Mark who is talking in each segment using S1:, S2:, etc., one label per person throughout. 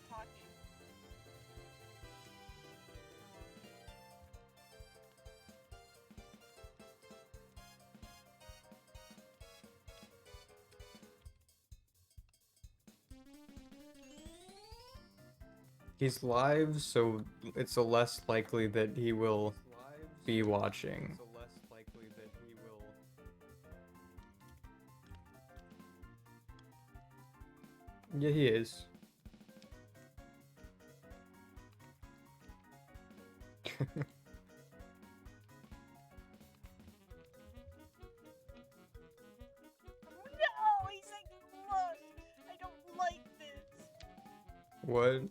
S1: talking.
S2: He's live, so it's a less likely that he will be watching. Yeah, he is.
S1: No, he's like, look, I don't like this.
S2: What?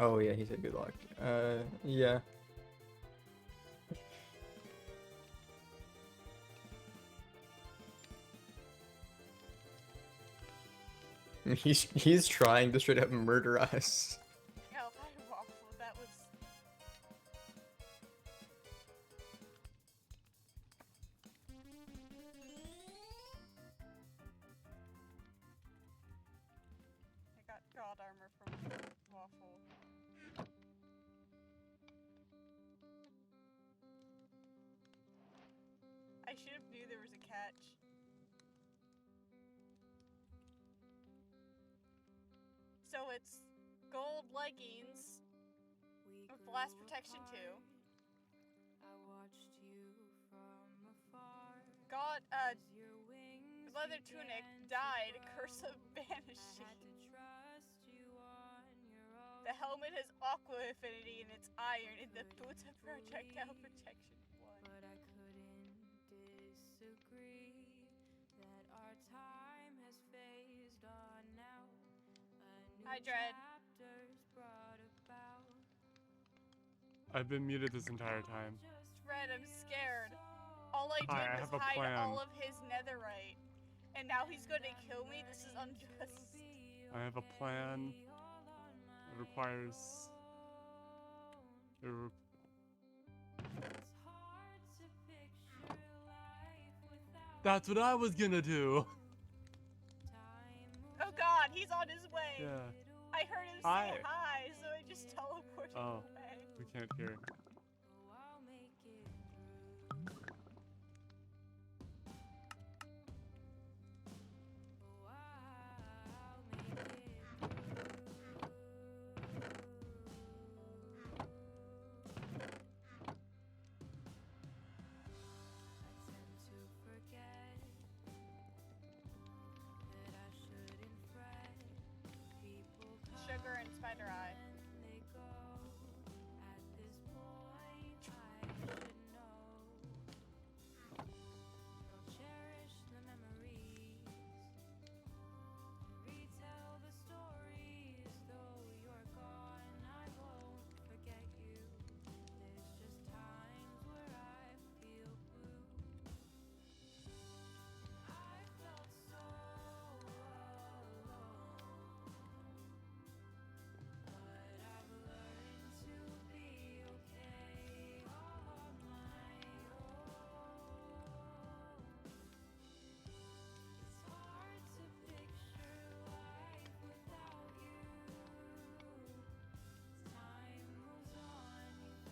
S2: Oh yeah, he said good luck. Yeah. He's trying to straight up murder us.
S1: Oh, hi, Waffle. That was. I got god armor from Waffle. I should have knew there was a catch. So it's gold leggings with blast protection too. God, leather tunic, dyed, curse of banishing. The helmet has aqua affinity and it's iron, and the boots have projectile protection 1. Hi, Dread.
S3: I've been muted this entire time.
S1: Dread, I'm scared. All I
S3: Hi,
S1: did
S3: I
S1: was
S3: have a
S1: hide
S3: plan.
S1: all of his netherite. And now he's gonna kill me? This is unjust.
S3: I have a plan. It requires... That's what I was gonna do!
S1: Oh god, he's on his way!
S3: Yeah.
S1: I heard him say hi, so I just teleported away.
S3: We can't hear.
S1: Sugar and Spider Eye.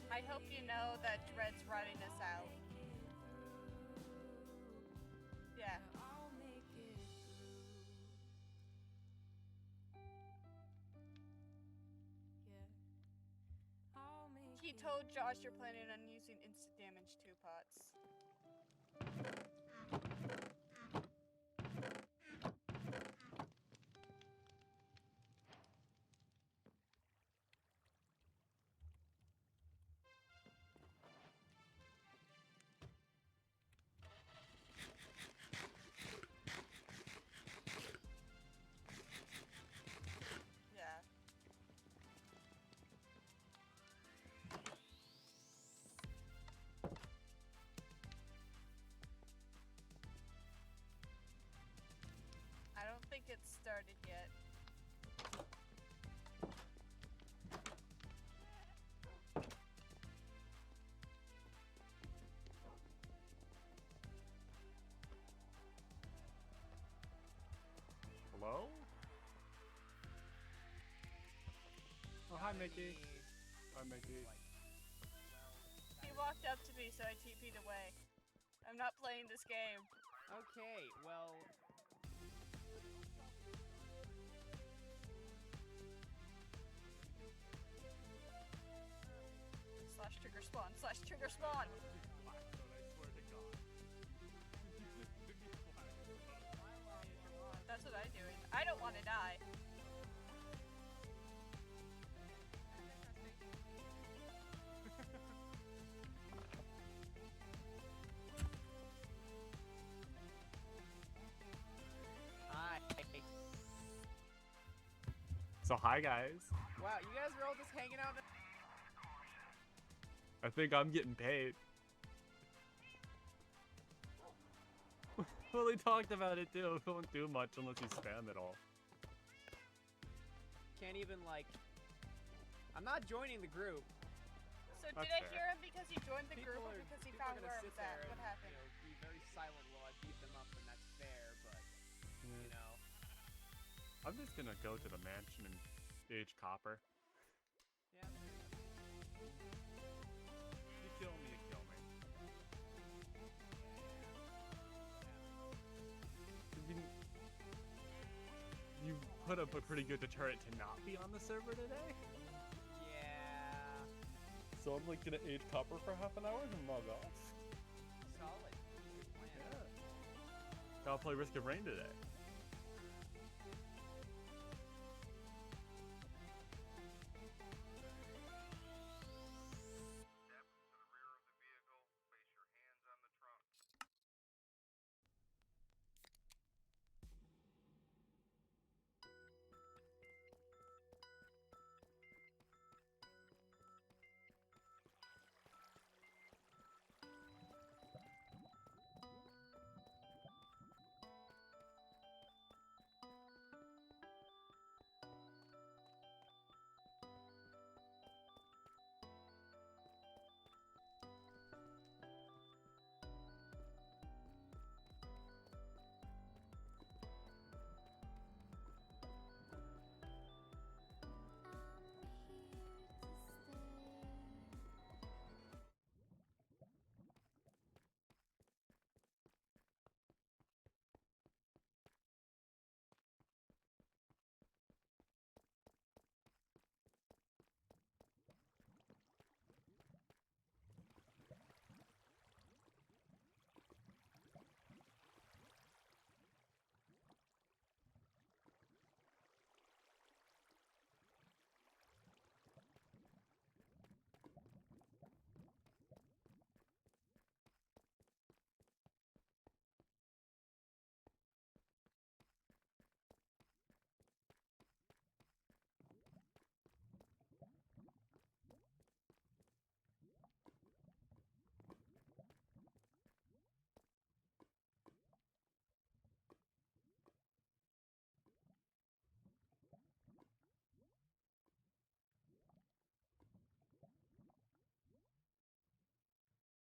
S1: I hope you know that Dread's writing us out. Yeah. He told Josh you're planning on using instant damage 2 pots. Yeah. I don't think it's started yet.
S3: Hello? Oh, hi, Mickey. Hi, Mickey.
S1: He walked up to me, so I TP'd away. I'm not playing this game.
S4: Okay, well...
S1: Slash trigger spawn, slash trigger spawn! That's what I'm doing. I don't want to die.
S4: Hi.
S3: So, hi, guys.
S4: Wow, you guys are all just hanging out.
S3: I think I'm getting paid. Well, we talked about it too. Don't do much unless you spam it all.
S4: Can't even, like... I'm not joining the group.
S1: So
S3: That's
S1: did I
S3: fair.
S1: hear him because he joined the group or because he
S4: people are
S1: found
S4: gonna
S1: where I
S4: sit
S1: was at?
S4: there
S1: What
S4: and,
S1: happened?
S4: You know, be very silent while I beat them up, and that's fair, but, you know...
S3: I'm just gonna go to the mansion and stage copper.
S4: Yeah,
S3: You kill me, you kill me. You put up a pretty good deterrent to not be on the server today.
S4: yeah.
S3: So I'm like gonna age copper for half an hour and log off.
S4: Solid. Good plan.
S3: Gotta play Risk of Rain today.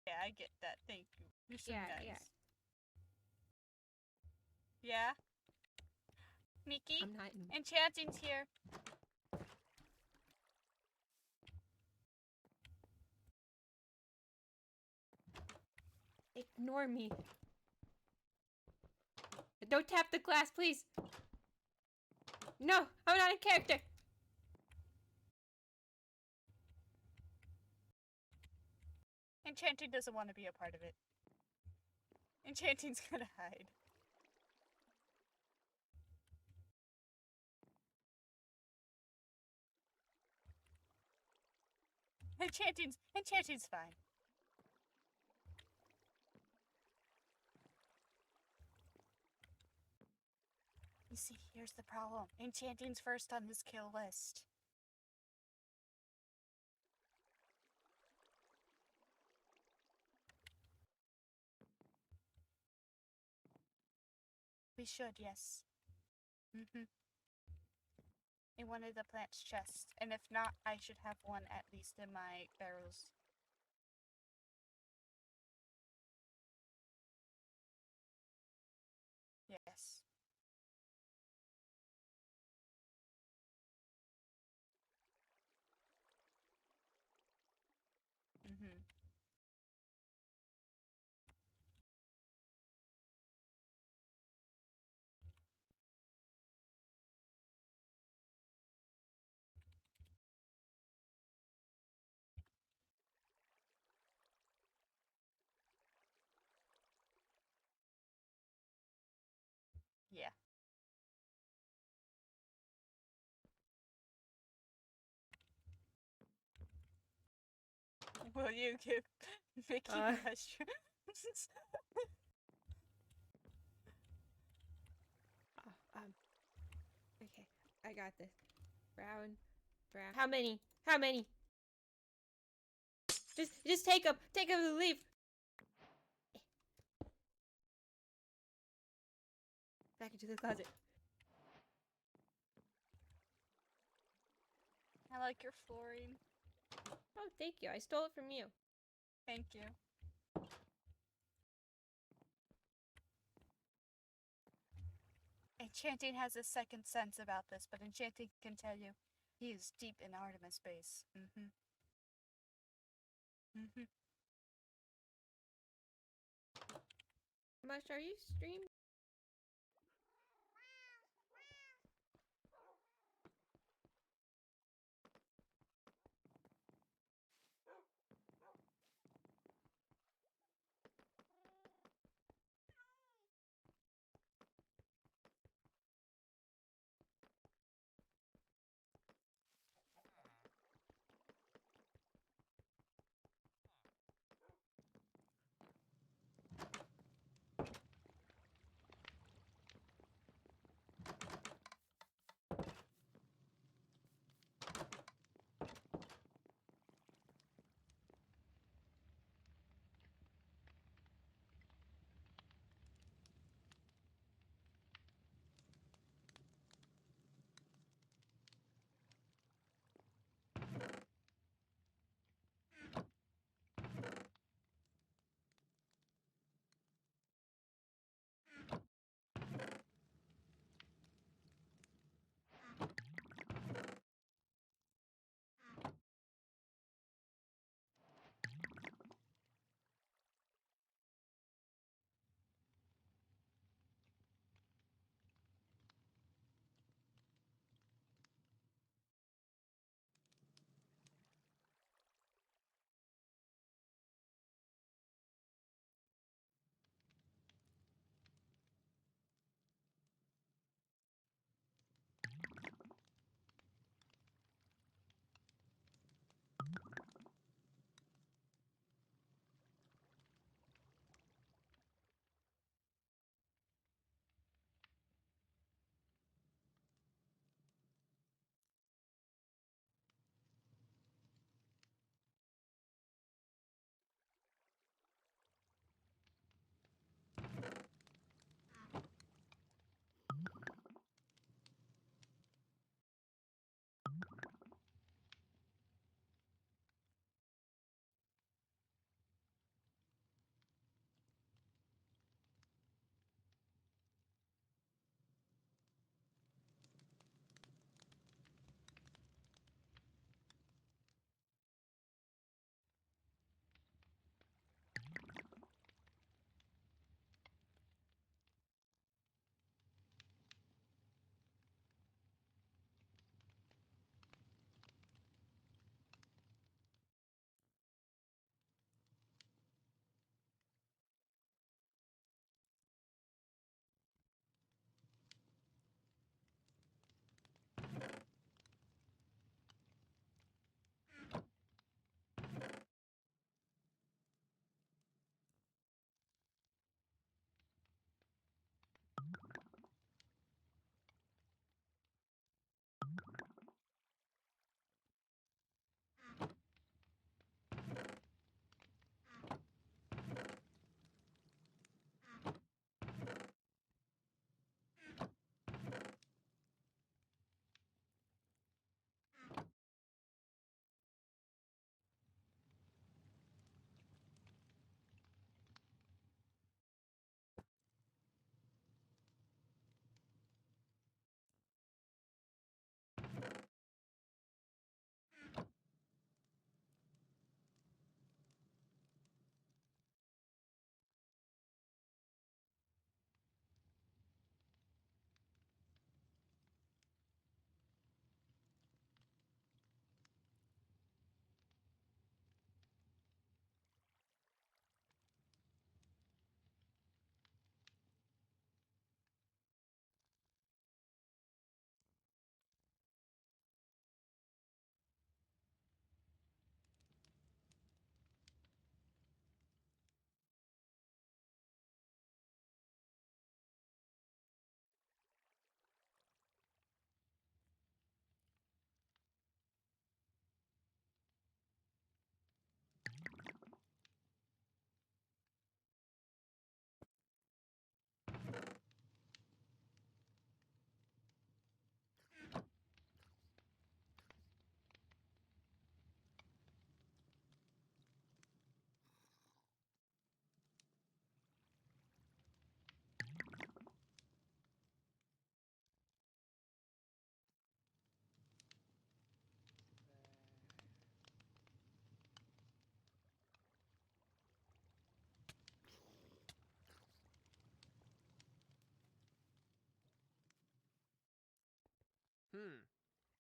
S1: Yeah, I get that. Thank you. You're so
S5: Yeah,
S1: nice.
S5: yeah.
S1: Yeah? Mickey?
S5: I'm not.
S1: Enchanting's here.
S5: Ignore me. Don't tap the glass, please. No, I'm not in character.
S1: Enchanting doesn't want to be a part of it. Enchanting's gonna hide. Enchanting's fine. You see, here's the problem. Enchanting's first on this kill list. We should, yes. In one of the plant's chests. And if not, I should have one at least in my barrels. Yes. will you give Mickey
S5: Uh.
S1: mushrooms?
S5: Okay, I got this. Brown. How many? How many? Just take them. Take them and leave. Back into the closet.
S1: I like your flooring.
S5: Oh, thank you. I stole it from you.
S1: Thank you. Enchanting has a second sense about this, but Enchanting can tell you he is deep in Artemis space. Mm-hmm. Mm-hmm.
S5: Mush, are you streaming?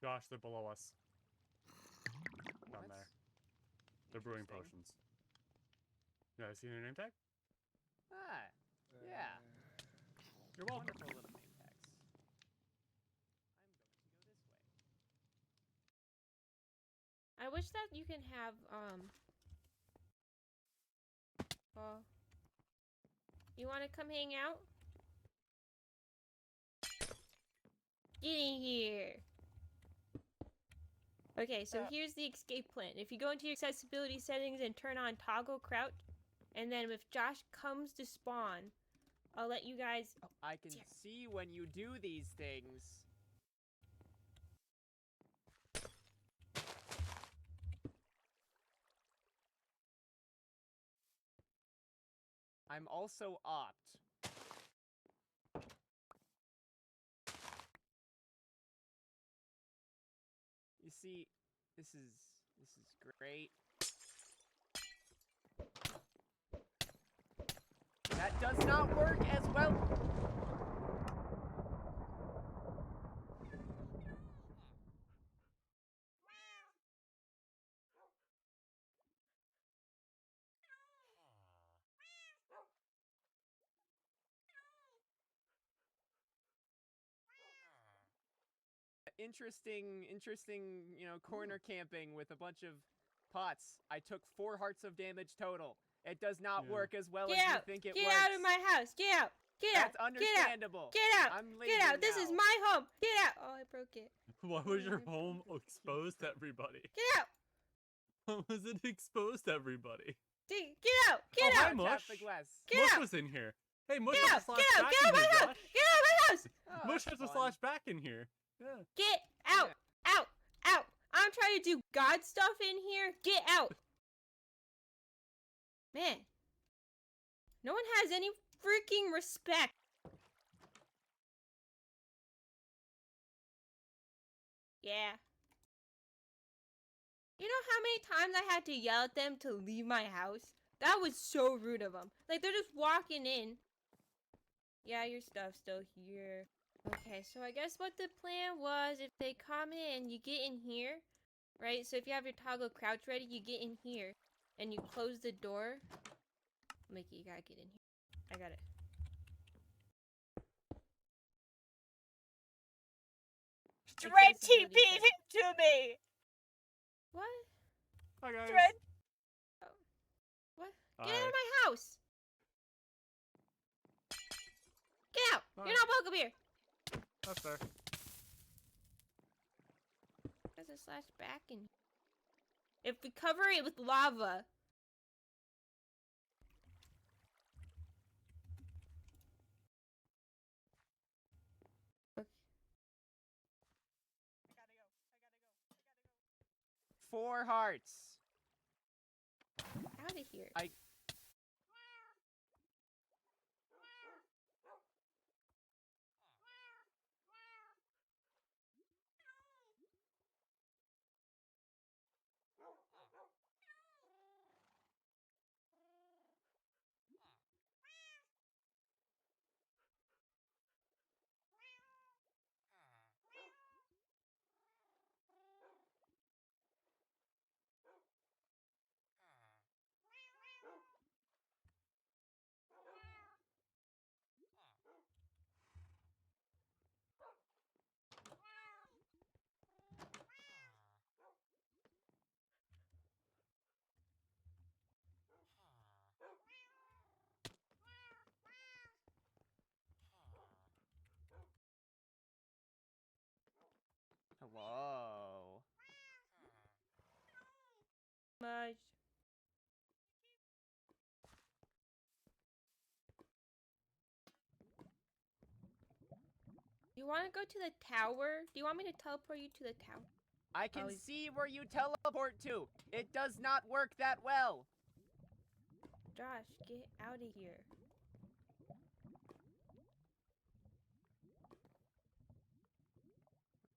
S3: Josh, they're below us. Down
S4: What?
S3: there. They're brewing
S4: Interesting.
S3: potions. Yeah, see your name tag?
S4: Ah, yeah.
S3: You're welcome.
S4: Wonderful little name tags. I'm going to go this way.
S5: I wish that you can have, well, you want to come hang out? Get in here. Okay, so here's the escape plan. If you go into your accessibility settings and turn on toggle crouch, and then if Josh comes to spawn, I'll let you guys. Oh,
S4: I can see when you do these things. I'm also opt. You see, this is great. That does not work as well. Interesting, you know, corner camping with a bunch of pots. I took 4 hearts of damage total. It does not
S3: Yeah.
S4: work as well
S5: get
S4: as
S5: out!
S4: you think it
S5: Get
S4: works.
S5: out of my house! Get out! Get out!
S4: That's understandable.
S5: Get out!
S4: I'm
S5: Get
S4: leaving
S5: out! This is
S4: now.
S5: my home! Get out! Oh, I broke it.
S3: Why was your home exposed to everybody?
S5: Get out!
S3: Why was it exposed to everybody?
S5: Get out! Get
S3: Oh,
S5: out!
S3: hi,
S4: Tap
S3: Mush.
S4: the glass.
S5: Get
S3: Mush
S5: out!
S3: was in here. Hey, Mush
S5: Get
S3: has
S5: out!
S3: a slash
S5: Get out!
S3: back
S5: Get out
S3: in
S5: of my
S3: here,
S5: house!
S3: Josh.
S5: Get out of my house!
S4: Oh,
S3: Mush
S4: that's
S3: has a
S4: fun.
S3: slash back in here. Yeah.
S5: Get out! Out! Out! I'm trying to do God stuff in here. Get out! Man. No one has any freaking respect. Yeah. You know how many times I had to yell at them to leave my house? That was so rude of them. Like, they're just walking in. Yeah, your stuff's still here. Okay, so I guess what the plan was, if they come in, you get in here, right? So if you have your toggle crouch ready, you get in here, and you close the door. Mickey, you gotta get in here. I got it.
S1: Dread
S5: Accessibility
S1: TP'd
S5: settings.
S1: him to me!
S5: What?
S3: Hi, guys.
S1: Dread.
S5: What?
S3: Hi.
S5: Get out of my house! Get out!
S3: Hi.
S5: You're not welcome here!
S3: That's fair.
S5: There's a slash back in here. If we cover it with lava. Okay.
S1: I gotta go.
S4: 4 hearts.
S5: Out of here.
S4: Hello.
S5: Much. You want to go to the tower? Do you want me to teleport you to the tower?
S4: I can
S5: Oh,
S4: see where you teleport to. It does not work that well.
S5: Josh, get out of here.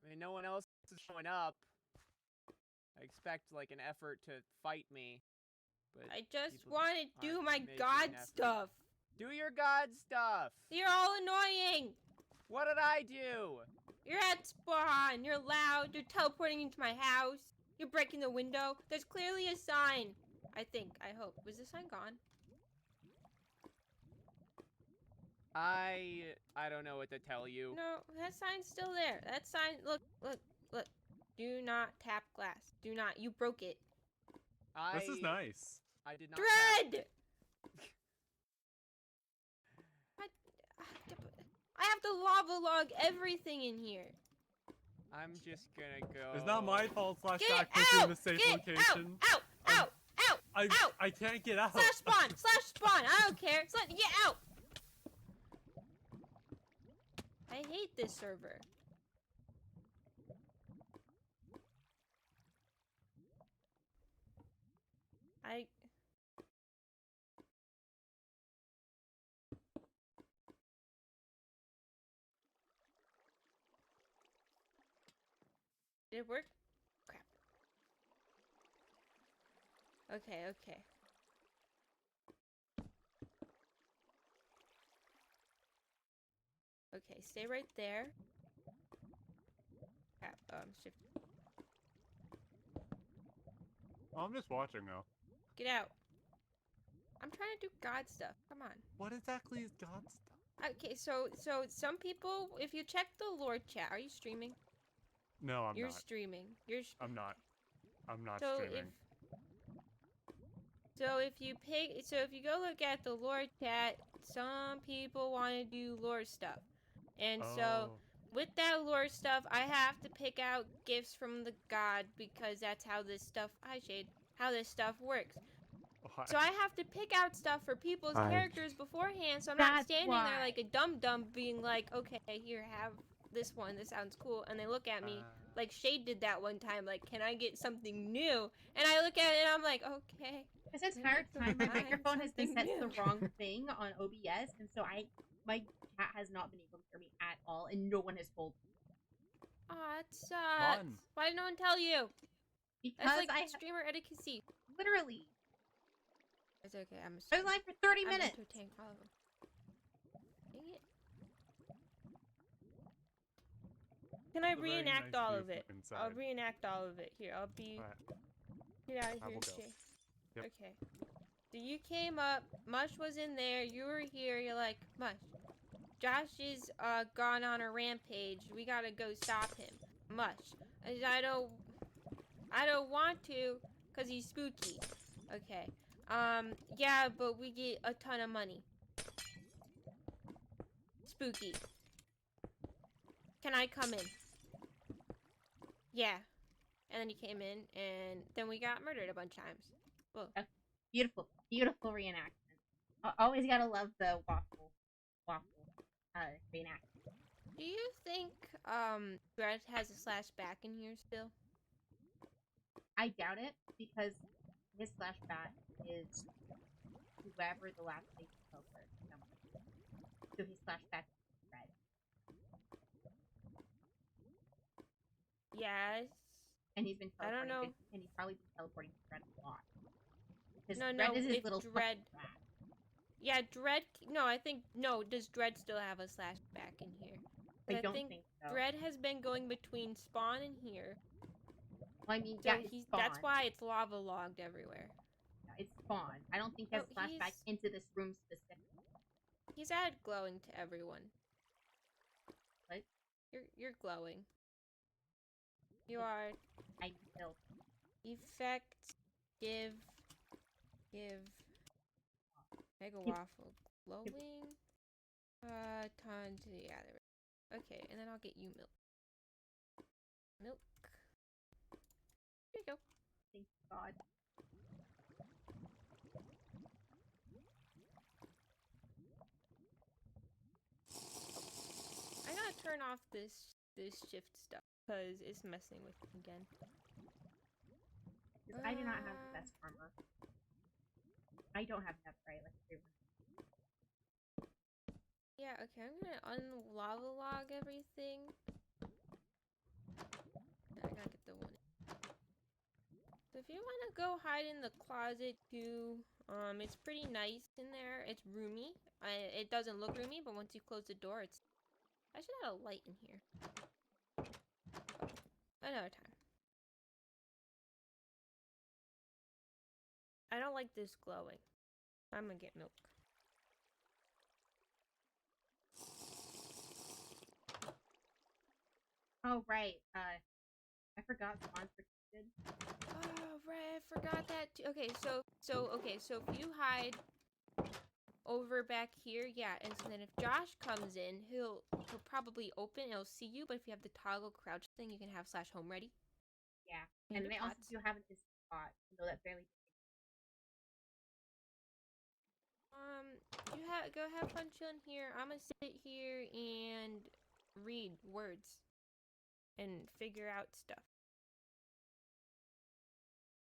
S4: I mean, no one else is showing up. I expect, like, an effort to fight me. But
S5: I just
S4: people
S5: want to do
S4: aren't
S5: my
S4: making
S5: God
S4: an effort.
S5: stuff.
S4: Do your god stuff.
S5: You're all annoying.
S4: What did I do?
S5: You're at spawn. You're loud. You're teleporting into my house. You're breaking the window. There's clearly a sign. I think. I hope. Was the sign gone?
S4: I don't know what to tell you.
S5: No, that sign's still there. That sign. Look. Do not tap glass. Do not. You broke it.
S3: This is nice.
S4: I did not.
S5: Dread! I have to lava log everything in here.
S4: I'm just gonna go.
S3: It's not my fault. Slash
S5: Get
S3: back puts you in
S5: out!
S3: a safe
S5: Get
S3: location.
S5: out! Out! Out! Out!
S3: I can't get out.
S5: Slash spawn! Slash spawn! I don't care. Get out! I hate this server. Did it work? Crap. Okay. Okay, stay right there. Crap, shift.
S3: Oh, I'm just watching now.
S5: Get out. I'm trying to do God stuff. Come on.
S3: What exactly is God stuff?
S5: Okay, so some people, if you check the Lord chat, are you streaming?
S3: No, I'm
S5: You're
S3: not.
S5: streaming.
S3: I'm not
S5: So
S3: streaming.
S5: if you go look at the Lord chat, some people want to do lore stuff. And so with that lore stuff, I have to pick out gifts from the god because that's how this stuff works.
S3: Why?
S5: So I have to pick out stuff for people's
S2: Hi.
S5: characters beforehand, so I'm not
S1: That's
S5: standing there
S1: why.
S5: like a dum-dum being like, okay, here, have this one, this sounds cool, and they look at me like Shade did that one time, like, can I get something new? And I look at it and I'm like, okay.
S6: This entire time, my
S5: Fine,
S6: microphone has been set
S5: something
S6: to the
S5: new.
S6: wrong thing on OBS, and so my cat has not been able to hear me at all, and no one has told me.
S5: Aw, it sucks.
S3: Fun.
S5: Why did no one tell you?
S6: Because
S5: That's like
S6: I
S5: streamer etiquette.
S6: literally,
S5: It's okay, I'm
S6: I was live for 30 minutes.
S5: entertaining all of them. Dang it. Can I
S3: It's a very
S5: reenact
S3: nice
S5: all
S3: view
S5: of it?
S3: from
S5: I'll
S3: inside.
S5: reenact all of it. Here, I'll be...
S3: Alright.
S5: Get out of
S3: I
S5: here,
S3: will go.
S5: Shay.
S3: Yep.
S5: Okay. So you came up, Mush was in there, you were here, you're like, Mush, Josh is gone on a rampage. We gotta go stop him. Mush. I don't want to, cause he's spooky. Okay. Yeah, but we get a ton of money. Spooky. Can I come in? Yeah. And then he came in, and then we got murdered a bunch of times. Whoa.
S6: Beautiful, beautiful reenactment. Always gotta love the waffle reenactment.
S5: Do you think, Brett has a slash back in here still?
S6: I doubt it, because his flashback is whoever the last place he killed was. So his flashback is red.
S5: Yes.
S6: And he's been
S5: I don't
S6: teleporting.
S5: know.
S6: And he's probably been teleporting to Red a lot. Because
S5: No,
S6: Red is his
S5: if
S6: little
S5: Dread-
S6: fucking rat.
S5: Yeah, Dread, no, does Dread still have a slash back in here?
S6: I
S5: 'Cause
S6: don't
S5: think
S6: think so.
S5: Dread has been going between spawn and here.
S6: Well, I mean,
S5: So
S6: yeah, it's
S5: he's,
S6: spawn.
S5: that's why it's lava logged everywhere.
S6: Yeah, it's spawn. I don't think he has
S5: No,
S6: flashback
S5: he's-
S6: into this room specifically.
S5: He's added glowing to everyone.
S6: What?
S5: You're glowing. You are
S6: I killed.
S5: effect give mega waffle glowing tons to the other. Okay, and then I'll get you milk. Milk. Here you go.
S6: Thank God.
S5: I gotta turn off this shift stuff because it's messing with me again.
S6: 'Cause I do not have the best armor. I don't have enough, right? Like everyone.
S5: Yeah, okay, I'm gonna unlava log everything. I gotta get the one. So if you wanna go hide in the closet too, it's pretty nice in there. It's roomy. It doesn't look roomy, but once you close the door, it's I should have a light in here. Oh, another time. I don't like this glowing. I'm gonna get milk.
S6: Oh, right. I forgot spawns protected.
S5: Oh, right, I forgot that too. Okay, so if you hide over back here, yeah, and so then if Josh comes in, he'll probably open, he'll see you, but if you have the toggle crouch thing, you can have /home ready.
S6: Yeah.
S5: And
S6: And they also
S5: pots.
S6: do have an instant spot, though that barely.
S5: Go have fun chilling here. I'm gonna sit here and read words and figure out stuff.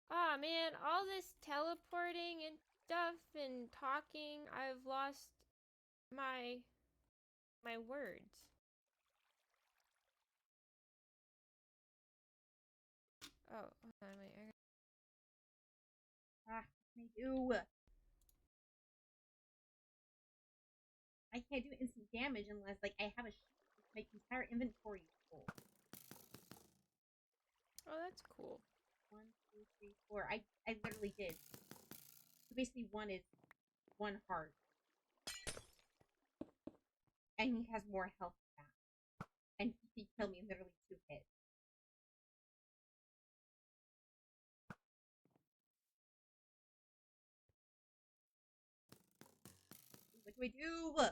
S5: Ah, man, all this teleporting and stuff and talking, I've lost my words. Oh, hold on, wait.
S6: Ah, I do. I can't do instant damage unless, like, I have a my entire inventory is full.
S5: Oh, that's cool.
S6: 1, 2, 3, 4. I literally did. So basically, one is 1 heart, and he has more health than that, and he killed me in literally 2 hits. What do I do?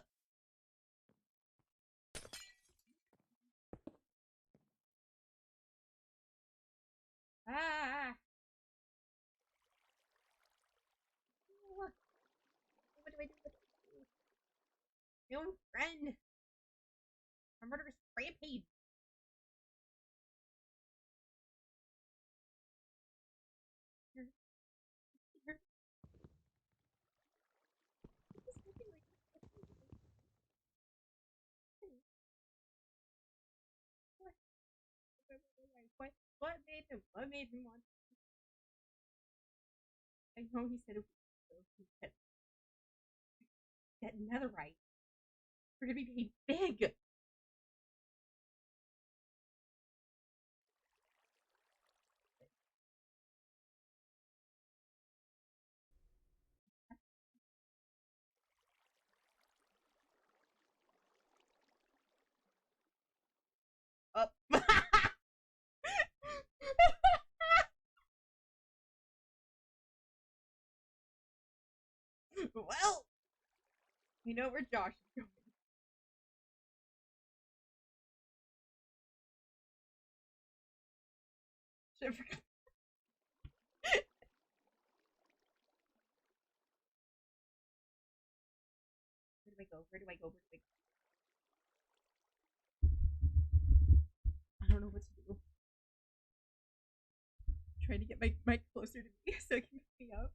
S6: Ah! What do I do? What do I do? My own friend! A murderous rampage! What made him? What made him want? I know he said it was that netherite. We're gonna be paid big. Oh. Well, you know where Josh is going. Should have forgot. Where do I go? Where do I go? Where do I go? I don't know what to do. Trying to get my mic closer to me so it can pick me up.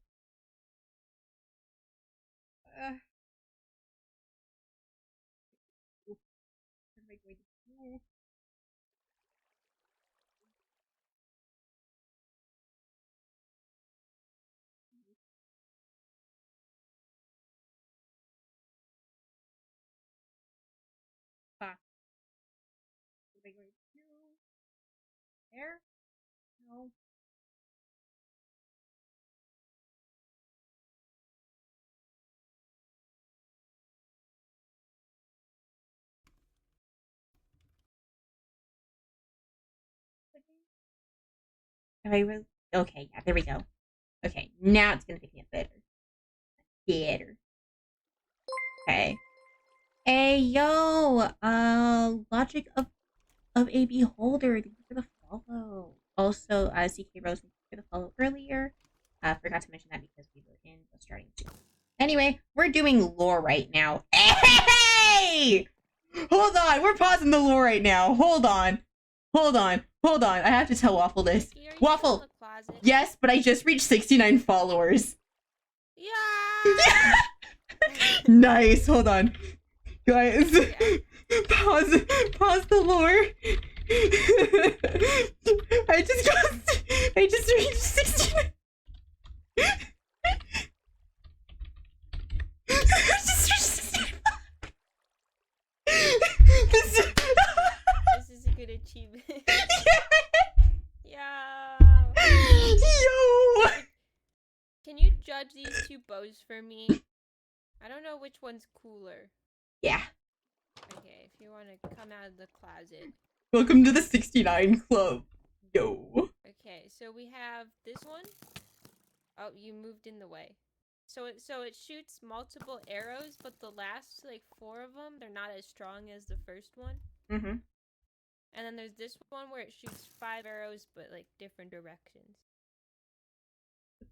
S6: What am I going to do? Ah. What am I going to do? There? No. I really. Okay, yeah, there we go. Okay, now it's gonna pick me up better. Better. Okay. Hey yo, logic of a beholder. Thank you for the follow. Also, CK Rose, thank you for the follow earlier. Forgot to mention that because we were in the starting too. Anyway, we're doing lore right now. Hey! Hold on, we're pausing the lore right now. Hold on. I have to tell Waffle this. Waffle. Yes, but I just reached 69 followers.
S5: Yeah.
S6: Nice. Hold on. Guys, pause the lore. I just reached 69. I just reached 69.
S5: achievement. Yeah.
S6: Yo!
S5: Can you judge these two bows for me? I don't know which one's cooler.
S6: Yeah.
S5: Okay, if you want to come out of the closet.
S6: Welcome to the 69 Club. Yo.
S5: Okay, so we have this one. Oh, you moved in the way. So it shoots multiple arrows, but the last like 4 of them, they're not as strong as the first one.
S6: Mm-hmm.
S5: And then there's this one where it shoots 5 arrows, but like different directions.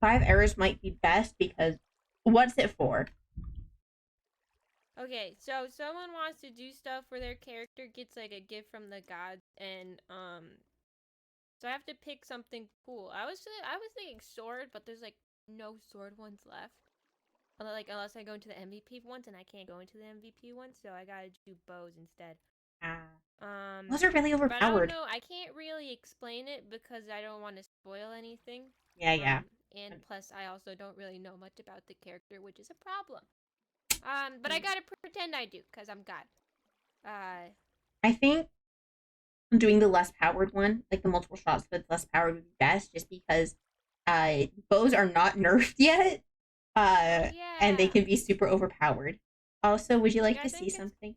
S6: 5 arrows might be best because what's it for?
S5: Okay, so someone wants to do stuff where their character gets like a gift from the gods, and so I have to pick something cool. I was thinking sword, but there's like no sword ones left. Unless I go into the MVP ones, and I can't go into the MVP ones, so I gotta do bows instead.
S6: Those are really
S5: But I don't
S6: overpowered.
S5: know. I can't really explain it because I don't want to spoil anything.
S6: Yeah.
S5: And plus, I also don't really know much about the character, which is a problem. But I gotta pretend I do, because I'm God.
S6: I think doing the less powered one, like the multiple shots with less powered would be best, just because bows are not nerfed yet.
S5: Yeah.
S6: And they can be super overpowered. Also, would you like
S5: I
S6: to
S5: think
S6: see
S5: it's-
S6: something?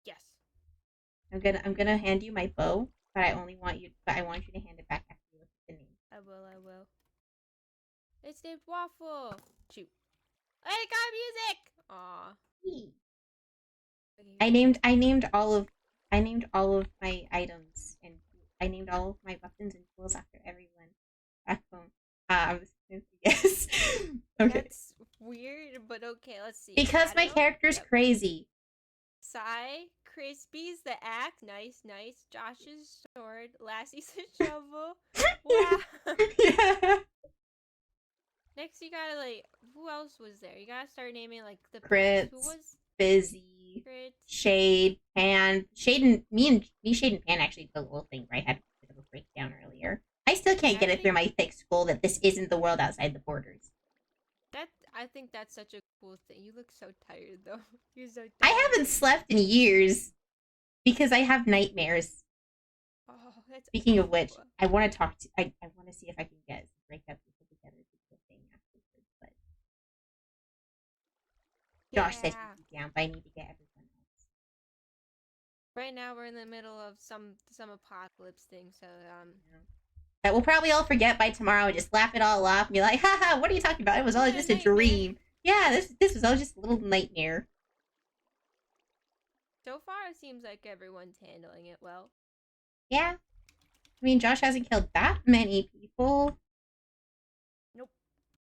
S5: Yes.
S6: I'm gonna hand you my bow, but I want you to hand it back after you look at the name.
S5: I will. It's named Waffle. Shoot. I got music. Aw. Okay.
S6: I named all of my items, and I named all of my weapons and tools after everyone back home. I was yes. Okay.
S5: That's weird, but okay. Let's see.
S6: Because my
S5: Shadow?
S6: character's
S5: Yep.
S6: crazy.
S5: Sai, Crispy's the axe. Nice. Josh's sword. Lassie's the shovel. Wow.
S6: Yeah.
S5: Next, you gotta like. Who else was there? You gotta start naming like the
S6: Crits.
S5: Who was
S6: Busy.
S5: Crits?
S6: Shade. Pan. Shade and me, Shade and Pan actually did a little thing where I had a bit of a breakdown earlier. I still can't get it through my thick skull that this isn't the world outside the borders.
S5: I think that's such a cool thing. You look so tired though. You're so tired.
S6: I haven't slept in years because I have nightmares.
S5: Oh, that's
S6: Speaking of which,
S5: awful.
S6: I want to talk to. I want to see if I can get break up people together to do a thing afterwards. But Josh said
S5: Yeah.
S6: he'd be down, but I need to get everyone else.
S5: Right now we're in the middle of some apocalypse thing, so
S6: That we'll probably all forget by tomorrow and just laugh it all off and be like, haha, what are you talking about? It was all
S5: Yeah,
S6: just a
S5: nightmare.
S6: dream. Yeah, this was all just a little nightmare.
S5: so far it seems like everyone's handling it well.
S6: Yeah. I mean, Josh hasn't killed that many people.
S5: Nope.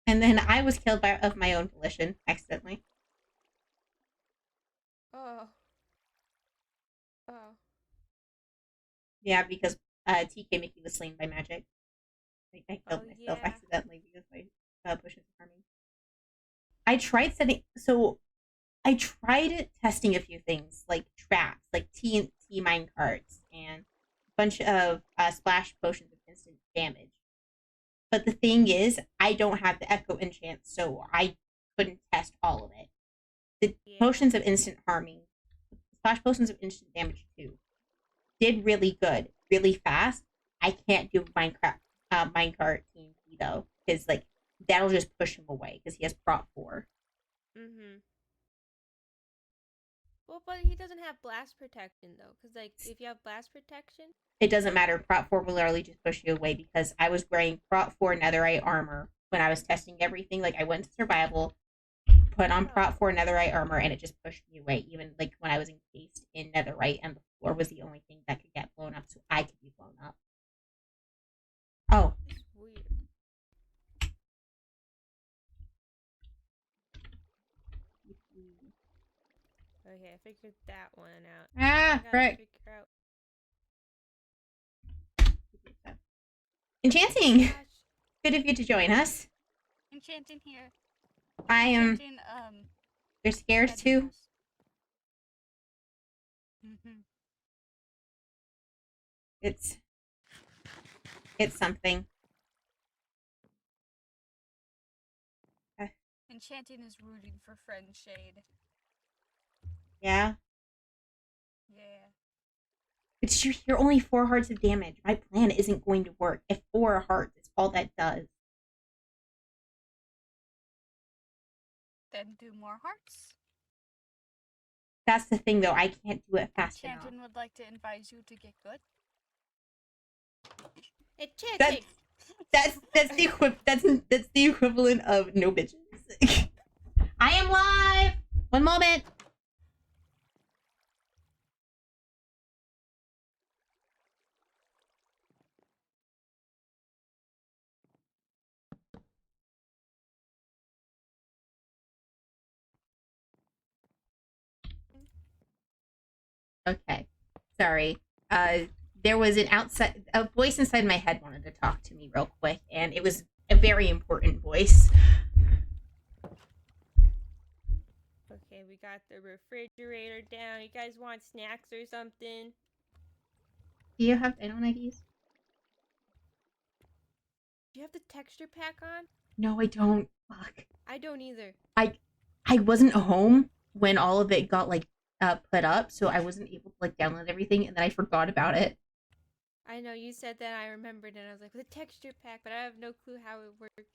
S6: And then I was killed of my own volition, accidentally.
S5: Oh.
S6: Yeah, because TK Mickey was slain by magic. I killed myself
S5: yeah.
S6: accidentally because my potions were harming. I tried testing a few things like traps, like TNT minecarts, and a bunch of splash potions of instant damage. But the thing is, I don't have the echo enchant, so I couldn't test all of it. The potions of instant harming, splash potions of instant damage too, did really good, really fast. I can't do minecart TNT though, because like that'll just push him away because he has prot 4.
S5: Well, but he doesn't have blast protection though, because like if you have blast protection,
S6: It doesn't matter. Prot 4 will literally just push you away because I was wearing prot 4 netherite armor when I was testing everything. Like I went to survival, put on prot 4 netherite armor, and it just pushed me away. Even like when I was encased in netherite and the floor was the only thing that could get blown up, so I could be blown up. Oh.
S5: it's weird. Okay, I figured that one out.
S6: Ah,
S5: I gotta
S6: frick.
S5: figure out.
S6: Enchanting!
S5: Gosh.
S6: Good of you to join us.
S1: Enchanting here.
S6: I am.
S1: Enchanting,
S6: You're scared too? It's something.
S1: Enchanting is rooting for friend Shade.
S6: Yeah?
S1: Yeah.
S6: But you're only 4 hearts of damage. My plan isn't going to work if 4 hearts is all that does.
S1: Then do more hearts.
S6: That's the thing, though. I can't do it fast enough.
S1: Enchanted would like to advise you to get good.
S5: Enchanting.
S6: That's the equivalent of no bitches. I am live. One moment. Okay. Sorry. There was a voice inside my head wanted to talk to me real quick, and it was a very important voice.
S5: Okay, we got the refrigerator down. You guys want snacks or something?
S6: Do you have anyone IDs?
S5: Do you have the texture pack on?
S6: No, I don't. Fuck.
S5: I don't either.
S6: I wasn't home when all of it got like put up, so I wasn't able to like download everything, and then I forgot about it.
S5: I know you said that. I remembered, and I was like, the texture pack, but I have no clue how it works.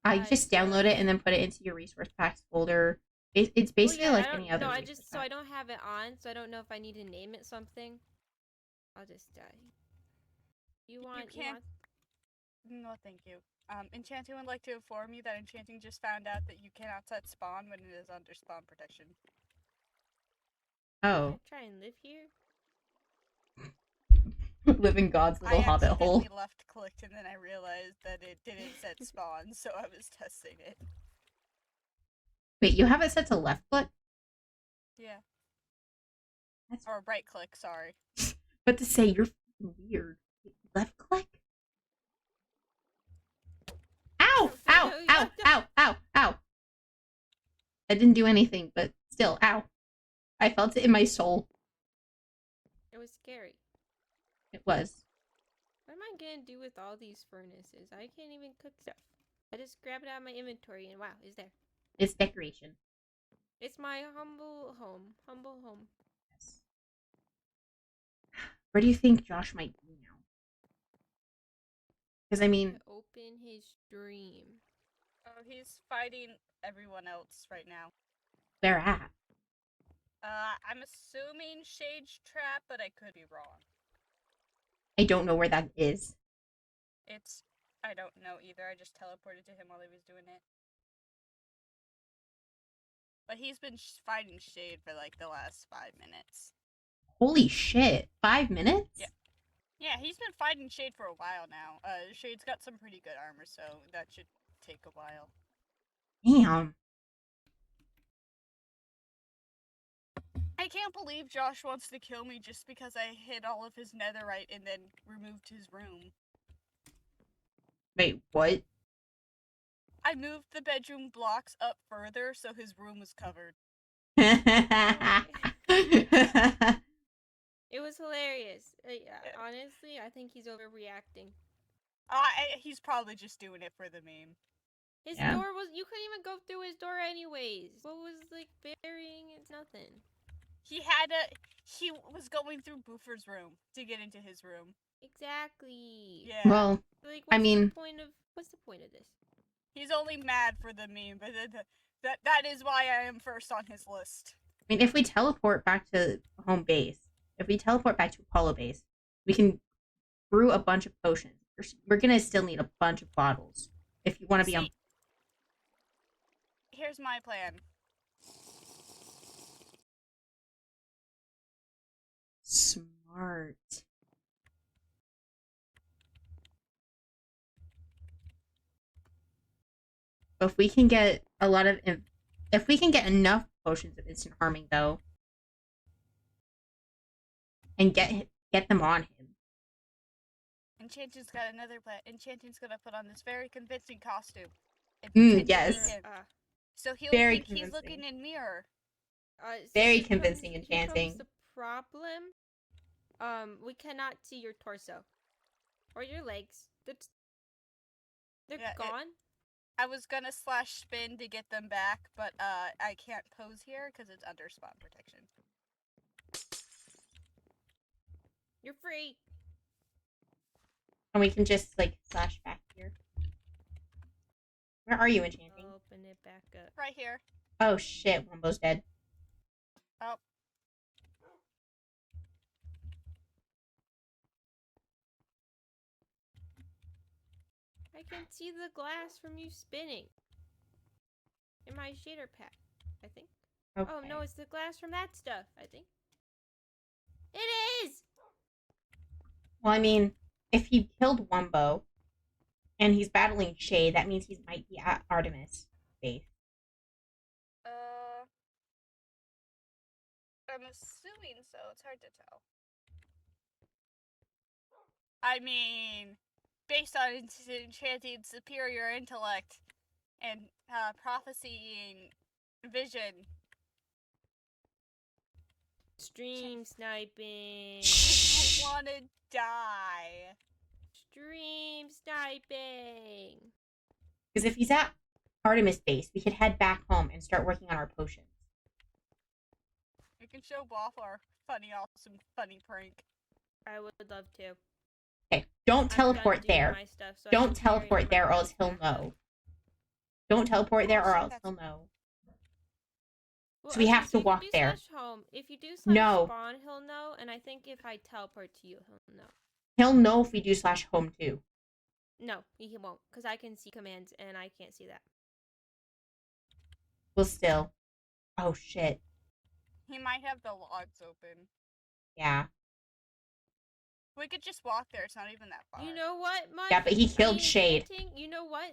S6: I just download it and then put it into your resource packs folder. It's basically like any other.
S5: No, I
S6: resource
S5: just
S6: pack.
S5: I don't have it on, so I don't know if I need to name it something. I'll just You want?
S1: No, thank you. Enchanting would like to inform you that Enchanting just found out that you cannot set spawn when it is under spawn protection.
S6: Oh,
S5: Try and live here.
S6: live in God's little
S1: I
S6: hobbit hole.
S1: accidentally left clicked and then I realized that it didn't set spawn, so I was testing it.
S6: Wait, you have it set to left click?
S1: Yeah.
S6: That's
S1: Or right click, sorry.
S6: But to say you're fucking weird. Left click? Ow! Ow! Ow! Ow! Ow! Ow! I didn't do anything, but still, ow. I felt it in my soul.
S5: It was scary.
S6: It was.
S5: What am I gonna do with all these furnaces? I can't even cook stuff. I just grab it out of my inventory and wow, it's there.
S6: It's decoration.
S5: It's my humble home. Humble home.
S6: Yes. Where do you think Josh might be now? Because, I mean...
S5: To open his stream.
S1: Oh, he's fighting everyone else right now.
S6: Where at?
S1: I'm assuming Shade Trap, but I could be wrong.
S6: I don't know where that is.
S1: I don't know either. I just teleported to him while he was doing it. But he's been fighting Shade for like the last 5 minutes.
S6: Holy shit. 5 minutes?
S1: Yeah. Yeah, he's been fighting Shade for a while now. Shade's got some pretty good armor, so that should take a while.
S6: Damn.
S1: I can't believe Josh wants to kill me just because I hit all of his netherite and then removed his room.
S6: Wait, what?
S1: I moved the bedroom blocks up further so his room was covered.
S5: It was hilarious. Honestly, I think he's overreacting.
S1: He's probably just doing it for the meme.
S5: His
S6: Yeah.
S5: door was. You couldn't even go through his door anyways. What was like burying? It's nothing.
S1: He was going through Boofer's room to get into his room.
S5: Exactly.
S1: Yeah.
S6: Well,
S5: Like,
S6: I mean...
S5: what's the point of this?
S1: He's only mad for the meme, but that is why I am first on his list.
S6: I mean, if we teleport back to home base, if we teleport back to Apollo base, we can brew a bunch of potions. We're gonna still need a bunch of bottles. If you want to be on...
S1: Here's my plan.
S6: Smart. If we can get if we can get enough potions of instant harming though, and get them on him.
S1: Enchanting's got another plan. Enchanting's gonna put on this very convincing costume.
S6: Yes.
S1: So he'll
S6: Very
S1: think he's looking
S6: convincing.
S1: in mirror.
S6: Very
S5: here
S6: convincing,
S5: here
S6: Enchanting.
S5: comes the problem. We cannot see your torso or your legs. They're
S1: Yeah,
S5: gone.
S1: I was gonna slash spin to get them back, but I can't pose here because it's under spawn protection.
S5: You're free.
S6: And we can just, like, slash back here. Where are you, Enchanting?
S5: I'll open it back up.
S1: Right here.
S6: Oh, shit. Wombo's dead.
S1: Oh.
S5: I can see the glass from you spinning. In my shader pack, I think.
S6: Okay.
S5: Oh, no, it's the glass from that stuff, I think. It is!
S6: Well, I mean, if he killed Wumbo and he's battling Shay, that means he might be at Artemis base.
S1: I'm assuming so. It's hard to tell. I mean, based on enchanting superior intellect and prophecying vision.
S5: Stream sniping.
S1: I want to die.
S5: Stream sniping.
S6: Because if he's at Artemis base, we could head back home and start working on our potions.
S1: We can show off our funny, awesome, funny prank.
S5: I would love to.
S6: Okay, don't
S5: I'm
S6: teleport
S5: done doing
S6: there.
S5: my stuff, so I
S6: Don't
S5: can carry
S6: teleport
S5: my
S6: there or else he'll
S5: backpack up.
S6: know. Don't teleport there
S1: Oh,
S6: or
S1: shit,
S6: else
S1: that's-
S6: he'll know.
S5: Well,
S6: So we have to
S5: you can
S6: walk
S5: do
S6: there.
S5: slash home. If you do slash
S6: No.
S5: spawn, he'll know, and I think if I teleport to you, he'll know.
S6: He'll know if we do slash home too.
S5: No, he won't, because I can see commands, and I can't see that.
S6: Well, still. Oh, shit.
S1: He might have the logs open.
S6: Yeah.
S1: We could just walk there. It's not even that far.
S5: You know what, Mike?
S6: Yeah, but he killed Shade.
S5: You know what?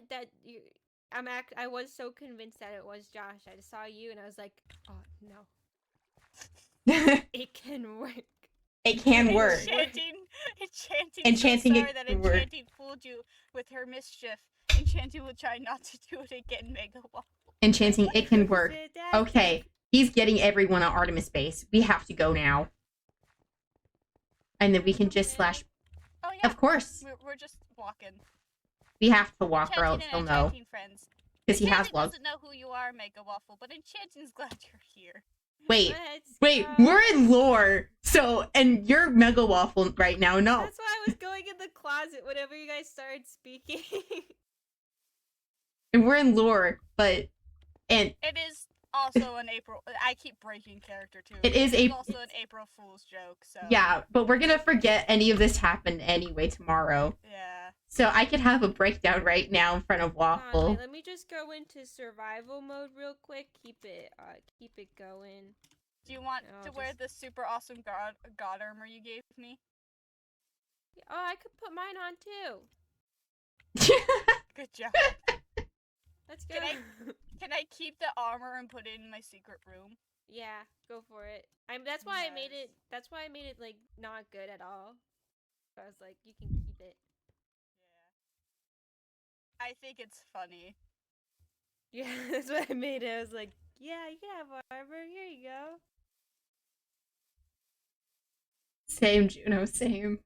S5: I was so convinced that it was Josh. I just saw you, and I was like, oh, no. It can work.
S6: It can work.
S1: Enchanting.
S6: Enchanting
S1: So
S6: it
S1: sorry that
S6: can work.
S1: Enchanting fooled you with her mischief. Enchanting will try not to do it again, Mega Wall.
S6: Enchanting, it can work.
S5: Said that.
S6: Okay, he's getting everyone at Artemis base. We have to go now. And then we can just slash...
S1: Oh yeah.
S6: Of course.
S1: We're just walking.
S6: We have to walk or else
S1: Enchanting
S6: he'll
S1: and
S6: know.
S1: Enchanting friends.
S6: Because he has
S1: Enchanting
S6: logs.
S1: doesn't know who you are, Mega Waffle, but Enchanting's glad you're here.
S6: Wait,
S5: Let's
S6: wait,
S5: go.
S6: we're in lore. So, and you're Mega Waffle right now. No.
S5: That's why I was going in the closet whenever you guys started speaking.
S6: And we're in lore, but... And
S1: It is also an April. I keep breaking character too.
S6: It is
S1: It's
S6: a-
S1: also an April Fool's joke. So
S6: yeah, but we're gonna forget any of this happened anyway tomorrow.
S1: Yeah.
S6: So I could have a breakdown right now in front of
S5: Hold on,
S6: Waffle.
S5: wait, let me just go into survival mode real quick. Keep it going.
S1: Do you want
S5: I'll
S1: to wear
S5: just-
S1: the super awesome god armor you gave me?
S5: Oh, I could put mine on too.
S1: Good job.
S5: Let's go.
S1: Can I keep the armor and put it in my secret room?
S5: Yeah, go for it. That's why I made
S1: Nice.
S5: it. That's why I made it like not good at all. So I was like, you can keep it.
S1: Yeah. I think it's funny.
S5: Yeah, that's why I made it. I was like, yeah, you can have armor. Here you go.
S6: Same, Juno, same.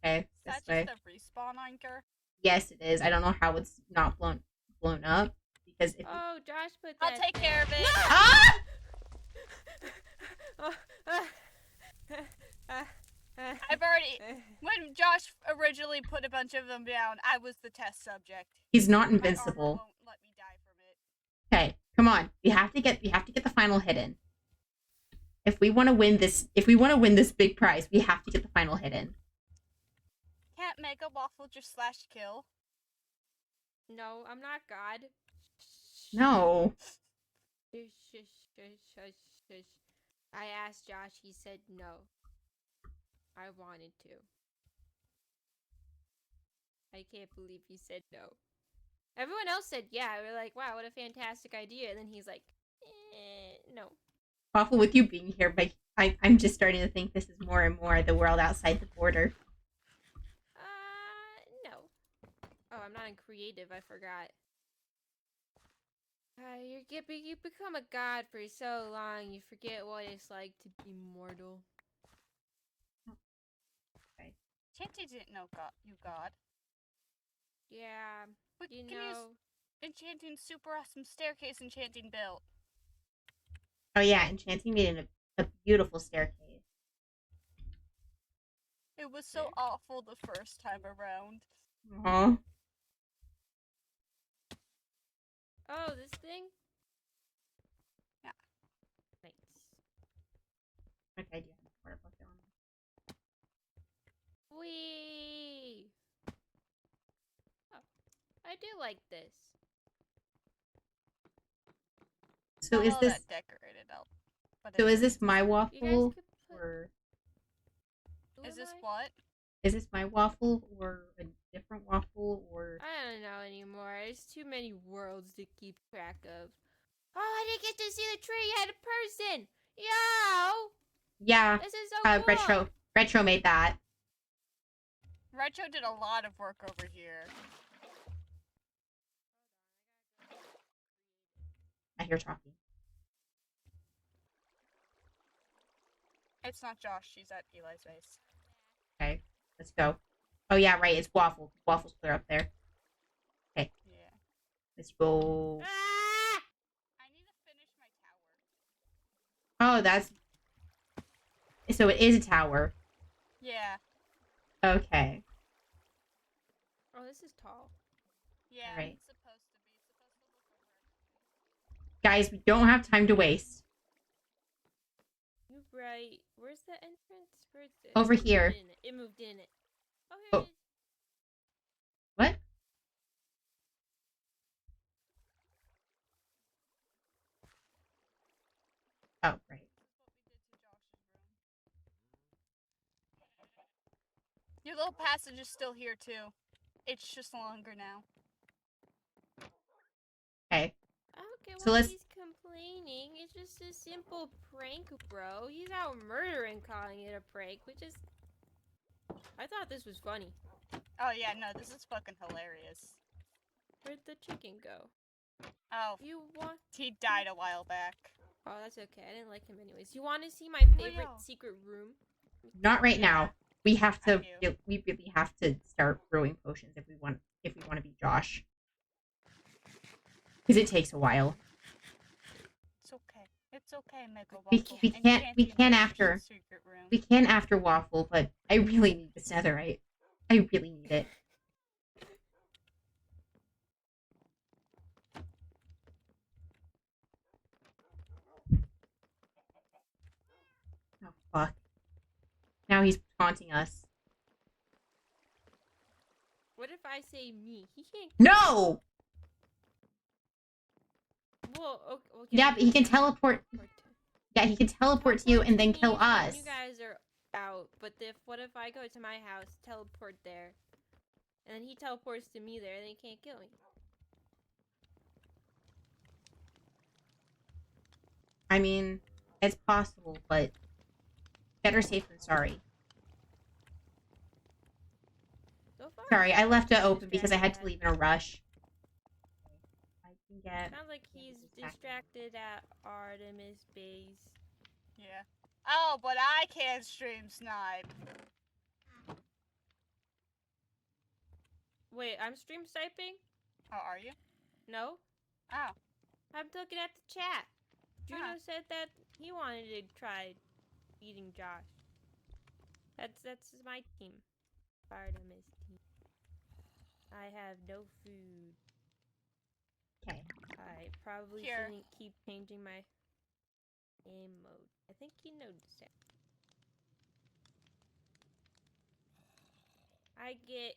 S6: Okay,
S1: Is
S6: this
S1: that
S6: way.
S1: just a respawn anchor?
S6: Yes, it is. I don't know how it's not blown up because if
S5: Oh, Josh put
S1: I'll
S5: that.
S1: take care of it.
S6: ah!
S5: Oh,
S1: I've already. When Josh originally put a bunch of them down, I was the test subject.
S6: He's not
S1: My armor
S6: invincible.
S1: won't let me die from it.
S6: Okay, come on. We have to get the final hidden. If we want to win this big prize, we have to get the final hidden.
S1: Can't Mega Waffle just slash kill?
S5: No, I'm not God.
S6: No.
S5: Shush, shush, shush, shush, shush. I asked Josh, he said no. I wanted to. I can't believe he said no. Everyone else said yeah. We're like, wow, what a fantastic idea. And then he's like, no.
S6: Waffle, with you being here, but I'm just starting to think this is more and more the world outside the border.
S5: No. Oh, I'm not in creative. I forgot. You become a god for so long, you forget what it's like to be mortal.
S1: Chanty didn't know you God.
S5: Yeah,
S1: We
S5: you
S1: can use
S5: know.
S1: enchanting super awesome staircase enchanting built.
S6: Oh yeah, Enchanting made a beautiful staircase.
S1: It was so awful the first time around.
S6: Aww.
S5: Oh, this thing?
S1: Yeah.
S5: Nice.
S6: Okay, do you have a water bucket on?
S5: Whee! Oh, I do like this.
S6: So
S1: Not
S6: is
S1: all
S6: this
S1: that decorated out. But
S6: so
S1: it's
S6: is this my
S5: You guys
S6: waffle
S5: could put.
S6: or
S5: Who
S1: Is
S5: am
S1: this
S5: I?
S1: what?
S6: is this my waffle or a different waffle or
S5: I don't know anymore. There's too many worlds to keep track of. Oh, I didn't get to see the tree yet. A person. Yo,
S6: yeah,
S5: this is so cool.
S6: retro made that.
S1: Retro did a lot of work over here.
S6: I hear talking.
S1: It's not Josh, she's at Eli's base.
S6: Okay, let's go. Oh yeah, right. It's waffle. Waffle's clear up there. Okay,
S1: Yeah.
S6: let's go.
S5: Ah!
S1: I need to finish my tower.
S6: Oh, that's so it is a tower.
S1: Yeah.
S6: Okay.
S5: Oh, this is tall.
S1: Yeah,
S6: Alright.
S1: it's supposed to be. It's supposed to look over everything.
S6: Guys, we don't have time to waste.
S5: You right. Where's the entrance? Where is it?
S6: Over
S5: It moved
S6: here.
S5: in it. It moved in it. Oh, here
S6: Oh.
S5: it is.
S6: What? Oh, right.
S1: Your little passage is still here too. It's just longer now.
S6: Okay.
S5: I don't get
S6: So
S5: why
S6: let's-
S5: he's complaining. It's just a simple prank, bro. He's out murdering, calling it a prank, which is. I thought this was funny.
S1: Oh yeah, no, this is fucking hilarious.
S5: Where'd the chicken go?
S1: Oh,
S5: You want?
S1: he died a while back.
S5: Oh, that's okay. I didn't like him anyways. You want to see my
S1: Oh,
S5: favorite
S1: yeah.
S5: secret room?
S6: Not right now. We have
S1: I
S6: to.
S1: do.
S6: We really have to start brewing potions if we want. If we want to be Josh, because it takes a while.
S1: It's okay. It's okay, Mega
S6: We
S1: Waffle.
S6: can't- we
S1: Enchanting
S6: can't
S1: is
S6: after.
S1: just a secret room.
S6: We can after waffle, but I really need this netherite. I really need it. Oh fuck! Now he's taunting us.
S5: What if I say me? He can't.
S6: No!
S5: Well, okay.
S6: Yeah, but he can teleport.
S5: teleport to-
S6: Yeah, he can teleport to you and then
S5: me
S6: kill
S5: when
S6: us.
S5: You guys are out, but what if I go to my house, teleport there, and then he teleports to me there, and then he can't kill me?
S6: I mean, it's possible, but better safe than sorry.
S5: So far,
S6: Sorry, I left it open
S5: Distracted
S6: because I had to
S5: at-
S6: leave in a rush. I can get.
S5: Sounds like he's distracted at Artemis base.
S1: Yeah. Oh, but I can't stream snipe.
S5: Wait, I'm stream sniping?
S1: Oh, are you?
S5: No,
S1: Oh.
S5: I'm looking at the chat. Juno
S1: Huh.
S5: said that he wanted to try eating Josh. That's my team. Artemis team. I have no food.
S6: Okay.
S5: I probably
S1: Here.
S5: shouldn't keep changing my game mode. I think he noticed it. I get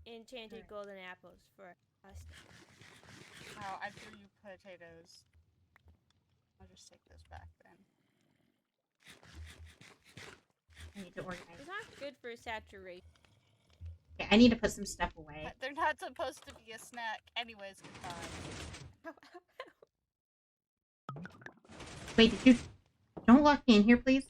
S5: enchanted golden apples for us.
S1: Oh, I threw you potatoes. I'll just take those back then.
S6: I need to organize.
S5: It's not good for saturation.
S6: Okay, I need to put some stuff away.
S1: They're not supposed to be a snack. Anyways, goodbye.
S6: Wait, did you? Don't lock me in here, please.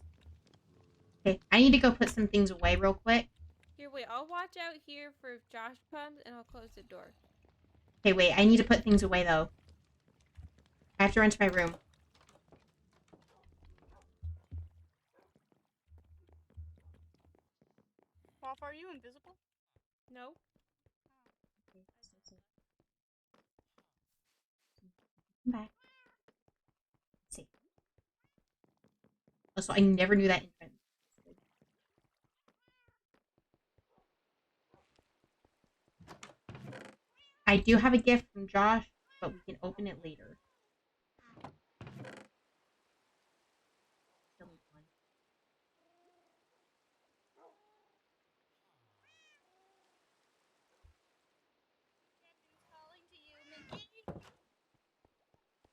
S6: Okay, I need to go put some things away real quick.
S5: Here, wait. I'll watch out here for if Josh comes, and I'll close the door.
S6: Okay, wait. I need to put things away though. I have to run to my room.
S1: Waff, are you invisible?
S5: No.
S6: Come back. Let's see. Also, I never knew that entrance. I do have a gift from Josh, but we can open it later.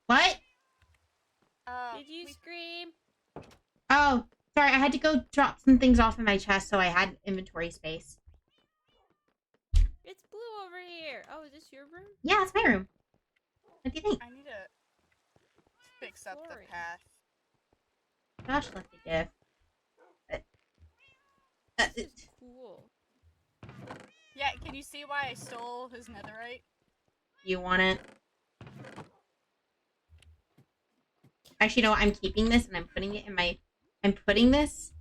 S6: What?
S5: Did you scream?
S6: Oh, sorry. I had to go drop some things off in my chest, so I had inventory space.
S5: It's blue over here. Oh, is this your room?
S6: Yeah, it's my room. What do you think?
S1: I need to fix up the
S5: Flooring.
S1: path.
S6: Josh left a gift.
S5: This is cool.
S1: Yeah, can you see why I stole his netherite?
S6: You want it? Actually, no. I'm keeping this, and I'm putting it in my. I'm putting this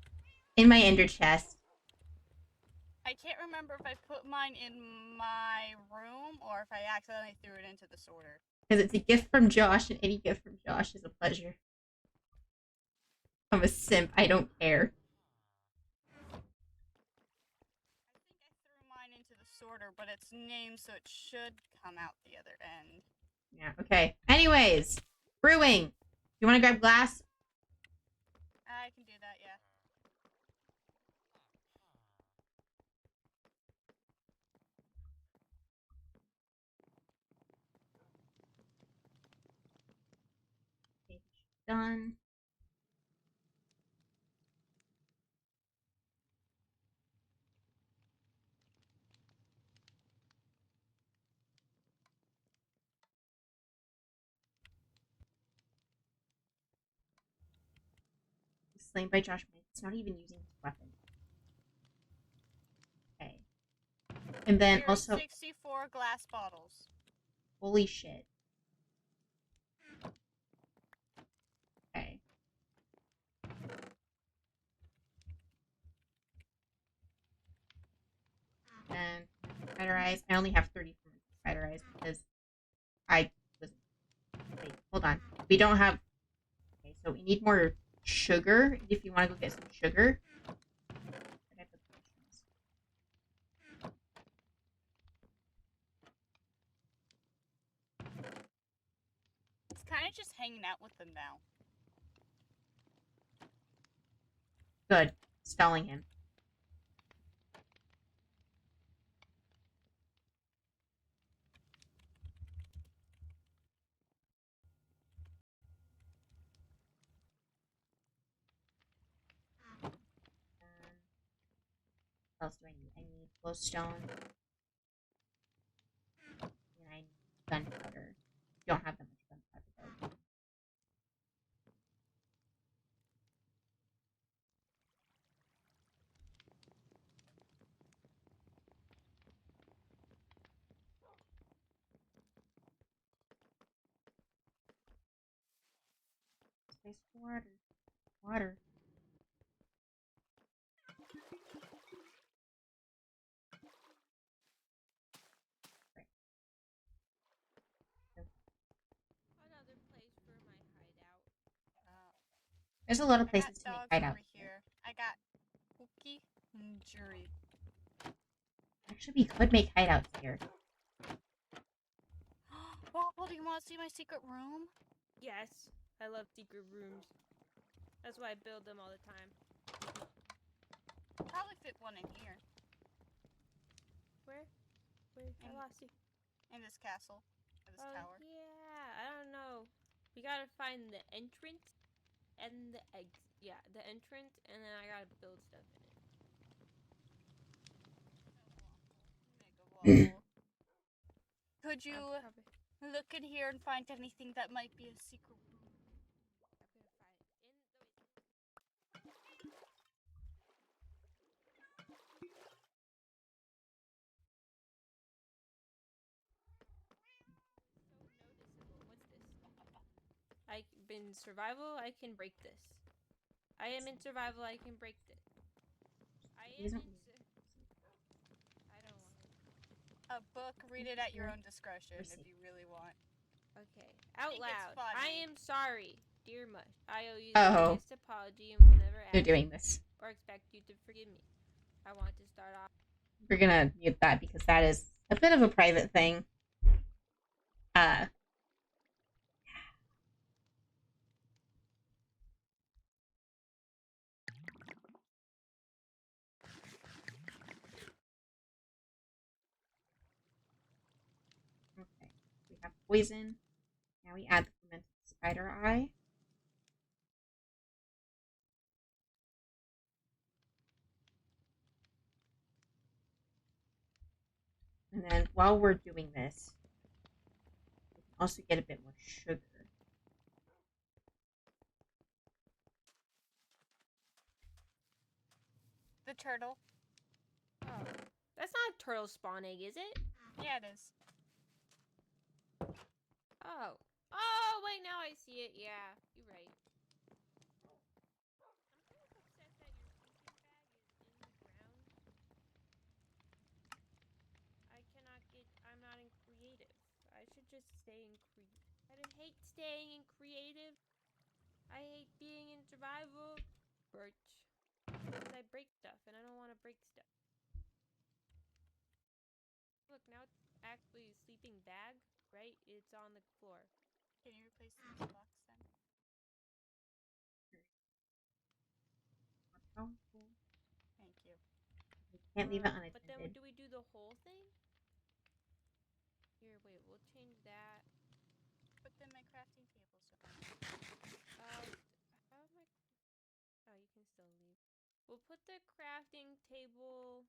S6: in my ender chest.
S1: I can't remember if I put mine in my room or if I accidentally threw it into the sorter.
S6: Because it's a gift from Josh, and any gift from Josh is a pleasure. I'm a simp. I don't care.
S1: I think I threw mine into the sorter, but it's named so it should come out the other end.
S6: Yeah, okay. Anyways, brewing. You want to grab glass?
S1: I can do that, yeah.
S6: Done. Slain by Josh. It's not even using his weapon. Okay. And then
S1: Here's
S6: also,
S1: 64 glass bottles.
S6: holy shit. Okay. And spider eyes. I only have 30 from spider eyes because I was. Wait, hold on. We don't have. Okay, so we need more sugar. If you want to go get some sugar.
S1: It's kind of just hanging out with them now.
S6: Good. Stalling him. What else do I need? I need glowstone. And I need gunpowder. Don't have that much gunpowder though. Space water. Water.
S5: Another place for my hideout.
S6: There's a lot of
S1: I got
S6: places to
S1: dogs
S6: make hideouts
S1: over here. I got Cookie and Jury.
S6: Actually, we could make hideouts here.
S1: Well, do you want to see my secret room?
S5: Yes, I love secret rooms. That's why I build them all the time.
S1: Probably fit one in here.
S5: Where? Where? I lost you.
S1: In this castle. Or this
S5: Oh
S1: tower.
S5: yeah, I don't know. We gotta find the entrance and the exit. Yeah, the entrance, and then I gotta build stuff in it.
S1: Mega waffle. Could you
S5: I'm probably
S1: look in here and find anything that might be a secret room?
S5: I'm gonna find it in the. So noticeable. What's this? I've been survival. I can break this. I am in survival. I can break this. I am in. I don't want to.
S1: A book, read it at your own discretion if you really want.
S5: Okay, out
S1: think it's
S5: loud.
S1: funny.
S5: I am sorry. Dear Mush, I owe you
S6: Oh.
S5: the biggest apology and will never
S6: They're
S5: ask
S6: doing this.
S5: or expect you to forgive me. I want to start off.
S6: We're gonna mute that because that is a bit of a private thing. Okay. We have poison. Now we add the fermented spider eye. And then while we're doing this, we can also get a bit more sugar.
S1: The turtle.
S5: Oh, that's not a turtle spawn egg, is it?
S1: Yeah, it is.
S5: Oh. Oh, wait, now I see it. Yeah, you're right. I'm kind of upset that your sleeping bag is in the ground. I'm not in creative. I should just stay in I hate staying in creative. I hate being in survival. Birch. Because I break stuff, and I don't want to break stuff. Look, now it's actually a sleeping bag, right? It's on the floor.
S1: Can you replace the blocks then? Thank you.
S6: We can't leave it
S5: But then
S6: unattended.
S5: do we do the whole thing? Here, wait, we'll change that.
S1: But then my crafting table's done.
S5: How am I? Oh, you can still leave. We'll put the crafting table.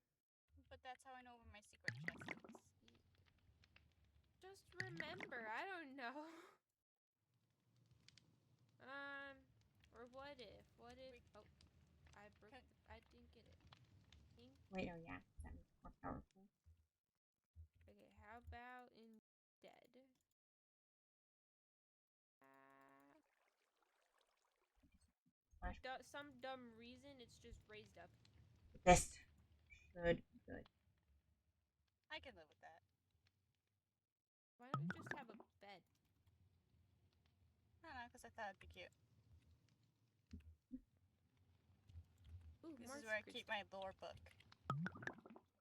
S1: But that's how I know where my secret chest is.
S5: Just remember, I don't know. Or what if? What if? Oh, I broke. I didn't get it. Pink.
S6: Wait, oh yeah, that makes it more powerful.
S5: Okay, how about instead? For some dumb reason, it's just raised up.
S6: This should be good.
S1: I can live with that.
S5: Why don't we just have a bed?
S1: I don't know, because I thought it'd be cute.
S5: Ooh,
S1: This
S5: more
S1: is where I
S5: secret
S1: keep
S5: stuff.
S1: my lore book.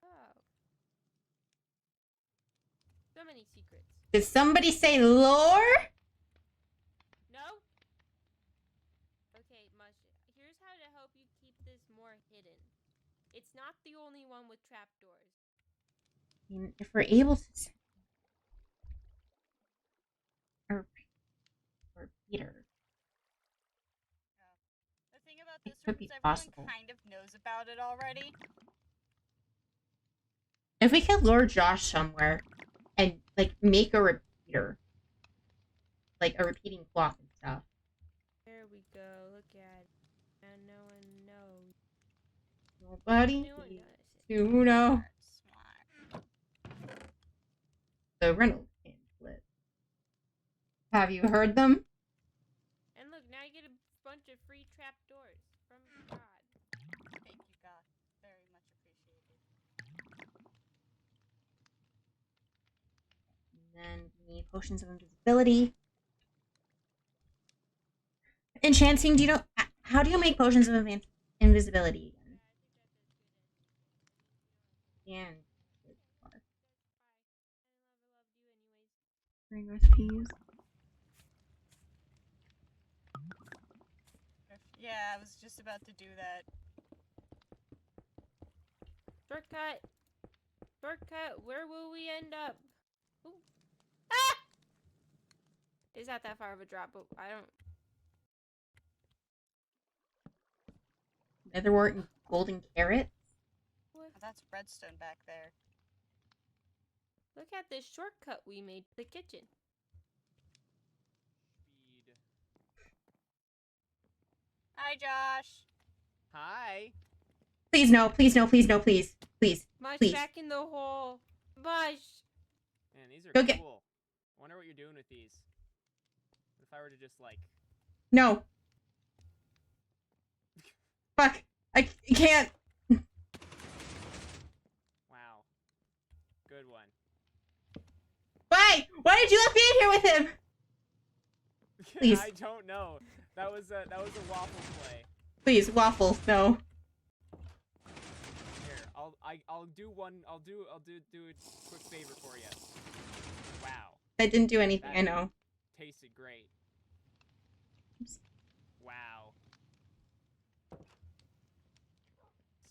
S5: Oh. So many secrets.
S6: Did somebody say lore?
S5: No? Okay, Mush. Here's how to help you keep this more hidden. It's not the only one with trapdoors.
S6: I mean, if we're able to send a repeater,
S1: The thing about
S6: It
S1: this
S6: could
S1: room
S6: be
S1: is everyone
S6: possible.
S1: kind of knows about it already.
S6: if we could lure Josh somewhere and like make a repeater, like a repeating clock and stuff.
S5: There we go. Look at it. And no one knows.
S6: Nobody
S5: No one
S6: needs
S5: knows.
S6: to know.
S1: Smart.
S6: The Reynolds can flip. Have you heard them?
S5: And look, now you get a bunch of free trapdoors from God.
S1: Thank you, God. Very much appreciated.
S6: And then we need potions of invisibility. Enchanting, do you know how do you make potions of invisibility again? And recipes.
S1: Yeah, I was just about to do that.
S5: Shortcut. Shortcut. Where will we end up? Ooh. Ah! It's not that far of a drop, but I don't.
S6: Netherwort and golden carrot.
S1: Oh, that's redstone back there.
S5: Look at this shortcut we made to the kitchen.
S4: Speed.
S1: Hi, Josh.
S4: Hi.
S6: Please no, please no, please no, please. Please.
S5: Mush
S6: Please.
S5: back in the hole. Mush.
S4: Man, these are
S6: Go get-
S4: cool. I wonder what you're doing with these. If I were to just like.
S6: No. Fuck. I can't.
S4: Wow. Good one.
S6: Why? Why did you let me in here with him? Please.
S4: I don't know. That was a waffle play.
S6: Please, waffles, no.
S4: Here, I'll do one. I'll do a quick favor for you. Wow,
S6: That didn't do anything,
S4: That-
S6: I know.
S4: tasted great. Wow.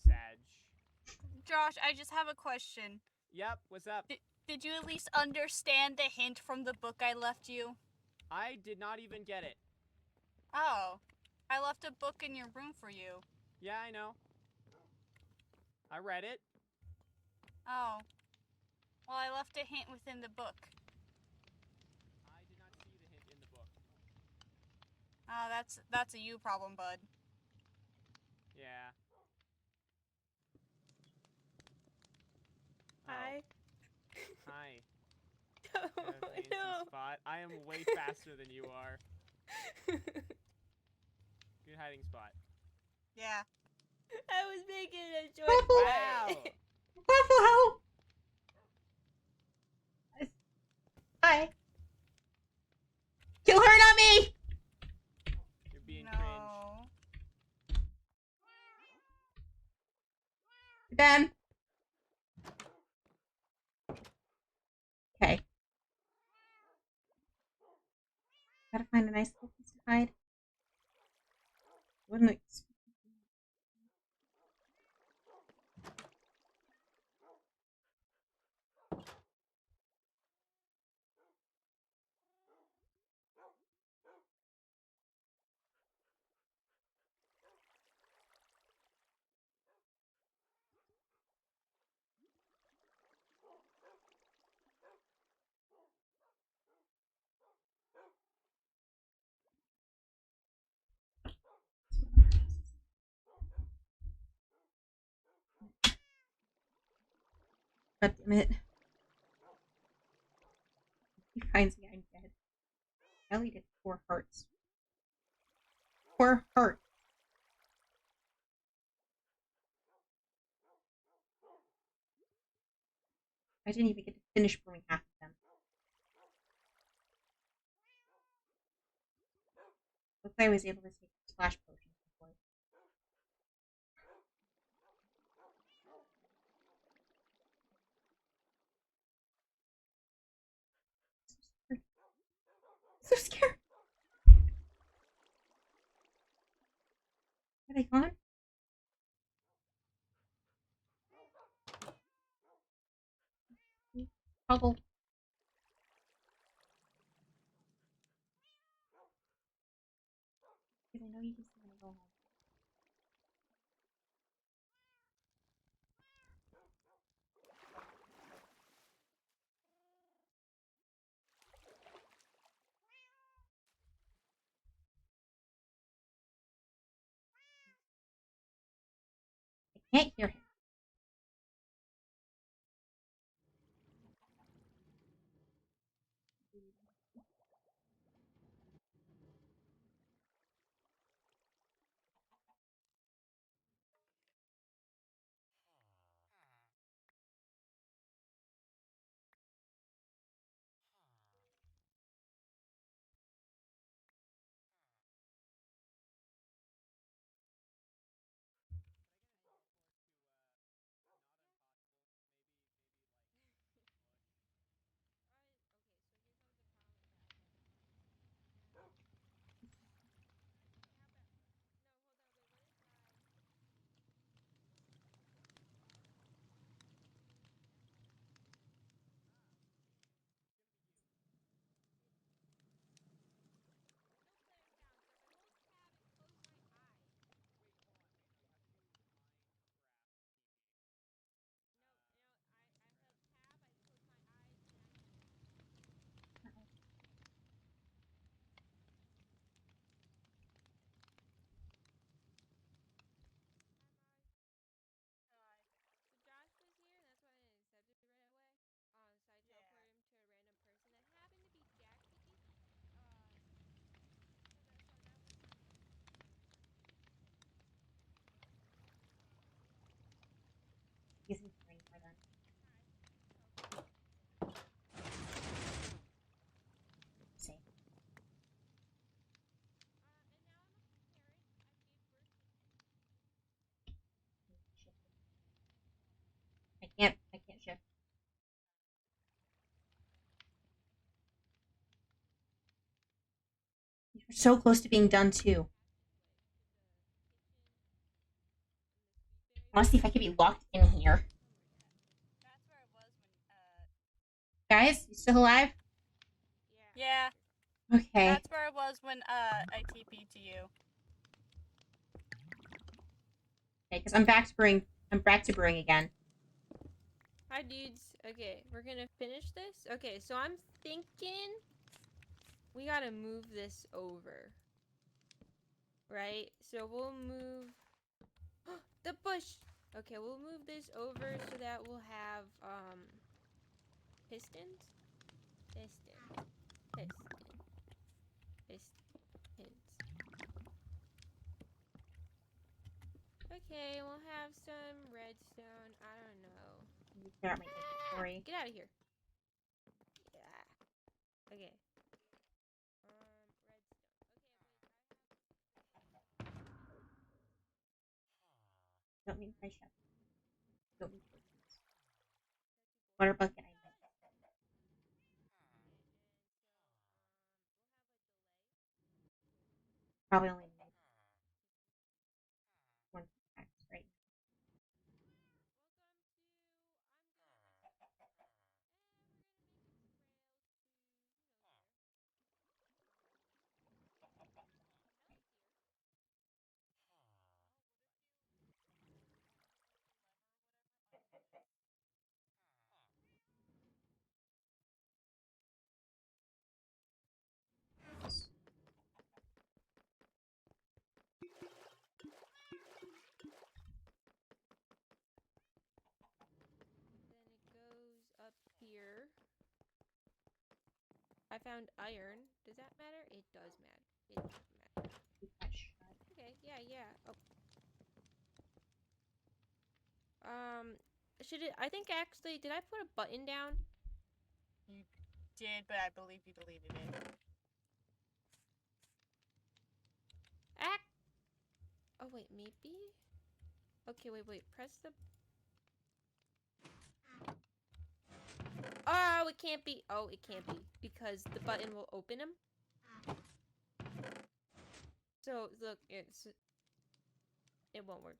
S4: Sag.
S1: Josh, I just have a question.
S4: Yep. What's up?
S1: Did you at least understand the hint from the book I left you?
S4: I did not even get it.
S1: Oh, I left a book in your room for you.
S4: Yeah, I know. I read it.
S1: Oh. Well, I left a hint within the book.
S4: I did not see the hint in the book.
S1: Oh, that's a you problem, bud.
S4: Yeah. Oh.
S5: Hi.
S4: Hi.
S5: Oh,
S4: Fancy
S5: no.
S4: spot. I am way faster than you are. Good hiding spot.
S1: Yeah.
S5: I was making a choice.
S6: Waffle!
S4: Wow.
S6: Waffle, help! Hi. Kill her, not me!
S4: You're being cringe.
S1: No.
S6: Ben. Okay. Gotta find a nice little place to hide. Wouldn't expect. God damn it. He finds me, I'm dead. I only did 4 hearts. 4 hearts. I didn't even get to finish brewing half of them. Looks like I was able to take splash potions before. So scared. Are they gone? Toggle. Because I know you just want to go home. I can't hear him. We're so close to being done too. I want to see if I can be locked in here.
S1: That's where it was when,
S6: Guys, you still alive?
S1: yeah,
S6: Okay.
S1: that's where it was when, I TP'd to you.
S6: Okay, because I'm back to brewing. I'm back to brewing again.
S5: Hi, dudes. Okay, we're gonna finish this. Okay, so I'm thinking we gotta move this over. Right? So we'll move the bush. Okay, we'll move this over so that we'll have pistons. Piston. Pistons. Okay, we'll have some redstone. I don't know.
S6: Clear out my inventory.
S5: Get out of here. Yeah. Okay. Redstone.
S6: Don't need my shovel. Don't need water bucket. I need. Probably only need one pickaxe right
S5: Then it goes up here. I found iron. Does that matter? It does matter. It does matter.
S6: Keep that shut.
S5: Okay, yeah. Oh. Should it? I think actually, did I put a button down?
S1: You did, but I believe you deleted it.
S5: Act. Oh wait, maybe. Okay, wait. Press the. Oh, it can't be. Oh, it can't be because the button will open them. So look, it won't work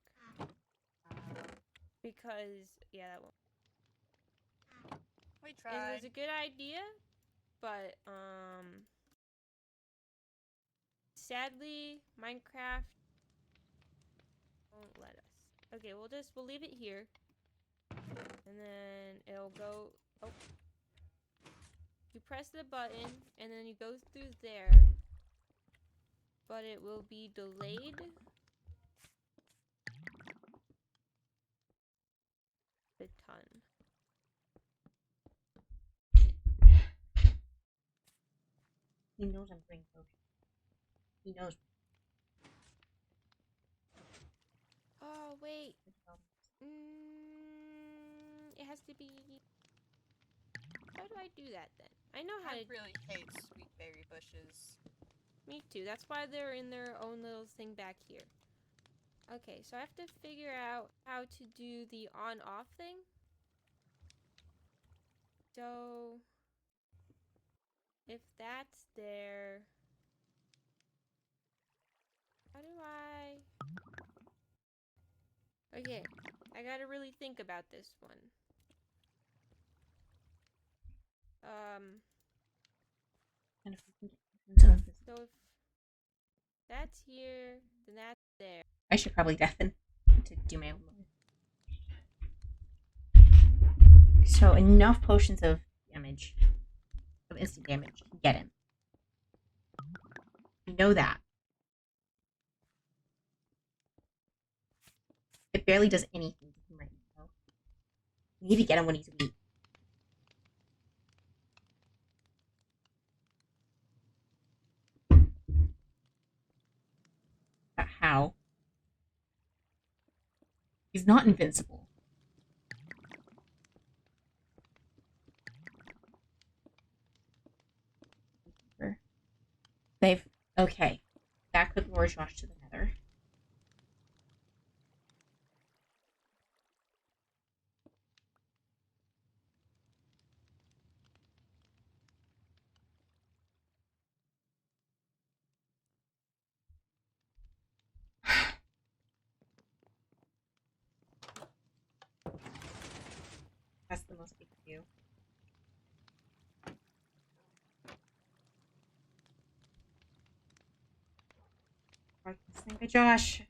S5: because yeah, that won't.
S1: We
S5: It
S1: tried.
S5: was a good idea, but sadly, Minecraft won't let us. Okay, we'll leave it here, and then it'll go. Oh, you press the button, and then you go through there, but it will be delayed. A ton.
S6: He knows I'm bringing potions. He knows.
S5: Oh wait. It has to be. How do I do that then? I know how
S1: I
S5: to.
S1: really hate sweet berry bushes.
S5: Me too. That's why they're in their own little thing back here. Okay, so I have to figure out how to do the on-off thing. So, if that's there, how do I... Okay, I gotta really think about this one.
S6: And if we can get
S5: So if that's here, then that's there.
S6: I should probably deafen to do my own. So enough potions of damage, of instant damage, to get him. You know that. It barely does anything to him right now. We need to get him when he's weak. But how? He's not invincible. They've... Okay. That could lure Josh to the nether. most people do. Good Josh.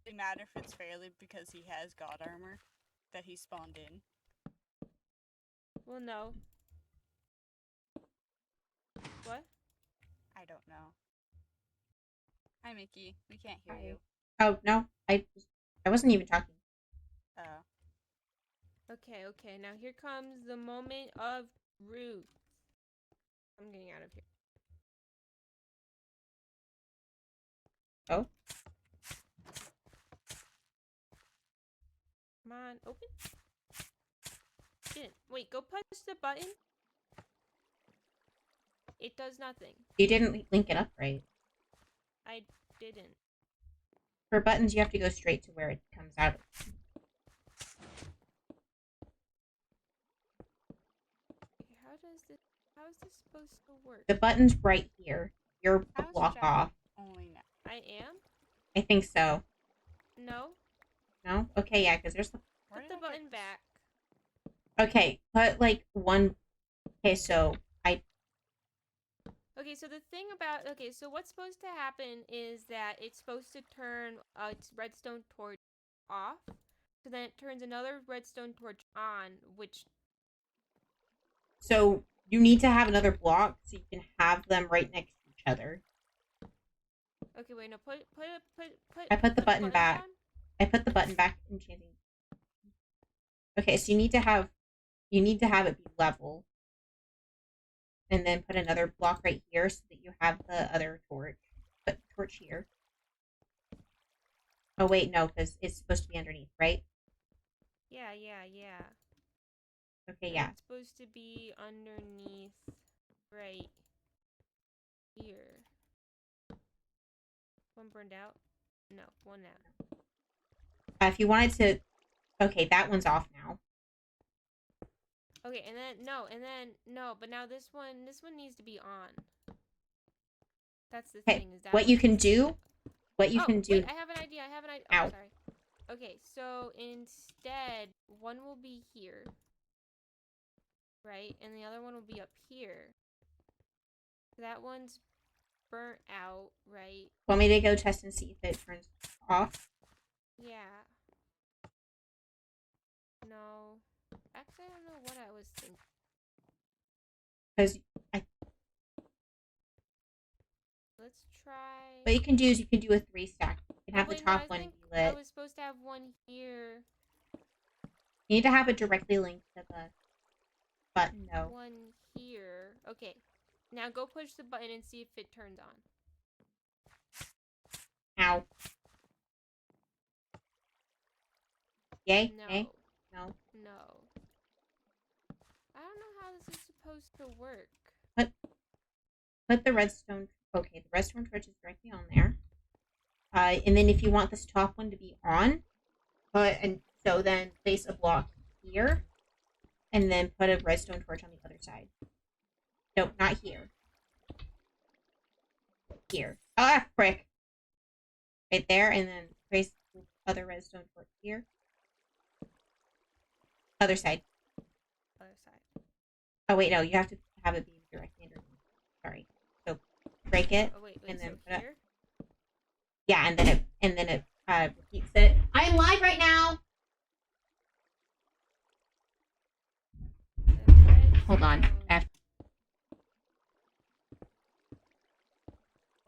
S1: It matter if it's fairly because he has god armor that he spawned in.
S5: Well, no. What?
S1: I don't know. Hi, Mickey. We can't hear
S6: Hi.
S1: you.
S6: Oh no, I wasn't even talking.
S1: Oh.
S5: Okay, okay. Now here comes the moment of truth. I'm getting out of here.
S6: Oh.
S5: Come on, open. Didn't. Wait, go push the button. It does nothing.
S6: You didn't link it up right.
S5: I didn't.
S6: For buttons, you have to go straight to where it comes out of.
S5: Okay, how is this supposed to work?
S6: The button's right here. You're a
S1: How's
S6: block
S1: Jack
S6: off.
S1: only now?
S5: I am?
S6: I think so.
S5: No.
S6: No? Okay, yeah, because there's the...
S1: Where
S5: Put
S1: did
S5: the
S1: I get
S5: button
S1: this?
S5: back.
S6: Okay, put, like, one... Okay, so,
S5: Okay, so the thing about... Okay, so what's supposed to happen is that it's supposed to turn its redstone torch off. So then it turns another redstone torch on, which...
S6: So, you need to have another block so you can have them right next to each other.
S5: Okay, wait, no, put
S6: I put the button back.
S5: down.
S6: I put the button back in enchanting. Okay, so you need to have it be level. And then put another block right here so that you have the other torch. Put the torch here. Oh wait, no, because it's supposed to be underneath, right?
S5: Yeah.
S6: Okay, yeah.
S5: It's supposed to be underneath right here. One burned out? No, one out.
S6: If you wanted to... Okay, that one's off now.
S5: Okay, and then no, but now this one needs to be on. That's the
S6: Okay,
S5: thing. Is that
S6: what you can do... What you can do...
S5: Wait, I have an idea. Oh,
S6: Ow.
S5: sorry. Okay, so instead, one will be here. Right? And the other one will be up here. That one's burnt out, right?
S6: Want me to go test and see if it turns off?
S5: Yeah. No. Actually, I don't know what I was thinking.
S6: Because
S5: Let's try...
S6: what you can do is you can do a 3-stack. You can have
S5: wait,
S6: the
S5: no,
S6: top
S5: I
S6: one
S5: think
S6: be lit.
S5: I was supposed to have one here.
S6: You need to have it directly linked to the button, though.
S5: One here. Okay. Now go push the button and see if it turns on.
S6: Ow. Yay?
S5: No.
S6: Nay? No.
S5: No. I don't know how this is supposed to work.
S6: Put the redstone... Okay, the redstone torch is directly on there. And then if you want this top one to be on, so then place a block here, and then put a redstone torch on the other side. No, not here. Here. Ah, frick. Right there, and then place the other redstone torch here. Other side.
S5: Other side.
S6: Oh, wait, no, you have to have it be directly underneath. Sorry. So, break it,
S5: Oh wait,
S6: and then
S5: so
S6: put it...
S5: here?
S6: Yeah, and then it repeats it. I'm live right now! Hold on.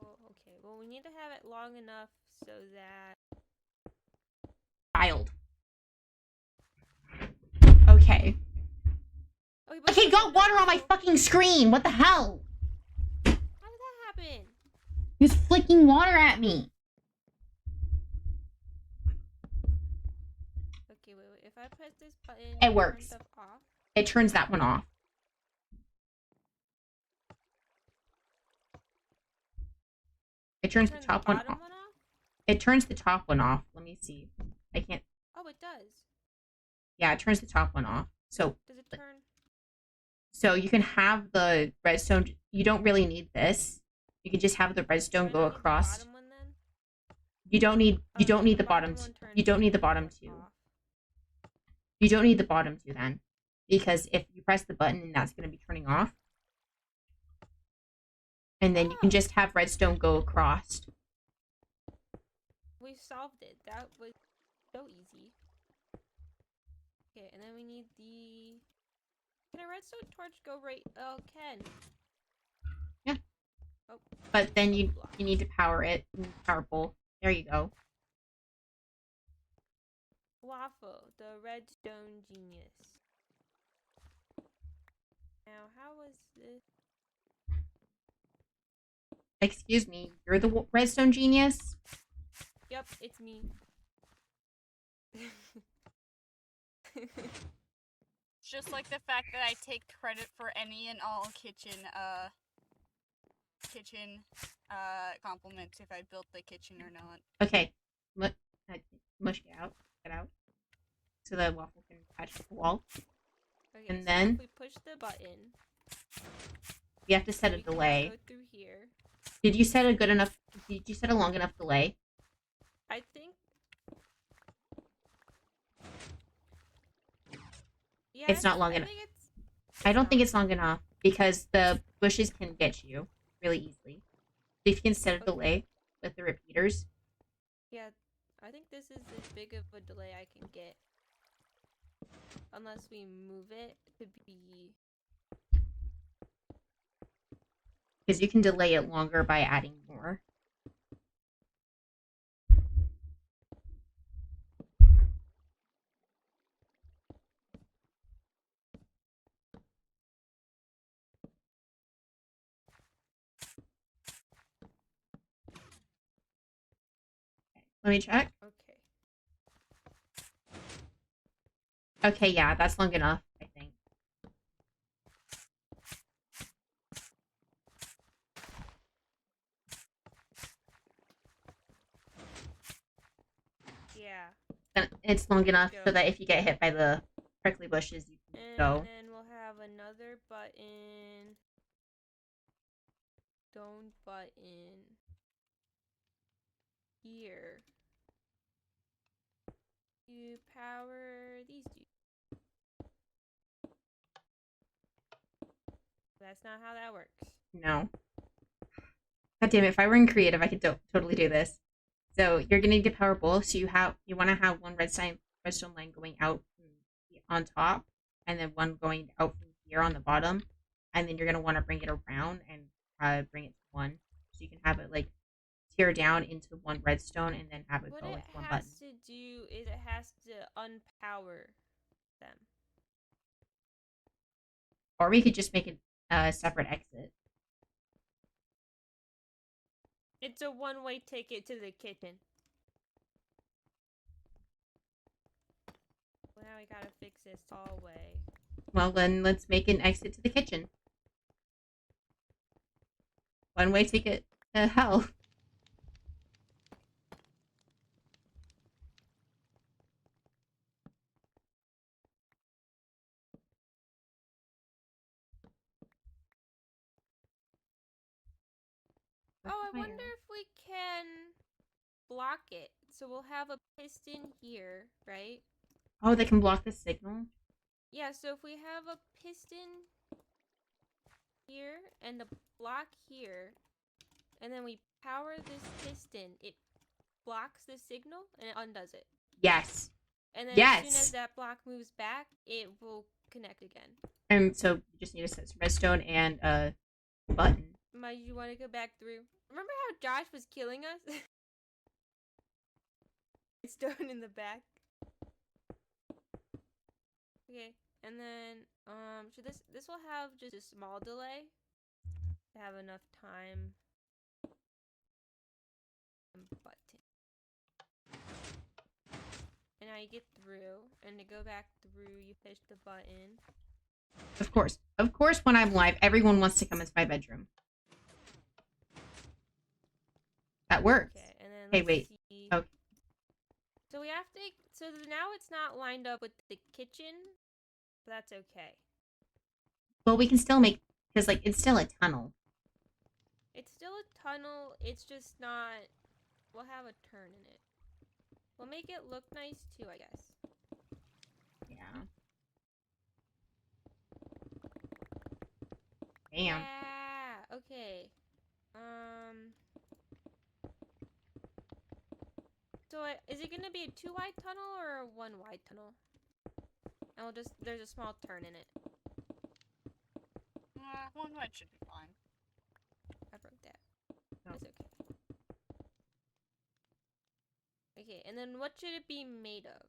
S5: Oh, okay. Well, we need to have it long enough so that...
S6: Child. Okay.
S5: but
S6: Okay, got water on my fucking screen! What the hell?
S5: How did that happen?
S6: He was flicking water at me!
S5: Okay, wait. If I press this button...
S6: It works.
S5: Turn stuff off.
S6: It turns that one off. It turns the top one off. It turns the top one off. Let me see. I can't...
S5: Oh, it does.
S6: Yeah, it turns the top one off. So
S5: Does it turn?
S6: you can have the redstone. You don't really need this. You can just have the redstone
S5: I
S6: go
S5: don't need the
S6: across.
S5: bottom one then?
S6: You don't need the bottom.
S5: one
S6: You don't need the
S5: turns
S6: bottom
S5: off.
S6: two. You don't need the bottom two then, because if you press the button, and that's going to be turning off, and then you can just have redstone go across.
S5: We solved it. That was so easy. Okay, and then we need the... Can a redstone torch go right... Oh, it can.
S6: Yeah.
S5: Oh.
S6: But then you
S5: block.
S6: need to power it. Power bowl. There you go.
S5: Waffle, the redstone genius. Now, how was this?
S6: Excuse me, you're the redstone genius?
S5: Yep, it's me.
S1: It's just like the fact that I take credit for any and all kitchen compliments if I built the kitchen or not.
S6: Okay. Mush, get out. Get out. So the waffle can catch the wall.
S5: Okay,
S6: And
S5: so
S6: then-
S5: if we push the button,
S6: You have to set a
S5: we can
S6: delay.
S5: go through here.
S6: Did you set a good enough... Did you set a long enough delay?
S5: I think... Yeah,
S6: It's not long
S5: I
S6: enough.
S5: think
S6: I don't
S5: not.
S6: think it's long enough, because the bushes can get you really easily. So if you can set a
S5: Okay.
S6: delay with the repeaters.
S5: Yeah, I think this is as big of a delay I can get. Unless we move it to be...
S6: Because you can delay it longer by adding more. Let me check.
S5: Okay.
S6: Okay, yeah, that's long enough, I think.
S5: Yeah.
S6: And it's long enough
S5: go.
S6: so that if you get hit by the prickly bushes, you can
S5: And
S6: go.
S5: then we'll have another button. Stone button. Here. You power these two. That's not how that works.
S6: No. God damn it, if I were in creative, I could totally do this. So you're gonna need to power both, so you want to have one redstone line going out on top, and then one going out from here on the bottom, and then you're gonna want to bring it around and bring it to one, so you can have it like tear down into one redstone and then have it
S5: What
S6: go
S5: it
S6: into one
S5: has
S6: button.
S5: to do is it has to unpower them.
S6: Or we could just make it a separate exit.
S5: It's a one-way ticket to the kitchen. Well, now we gotta fix this hallway.
S6: Well, then let's make an exit to the kitchen. One-way ticket to hell.
S5: Oh, I wonder if we can block it. So we'll have a piston here, right?
S6: Oh, they can block the signal?
S5: Yeah, so if we have a piston here and a block here, and then we power this piston, it blocks the signal and it undoes it.
S6: Yes.
S5: And then as soon
S6: Yes.
S5: as that block moves back, it will connect again.
S6: And so you just need to set some redstone and a button.
S5: Might you want to go back through? Remember how Josh was killing us? Stone in the back. Okay, and then should this will have just a small delay to have enough time. And button. And now you get through, and to go back through, you push the button.
S6: Of course. Of course, when I'm live, everyone wants to come into my bedroom. That works.
S5: Okay, and then
S6: Hey,
S5: let's
S6: wait.
S5: see.
S6: Okay.
S5: So we have to. So now it's not lined up with the kitchen, but that's okay.
S6: Well, we can still make, because, like, it's still a tunnel.
S5: It's still a tunnel, it's just not... We'll have a turn in it. We'll make it look nice too, I guess.
S6: Yeah. Damn.
S5: Yeah, okay. So is it gonna be a 2-wide tunnel or a 1-wide tunnel? And we'll just, there's a small turn in it.
S1: One wide should be fine.
S5: I broke that.
S6: Oh.
S5: That's okay. Okay, and then what should it be made of?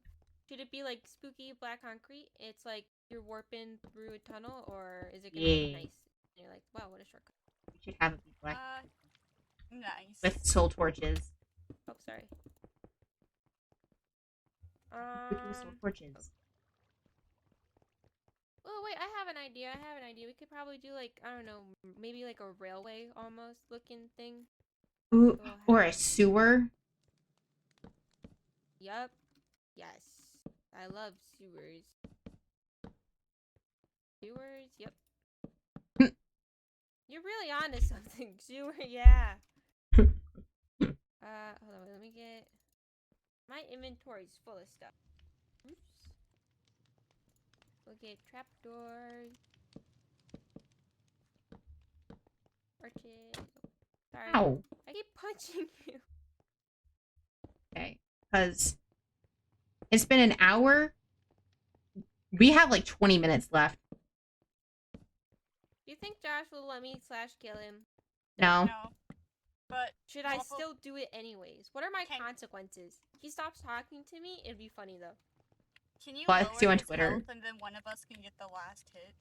S5: Should it be like spooky black concrete? It's like you're warping through a tunnel, or is it gonna look
S6: Yeah.
S5: nice? And you're like, wow, what a shortcut.
S6: We should have it be black
S1: Nice.
S6: with soul torches.
S5: Oh, sorry.
S6: Spooky with soul torches.
S5: Oh wait, I have an idea. We could probably do like, I don't know, maybe like a railway almost looking thing.
S6: Ooh,
S5: We'll
S6: or
S5: have-
S6: a sewer.
S5: Yup. Yes. I love sewers. Sewers, yep. You're really onto something. Sewer, yeah. Hold on, let me get... My inventory's full of stuff. Oops. We'll get trapdoors. Arches. Sorry.
S6: Ow.
S5: I keep punching you.
S6: Okay. Because it's been an hour. We have like 20 minutes left.
S5: Do you think Josh will let me /kill him?
S6: No.
S1: No. But
S5: Should I
S1: Waffle-
S5: still do it anyways? What are my
S1: Can-
S5: consequences? He stops talking to me, it'd be funny though.
S1: can you
S6: Well, I
S1: lower
S6: see on
S1: his
S6: Twitter.
S1: health and then one of us can get the last hit?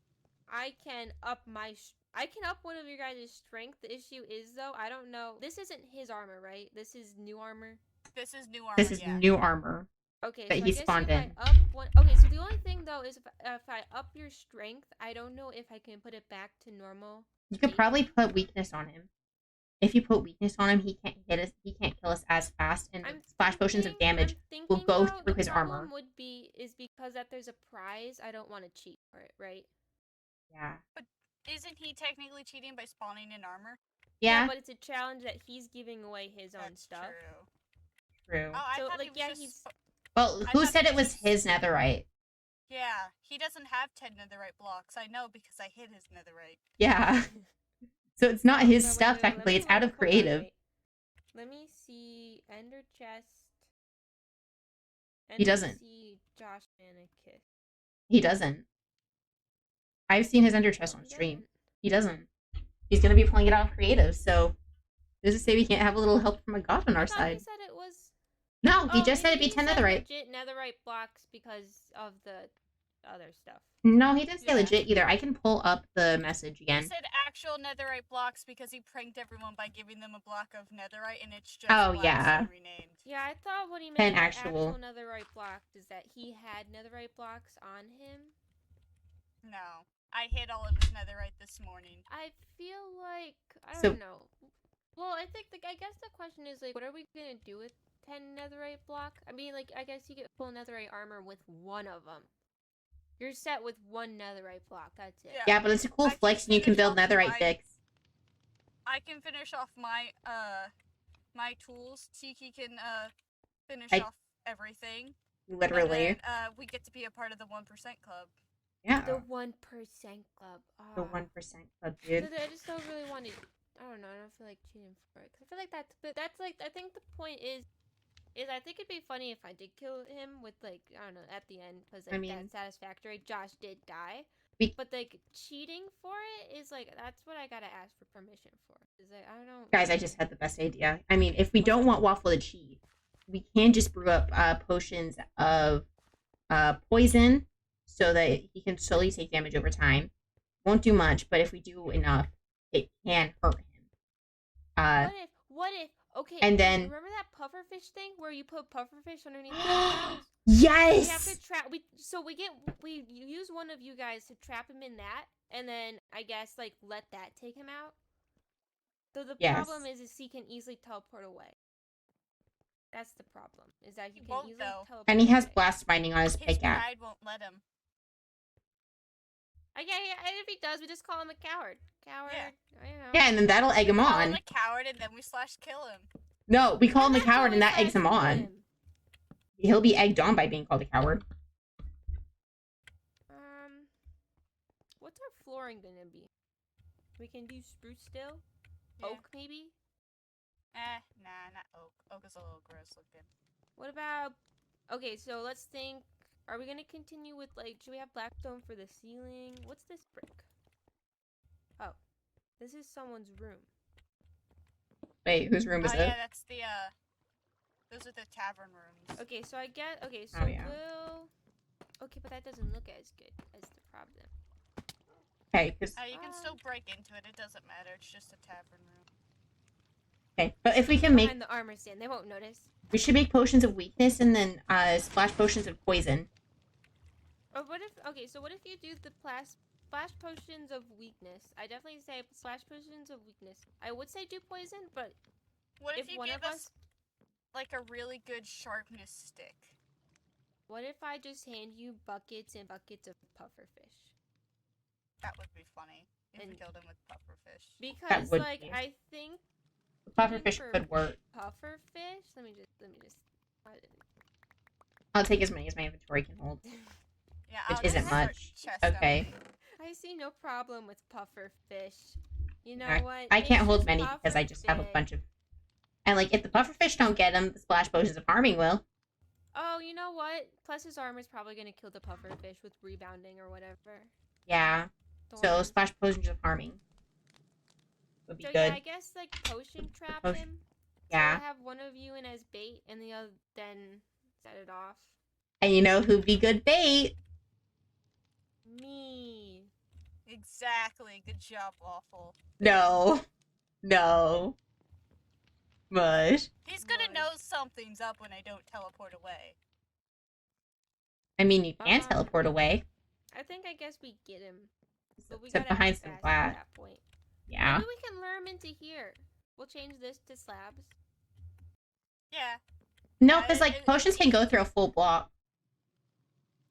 S5: I can up my... I can up one of your guys' strength. The issue is, though, I don't know. This isn't his armor, right? This is new armor?
S1: This is new armor.
S6: This is
S1: yeah.
S6: new armor.
S5: Okay,
S6: That
S5: so
S6: he
S5: I guess
S6: spawned
S5: if
S6: in.
S5: I up one... Okay, so the only thing, though, is if I up your strength, I don't know if I can put it back to normal.
S6: You could
S5: state.
S6: probably put weakness on him. If you put weakness on him, he can't hit us. He can't kill us as fast, and
S5: I'm
S6: splash potions of
S5: thinking-
S6: damage
S5: I'm
S6: will
S5: thinking,
S6: go
S5: though,
S6: through
S5: the
S6: his
S5: problem
S6: armor.
S5: would be is because that there's a prize. I don't want to cheat for it, right?
S6: Yeah.
S1: Isn't he technically cheating by spawning in armor?
S6: Yeah.
S5: But it's a challenge that he's giving away his own
S1: That's
S5: stuff.
S1: true.
S6: True.
S1: Oh, I
S5: So,
S1: thought
S5: like,
S1: he was
S5: yeah,
S1: just
S5: he's-
S6: Well,
S1: I
S6: who
S1: thought
S6: said
S1: he
S6: it was
S1: was-
S6: his netherite?
S1: Yeah, he doesn't have 10 netherite blocks. I know because I hit his netherite.
S6: Yeah. So it's not
S5: Oh,
S6: his
S5: no, wait,
S6: stuff
S5: wait, wait,
S6: technically.
S5: let
S6: It's
S5: me
S6: out
S5: look.
S6: of
S5: Hold on,
S6: creative.
S5: wait. Let me see Ender Chest.
S6: He doesn't.
S5: See Josh Manicus.
S6: He doesn't. I've seen his ender chest on stream. He doesn't. He's gonna be pulling it out of creative. So does it say we can't have a little help from a god on
S5: I
S6: our
S5: thought
S6: side?
S5: He said it was.
S6: No, he
S5: Oh,
S6: just said it'd
S5: maybe
S6: be 10
S5: he said
S6: netherite.
S5: Legit netherite blocks because of the other stuff.
S6: No, he didn't say
S1: Yeah.
S6: legit either. I can pull up the message
S1: He
S6: again.
S1: said actual netherite blocks because he pranked everyone by giving them a block of netherite and it's just
S6: Oh,
S1: blocks
S6: yeah.
S1: renamed.
S5: Yeah, I thought what he meant
S6: 10
S5: by
S6: actual.
S5: netherite blocks is that he had netherite blocks on him.
S1: No. I hit all of his netherite this morning.
S5: I feel like I
S6: So-
S5: don't know. Well, I think I guess the question is like, what are we gonna do with 10 netherite block? I mean, like, I guess you get full netherite armor with one of them. You're set with one netherite block. That's it.
S1: Yeah.
S6: Yeah, but it's a cool
S1: I can
S6: flex and you can
S1: finish
S6: build
S1: off
S6: netherite
S1: my-
S6: picks.
S1: I can finish off my my tools. Tiki can finish
S6: I-
S1: off everything.
S6: Literally.
S1: And then, we get to be a part of the 1% club.
S6: Yeah.
S5: The 1% club.
S6: The 1% club, dude.
S5: I just don't really want to. I don't know. I don't feel like cheating for it. 'Cause I feel like that's like. I think the point is I think it'd be funny if I did kill him with like I don't know at the end because like
S6: I mean-
S5: that's satisfactory. Josh did die,
S6: We-
S5: but like cheating for it is like that's what I gotta ask for permission for. Is like I don't.
S6: Guys, I just had the best idea. I mean, if we don't want Waffle to cheat, we can just brew up potions of poison so that he can slowly take damage over time. Won't do much, but if we do enough, it can hurt him.
S5: What if? Okay.
S6: and
S5: wait,
S6: then-
S5: remember that pufferfish thing where you put pufferfish underneath the ground?
S6: Yes!
S5: We have to trap. We use one of you guys to trap him in that, and then I guess like let that take him out. Though the
S6: Yes.
S5: problem is he can easily teleport away. That's the problem. Is that
S1: He
S5: he can
S1: won't,
S5: easily
S1: though.
S5: teleport.
S6: And he has
S5: away.
S6: blast binding on his
S1: His
S6: pickaxe.
S1: pride won't let him.
S5: Yeah, and if he does, we just call him a coward. Coward.
S1: Yeah.
S5: You know.
S6: Yeah, and then that'll egg him
S1: Call
S6: on.
S1: him a coward and then we slash kill him.
S6: No, we call him a
S5: that's
S6: coward
S5: when
S6: and
S5: we
S6: that eggs him
S5: slash kill
S6: on.
S5: him.
S6: He'll be egged on by being called a coward.
S5: What's our flooring gonna be? We can do spruce still?
S1: Yeah.
S5: Oak maybe?
S1: Nah, not oak. Oak is a little gross looking.
S5: What about... Okay, so let's think... Are we gonna continue with, like... Should we have blackstone for the ceiling? What's this brick? Oh. This is someone's room.
S6: Wait, whose room is
S1: Oh
S6: it?
S1: yeah, that's the those are the tavern rooms.
S5: Okay, so I get... Okay, so
S6: Oh, yeah.
S5: we'll... Okay, but that doesn't look as good as the problem.
S6: Okay, because
S1: You can still break into it. It doesn't matter. It's just a tavern room.
S6: okay, but if we can make,
S5: Behind the armor stand, they won't notice.
S6: we should make potions of weakness and then splash potions of poison.
S5: Or what if... Okay, so what if you do the splash potions of weakness? I definitely say splash potions of weakness. I would say do poison, but
S1: What if,
S5: if
S1: you
S5: one
S1: give
S5: of
S1: us
S5: us...
S1: like a really good sharpness stick?
S5: What if I just hand you buckets and buckets of pufferfish?
S1: That would be funny if we
S5: And-
S1: killed him with pufferfish.
S5: Because,
S6: would
S5: like,
S6: be.
S5: I think
S6: Pufferfish
S5: for-
S6: could work.
S5: pufferfish... Let me just...
S6: I'll take as many as my inventory can hold.
S1: Yeah,
S6: Which
S1: I'll
S6: isn't
S1: just start
S6: much.
S1: chest
S6: Okay.
S1: opening.
S5: I see no problem with pufferfish. You know
S6: Alright,
S5: what?
S6: I can't
S5: It's
S6: hold
S5: just
S6: many because I just have a
S5: pufferfish.
S6: bunch of. And like, if the pufferfish don't get them, the splash potions of harming will.
S5: Oh, you know what? Plus his armor's probably gonna kill the pufferfish with rebounding or whatever.
S6: Yeah. So
S5: Thorns.
S6: splash potions of harming would be
S5: So
S6: good.
S5: yeah, I guess like potion trap
S6: potion-
S5: him.
S6: Yeah.
S5: So I have one of you in as bait, and the other then set it off.
S6: And you know who'd be good bait?
S5: Me.
S1: Exactly. Good job, Waffle.
S6: No. No. Mush.
S1: He's gonna
S5: Why?
S1: know something's up when I don't teleport away.
S6: I mean, you can
S5: Um,
S6: teleport away.
S5: I think I guess we get him, but we
S6: To
S5: gotta
S6: behind
S5: act
S6: some
S5: fast
S6: glass.
S5: at that point.
S6: Yeah.
S5: Maybe we can lure him into here. We'll change this to slabs.
S1: Yeah.
S6: No, because like potions can go through a full block.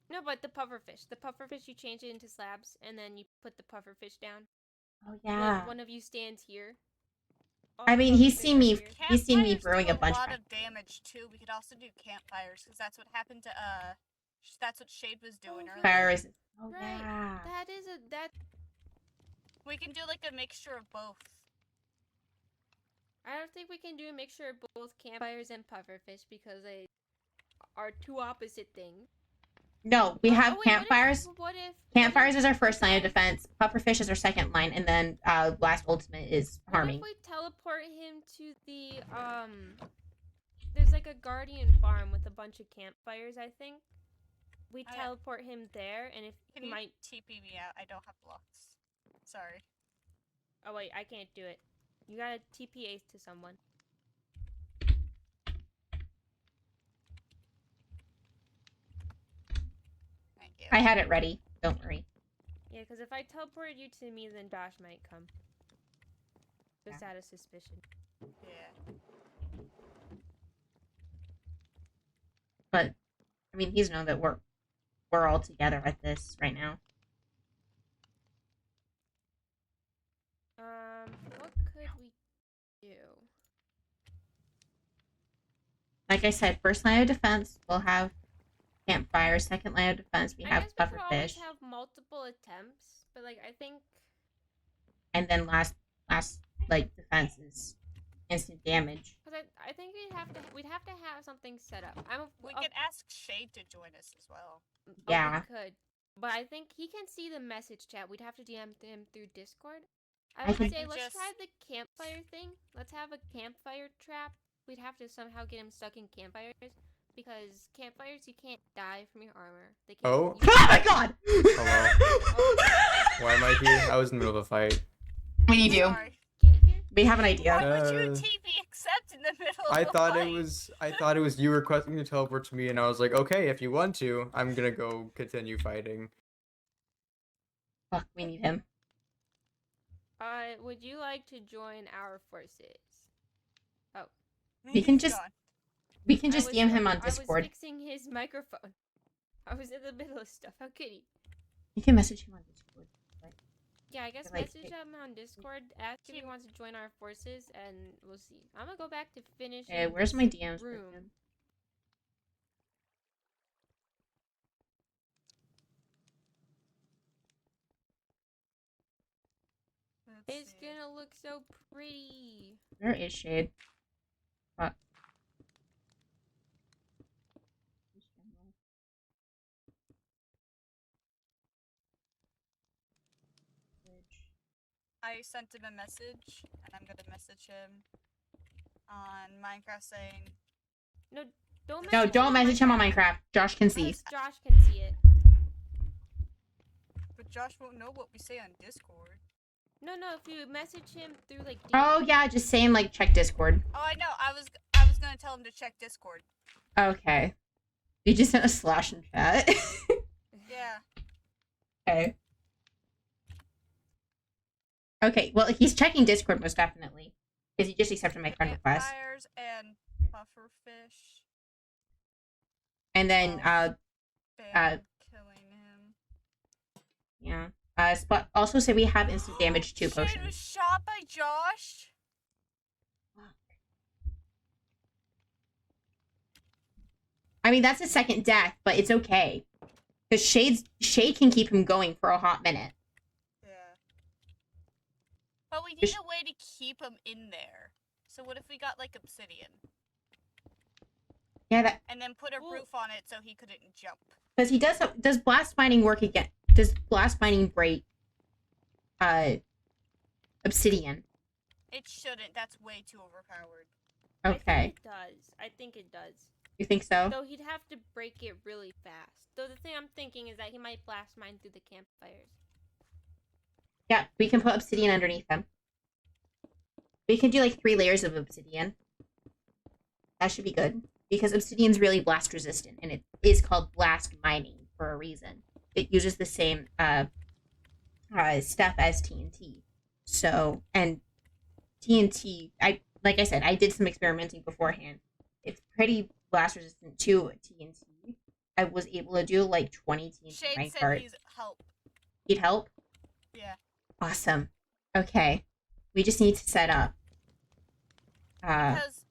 S5: No, but the pufferfish, you change it into slabs, and then you put the pufferfish down.
S6: Oh
S5: Like,
S6: yeah.
S5: one of you stands here. All
S6: I
S5: the
S6: mean, he's
S5: pufferfish
S6: seen
S5: are
S6: me.
S5: here.
S6: He's seen me
S1: Campfires
S6: brewing
S1: do
S6: a bunch
S1: lot
S6: back
S1: of damage too. We could also do campfires because that's what happened to that's what Shade was doing earlier.
S6: Fires. Oh
S5: Right.
S6: yeah.
S5: That
S1: We can do like a mixture of both.
S5: I don't think we can do a mixture of both campfires and pufferfish because they are two opposite things.
S6: No, we have
S5: wait,
S6: campfires.
S5: What if
S6: Campfires is our first line of defense. Pufferfish is our second line, and then blast ultimate is harming.
S5: What if we teleport him to the There's like a guardian farm with a bunch of campfires. I think we
S1: Oh, yeah.
S5: teleport him there, and if
S1: Can
S5: he
S1: you
S5: might.
S1: TP me out? I don't have blocks. Sorry.
S5: Oh wait, I can't do it. You gotta TPA to someone.
S1: Thank you.
S6: I had it ready. Don't worry.
S5: Yeah, because if I teleported you to me, then Josh might come. Just
S6: Yeah.
S5: out of suspicion.
S1: Yeah.
S6: But I mean, he's known that we're all together at this right now.
S5: What could we do?
S6: Like I said, first line of defense we'll have campfires. Second line of defense we
S5: I
S6: have
S5: guess we could always
S6: pufferfish,
S5: have multiple attempts, but like I think
S6: and then last like defense is instant damage.
S5: because I think we'd have to have something set up.
S1: We could ask Shade to join us as well.
S6: Yeah.
S5: We could, but I think he can see the message chat. We'd have to DM him through Discord. I
S6: I
S5: would
S6: think-
S5: say
S1: I can
S5: let's
S1: just-
S5: try the campfire thing. Let's have a campfire trap. We'd have to somehow get him stuck in campfires because campfires you can't die from your armor. They can't.
S2: Oh.
S5: you
S6: Oh my god!
S2: Why am I here? I was in the middle of a fight.
S6: What do you do?
S1: Sorry.
S5: Get here.
S6: We have an idea.
S1: Why would you
S2: Uh,
S1: TP accept in the middle of
S2: I
S1: a
S2: thought it
S1: fight?
S2: was you requesting to teleport to me, and I was like, okay, if you want to, I'm gonna go continue fighting.
S6: Fuck, we need him.
S5: Would you like to join our forces?
S6: We can
S1: He's
S6: just-
S1: gone.
S6: We can just
S5: I was,
S6: DM him on
S5: I was
S6: Discord.
S5: fixing his microphone. I was in the middle of stuff. How could he?
S6: You can message him on Discord.
S5: Yeah, I guess
S6: Like,
S5: message him on Discord, ask if he wants to join our forces, and we'll see. I'm gonna go back to finish.
S6: Okay, where's my DMs with
S5: room?
S6: him?
S1: Let's
S5: It's
S1: see.
S5: gonna look so pretty.
S6: Where is Shade? Fuck.
S1: I sent him a message, and I'm gonna message him on Minecraft saying,
S5: No, don't message
S6: No,
S5: him
S6: don't
S5: on
S6: message him on Minecraft. Josh can see.
S5: Because Josh can see it.
S1: but Josh won't know what we say on Discord.
S5: No, if you message him through like DM.
S6: Oh yeah, just saying like check Discord.
S1: Oh, I know. I was gonna tell him to check Discord.
S6: Okay. You just sent a slash in chat.
S1: Yeah.
S6: Okay. Okay, well he's checking Discord most definitely. Because he just accepted my friend request.
S1: Campfires and pufferfish.
S6: And then
S1: Bam, killing him.
S6: yeah. Spot also say we have instant damage 2
S1: Shade
S6: potions.
S1: was shot by Josh.
S6: I mean that's a second death, but it's okay. Because Shade can keep him going for a hot minute.
S1: Yeah. But we need
S6: Just-
S1: a way to keep him in there. So what if we got like obsidian
S6: Yeah, that
S1: and then put a
S5: Well-
S1: roof on it so he couldn't jump?
S6: because he does blast mining work again? Does blast mining break obsidian?
S1: It shouldn't. That's way too overpowered.
S6: Okay.
S5: I think it does.
S6: You think so?
S5: Though he'd have to break it really fast. Though the thing I'm thinking is that he might blast mine through the campfires.
S6: Yeah, we can put obsidian underneath them. We can do like 3 layers of obsidian. That should be good. Because obsidian's really blast resistant, and it is called blast mining for a reason. It uses the same stuff as TNT. So, and TNT, like I said, I did some experimenting beforehand. It's pretty blast resistant to TNT. I was able to do like 20 TNT
S1: Shade said
S6: minecart.
S1: he's help.
S6: He'd help?
S1: Yeah.
S6: Awesome. Okay. We just need to set up.
S1: Because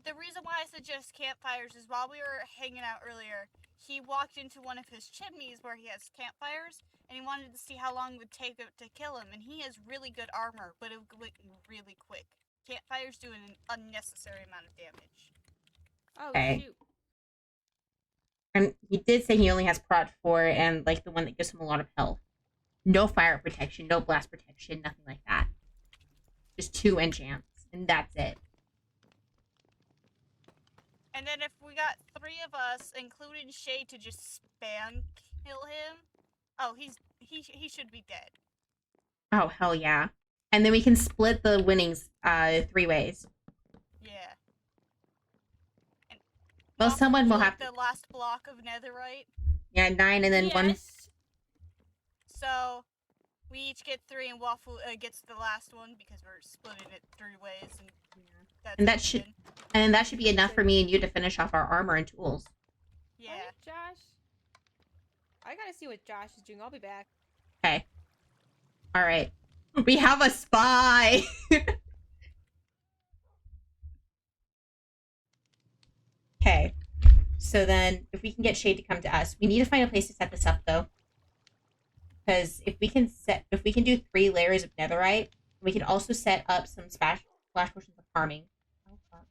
S1: the reason why I suggest campfires is while we were hanging out earlier, he walked into one of his chimneys where he has campfires, and he wanted to see how long it would take it to kill him. And he has really good armor, but it would go really quick. Campfires do an unnecessary amount of damage.
S5: Oh,
S6: Okay.
S5: shoot.
S6: And he did say he only has prod 4 and like the one that gives him a lot of health. No fire protection, no blast protection, nothing like that. Just 2 enchants, and that's it.
S1: And then if we got 3 of us, including Shay, to just spam kill him, oh, he should be dead.
S6: Oh, hell yeah. And then we can split the winnings 3 ways.
S1: Yeah. And
S6: Well,
S1: Waffle
S6: someone will
S1: killed
S6: have to...
S1: the last block of netherite.
S6: Yeah, 9 and then 1...
S5: Yes.
S1: So we each get 3, and Waffle gets the last one because we're splitting it 3 ways, and
S6: And that
S1: even.
S6: should... And that should be enough for me and you to finish off our armor and tools.
S1: Yeah.
S5: Alright, Josh. I gotta see what Josh is doing. I'll be back.
S6: Okay. Alright. We have a spy! Okay. So then, if we can get Shade to come to us, we need to find a place to set this up, though. Because if we can do 3 layers of netherite, we can also set up some splash potions of farming. Oh, fuck.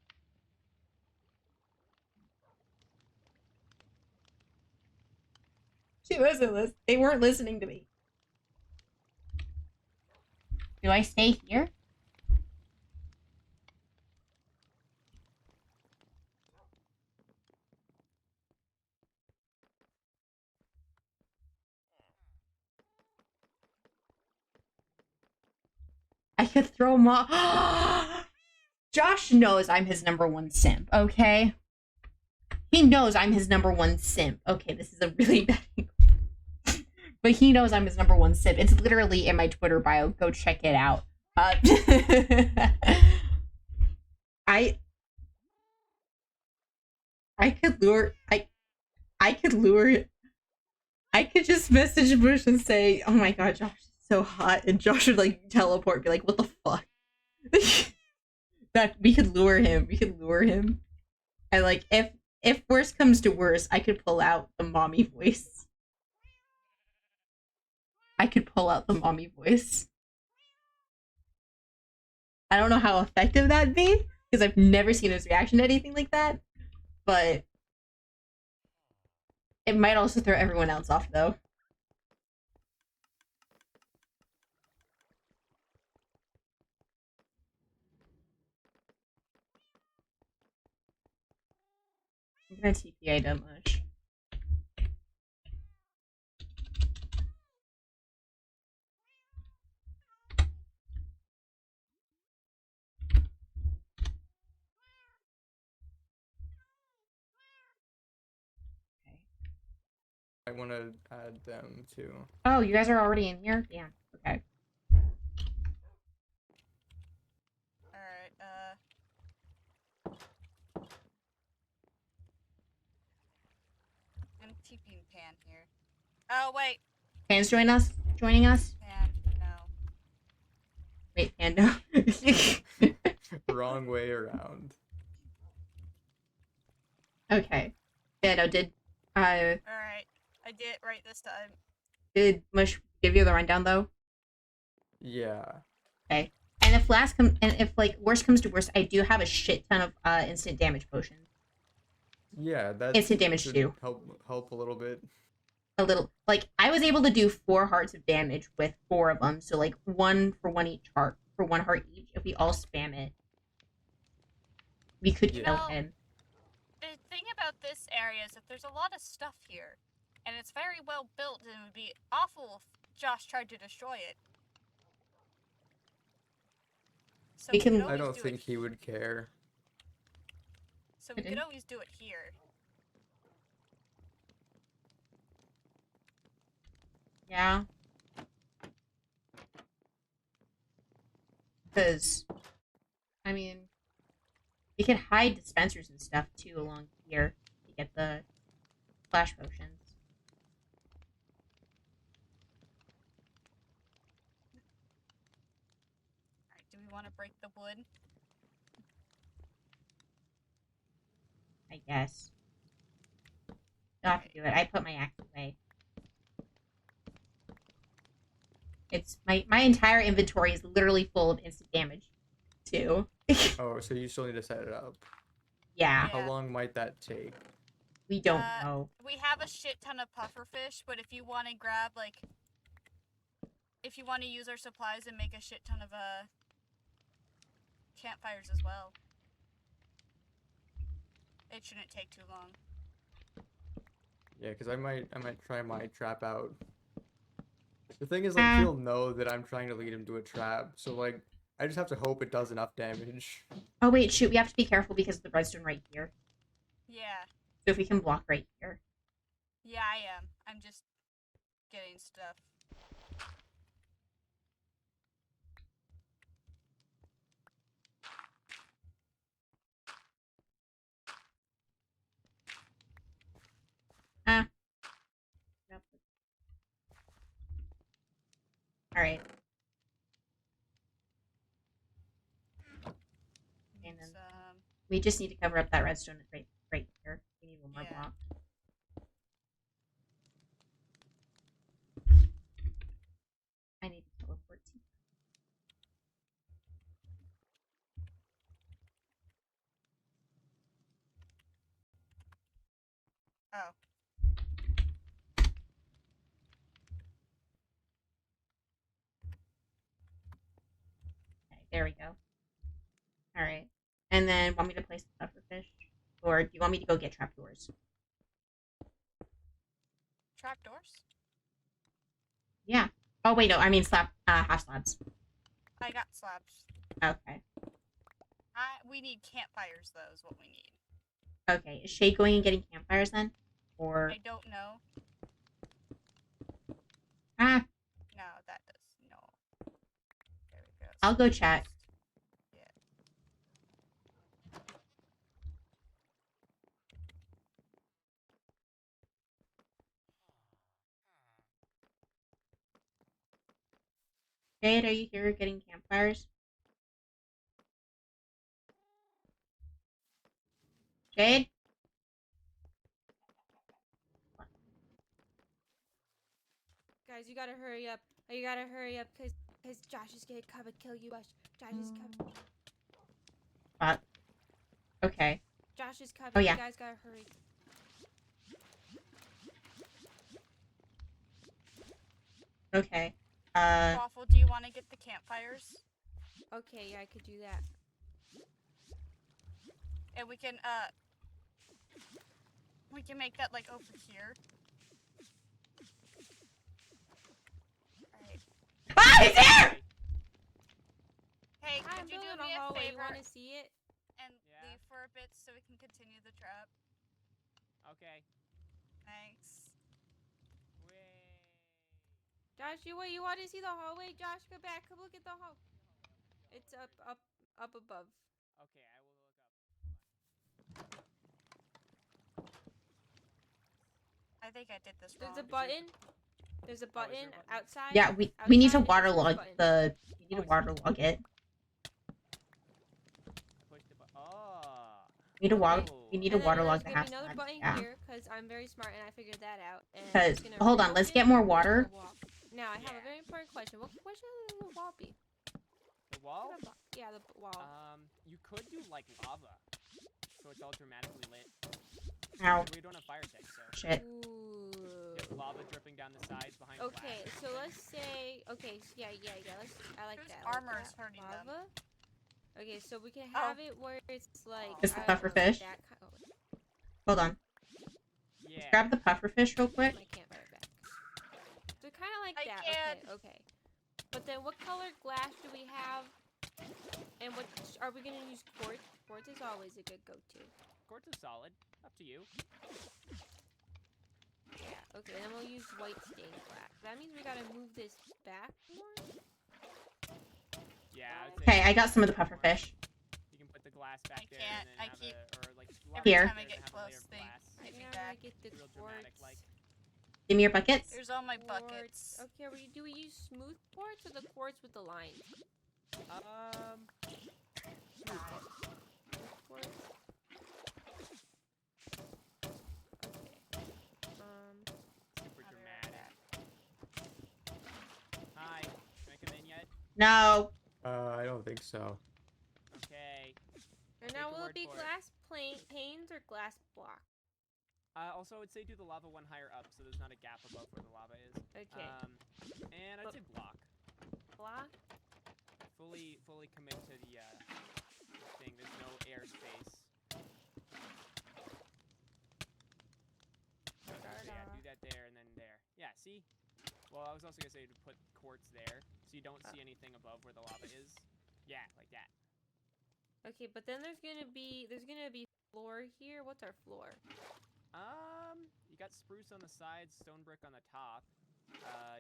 S6: She wasn't listening. They weren't listening to me. Do I stay here? I could throw him off. Josh knows I'm his #1 simp, okay? He knows I'm his #1 simp. Okay, this is a really bad but he knows I'm his #1 simp. It's literally in my Twitter bio. Go check it out. I could lure. I could lure. I could just message Bush and say, "Oh my god, Josh is so hot," and Josh would like teleport, be like, "What the fuck?" That we could lure him. We could lure him, and like if worst comes to worst, I could pull out the mommy voice. I could pull out the mommy voice. I don't know how effective that'd be because I've never seen his reaction to anything like that, but it might also throw everyone else off though. I'm gonna TP item much.
S2: I want to add them too.
S6: Oh, you guys are already in here? Damn. Okay.
S1: Alright, I'm TPing Pan here. Oh, wait.
S6: Pan's joining us?
S1: Pan, no.
S6: Wait, Pan, no.
S2: Wrong way around.
S6: Okay. Yeah, no,
S1: Alright, I did it right this time.
S6: did Mush give you the rundown though?
S2: Yeah.
S6: Okay. And if like worst comes to worst, I do have a shit ton of instant damage potions.
S2: Yeah, that
S6: Instant damage
S2: should
S6: too.
S2: help a little bit.
S6: A little, like I was able to do 4 hearts of damage with 4 of them, so like 1 for 1 each heart, for 1 heart each. If we all spam it, we could
S2: Yeah.
S6: kill
S1: Well,
S6: him.
S1: The thing about this area is that there's a lot of stuff here. And it's very well built, and it would be awful if Josh tried to destroy it. So
S6: We can-
S1: could
S2: I
S1: always
S2: don't
S1: do
S2: think
S1: it,
S2: he would care.
S1: So we
S6: Okay.
S1: could always do it here.
S6: Yeah. Because, I mean, we could hide dispensers and stuff too along here to get the flash potions.
S1: Alright, do we want to break the wood?
S6: I guess. You'll have to do it. I put my axe away. It's my entire inventory is literally full of instant damage, too.
S2: Oh, so you still need to set it up.
S6: Yeah,
S2: How
S1: Yeah.
S2: long might that take?
S6: we don't
S1: Uh,
S6: know.
S1: We have a shit ton of pufferfish, but if you want to grab, like... If you want to use our supplies and make a shit ton of, campfires as well. It shouldn't take too long.
S2: Yeah, because I might try my trap out. The thing is, like, he'll know that I'm trying to lead him to a trap, so like, I just have to hope it does enough damage.
S6: Oh wait, shoot, we have to be careful because of the redstone right here.
S1: Yeah.
S6: So if we can block right here.
S1: Yeah, I am. I'm just getting stuff.
S6: Ah. Yep. Alright. And then
S1: Some...
S6: we just need to cover up that redstone right here. We need 1 more
S1: Yeah.
S6: block. I need to teleport to.
S1: Oh.
S6: Okay, there we go. Alright. And then, want me to place the pufferfish? Or do you want me to go get trapdoors?
S1: Trapdoors?
S6: Yeah. Oh, wait, no, I mean half slabs.
S1: I got slabs.
S6: Okay.
S1: We need campfires, though, is what we need.
S6: Okay, is Shay going and getting campfires then? Or...
S1: I don't know.
S6: Ah,
S1: No, that does no. There we go.
S6: I'll go chat.
S1: Yeah.
S6: Jade, are you here getting campfires? Jade?
S5: Guys, you gotta hurry up. You gotta hurry up, cause Josh is gonna come and kill you. Josh is coming.
S6: Okay.
S5: Josh is coming.
S6: Oh, yeah.
S5: You guys gotta hurry.
S6: Okay.
S1: Waffle, do you want to get the campfires?
S5: Okay, yeah, I could do that.
S1: And we can make that like over here. Alright.
S6: Ah, he's here!
S1: Hey,
S5: I'm
S1: could you do
S5: building
S1: me
S5: a
S1: a
S5: hallway. You
S1: favor
S5: wanna see it?
S1: and
S4: Yeah.
S1: leave for a bit so we can continue the trap?
S4: Okay.
S1: Thanks.
S4: Way.
S5: Josh, you wanna see the hallway? Josh, go back. Come look at the hall. It's up above.
S4: Okay, I will look up.
S1: I think I did this wrong.
S5: There's a button. There's a
S4: there a
S5: button
S4: button?
S5: outside.
S6: Yeah, we need to
S5: Outside,
S6: waterlog
S5: button.
S6: the. We need to
S4: Oh, I see.
S6: waterlog it.
S4: I pushed the button. Oh.
S6: We need to
S4: Oh.
S6: we need to
S5: And then
S6: waterlog
S5: there's
S6: the
S5: gonna be another
S6: hashtag.
S5: button
S6: Yeah.
S5: here, cause I'm very smart and I figured that out. And I'm
S6: 'Cause-
S5: just gonna
S6: hold on,
S5: remove
S6: let's
S5: it
S6: get more
S5: and put it on
S6: water.
S5: the wall. Now I have a
S4: Yeah.
S5: very important question. What should the wall be?
S4: The wall?
S5: Yeah, the wall.
S4: You could do like lava, so it's all dramatically lit.
S6: Ow.
S4: We don't have fire tanks, so
S6: Shit.
S5: Ooh.
S4: you have lava dripping down the sides behind
S5: Okay,
S4: glass.
S5: so let's say, yeah. I like
S1: Whose
S5: that. I like
S1: armor is
S5: that.
S1: hurting them?
S5: Lava. Okay, so we can
S1: Oh.
S5: have it where it's like.
S6: Is the
S5: I don't know,
S6: pufferfish?
S5: that
S6: Hold on.
S4: Yeah.
S6: Grab the pufferfish real quick.
S5: my campfire back. So kind of like
S1: I
S5: that.
S1: can't.
S5: Okay. But then, what color glass do we have? And what are we gonna use? Quartz. Quartz is always a good go-to.
S4: Quartz is solid. Up to you.
S5: Yeah. Okay. Then we'll use white stained glass. That means we gotta move this back more.
S4: Yeah. I would say
S6: Okay, I got some of the pufferfish.
S4: You can put the glass back
S1: I
S4: there
S1: can't.
S4: and then
S1: I
S4: have
S1: keep-
S4: or like
S1: Every
S6: Here.
S1: time I get
S4: have a
S1: close,
S4: layer of
S1: thing.
S4: glass.
S1: Hit me
S5: Now
S1: back.
S5: we get the
S4: Real
S5: quartz.
S4: dramatic, like.
S6: Give me your buckets.
S1: Here's all my
S5: Quartz.
S1: buckets.
S5: Okay, do we use smooth quartz or the quartz with the lines? Quartz. Okay.
S4: Super dramatic. Hi. Can I come in yet?
S6: No.
S2: I don't think so.
S4: Okay.
S5: And
S4: Take
S5: now
S4: a
S5: will
S4: word
S5: it be
S4: for it.
S5: glass panes or glass block?
S4: Also, I would say do the lava one higher up so there's not a gap above where the lava is.
S5: Okay.
S4: And I'd
S5: But-
S4: say block.
S5: Block?
S4: Fully commit to the thing. There's no airspace. Okay, so yeah, do that there and then there. Yeah, see? Well, I was also gonna say to put quartz there so you don't see anything above where the lava is. Yeah, like that.
S5: Okay, but then there's gonna be floor here. What's our floor?
S4: You got spruce on the sides, stone brick on the top.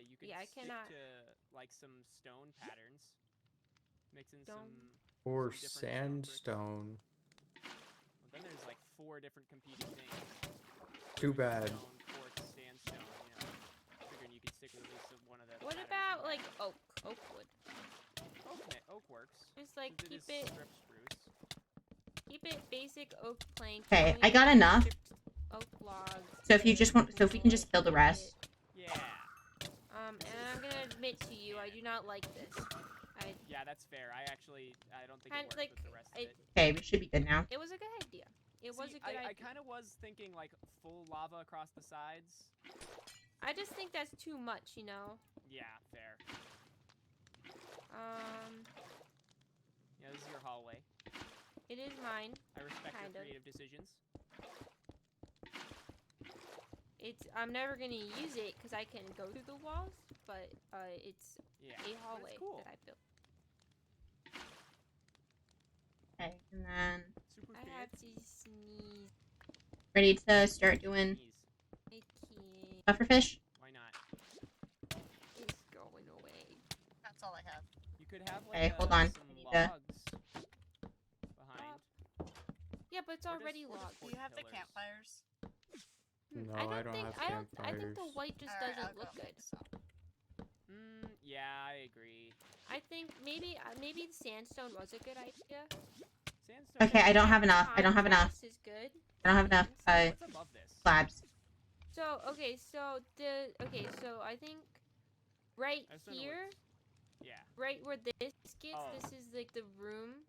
S4: You could
S5: Yeah, I
S4: stick
S5: cannot-
S4: to like some stone patterns. Mix in
S5: Stone.
S2: Or
S4: some different stone bricks.
S2: sandstone.
S4: Well, then there's like 4 different competing things.
S2: Too bad.
S4: Stone, quartz, sandstone, you know. Figuring you could stick with at least one of the
S5: What
S4: patterns
S5: about
S4: you
S5: like
S4: have.
S5: oak wood?
S4: Oak works.
S5: Just like
S4: Since
S5: keep
S4: is
S5: it
S4: strip spruce.
S5: basic oak plank.
S6: Okay,
S5: only
S6: I got
S5: use
S6: enough.
S5: stripped oak logs.
S6: So if you just want, so if we can just kill the rest.
S4: Yeah.
S5: And I'm gonna admit to you, I do not like this.
S4: Yeah, that's fair. I don't think
S5: Kind-
S4: it works
S5: like,
S4: with the rest of
S5: I-
S4: it.
S6: Okay, we should be good now.
S5: It was a good idea. It was
S4: See,
S5: a good
S4: I
S5: idea.
S4: kind of was thinking like full lava across the sides.
S5: I just think that's too much, you know.
S4: Yeah, fair. Yeah, this is your hallway.
S5: It is mine.
S4: I respect
S5: Kind
S4: your
S5: of.
S4: creative decisions.
S5: I'm never gonna use it because I can go through the walls, but it's
S4: Yeah.
S5: a hallway
S4: cool.
S5: that I built.
S6: Okay, and then
S4: Super
S5: I have to sneeze.
S6: ready to start doing
S4: Sneeze.
S5: I can't.
S6: pufferfish.
S4: Why not?
S5: It's going away.
S1: That's all I have.
S4: You could have like
S6: Okay, hold on.
S4: some
S6: I need to-
S4: logs behind.
S5: Yeah, but it's
S4: Or just-
S5: already
S4: or just
S5: logged.
S1: Do you have the
S4: pillars.
S1: campfires?
S2: No,
S5: I
S2: I
S5: don't
S2: don't
S5: think
S2: have
S5: I think the
S2: campfires.
S5: white just
S1: Alright,
S5: doesn't
S1: I'll
S5: look
S1: go
S5: good.
S1: make some.
S4: Yeah, I agree.
S5: I think maybe sandstone was a good idea.
S4: Sandstone.
S6: Okay, I don't have enough. I don't have enough.
S5: Contrast is good.
S6: I don't have enough
S4: What's above this?
S6: slabs.
S5: So so I think right
S4: I just don't know
S5: here,
S4: Yeah.
S5: right where this gets,
S4: Oh.
S5: this is like the room.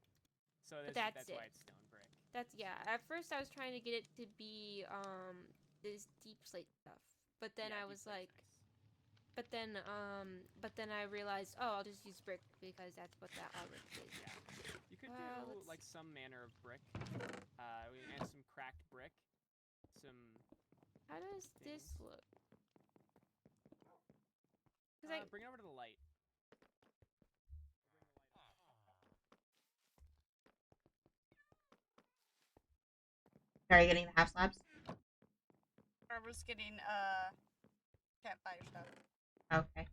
S4: So
S5: that's
S4: that's
S5: it.
S4: why it's stone brick.
S5: That's yeah. At first I was trying to get it to be this deep slate stuff, but then
S4: Yeah,
S5: I
S4: deep
S5: was
S4: slate's
S5: like,
S4: nice.
S5: but then I realized, oh, I'll just use brick because that's what that all brick is.
S4: Yeah. You could do
S5: let's-
S4: like some manner of brick. And some cracked brick. Some.
S5: How does this
S4: Things.
S5: look? Cause I
S4: Bring it over to the light.
S6: Are you getting the half slabs?
S1: I was getting campfire stuff.
S6: Okay.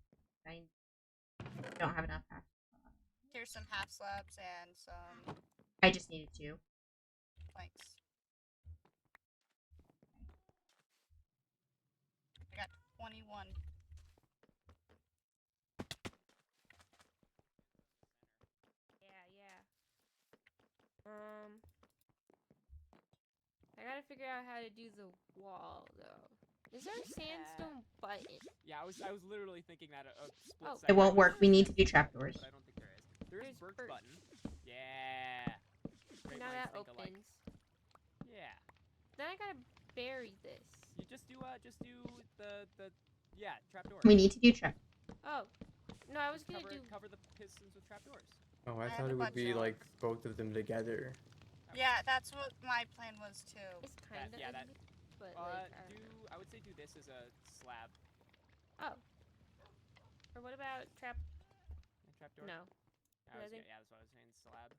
S6: I don't have enough half.
S1: Here's some half slabs and some
S6: I just needed 2.
S1: planks. I got 21.
S5: yeah. I gotta figure out how to do the wall though. Is there a sandstone button?
S4: Yeah, I was literally thinking that a split
S5: Oh.
S4: second.
S6: It won't work. We need to do trapdoors.
S4: But I don't think there is. There's
S5: There's
S4: Bert's
S5: Bert.
S4: button. Yeah. Great
S5: Now
S4: minds
S5: that
S4: think alike.
S5: opens.
S4: Yeah.
S5: Then I gotta bury this.
S4: You just do the trapdoors.
S6: We need to do trap.
S5: Oh. No, I was
S4: Just
S5: gonna
S4: cover the pistons with trapdoors.
S2: Oh, I
S1: I have
S2: thought
S1: a
S2: it would
S1: bunch
S2: be
S1: of-
S2: like both of them together.
S1: Yeah, that's what my plan was too.
S5: It's kind of
S4: yeah, that-
S5: ugly, but like I don't know.
S4: I would say do this as a slab.
S5: Oh. Or what about
S4: A trapdoor.
S5: no.
S4: I was,
S5: think-
S4: yeah, that's what I was saying. Slab.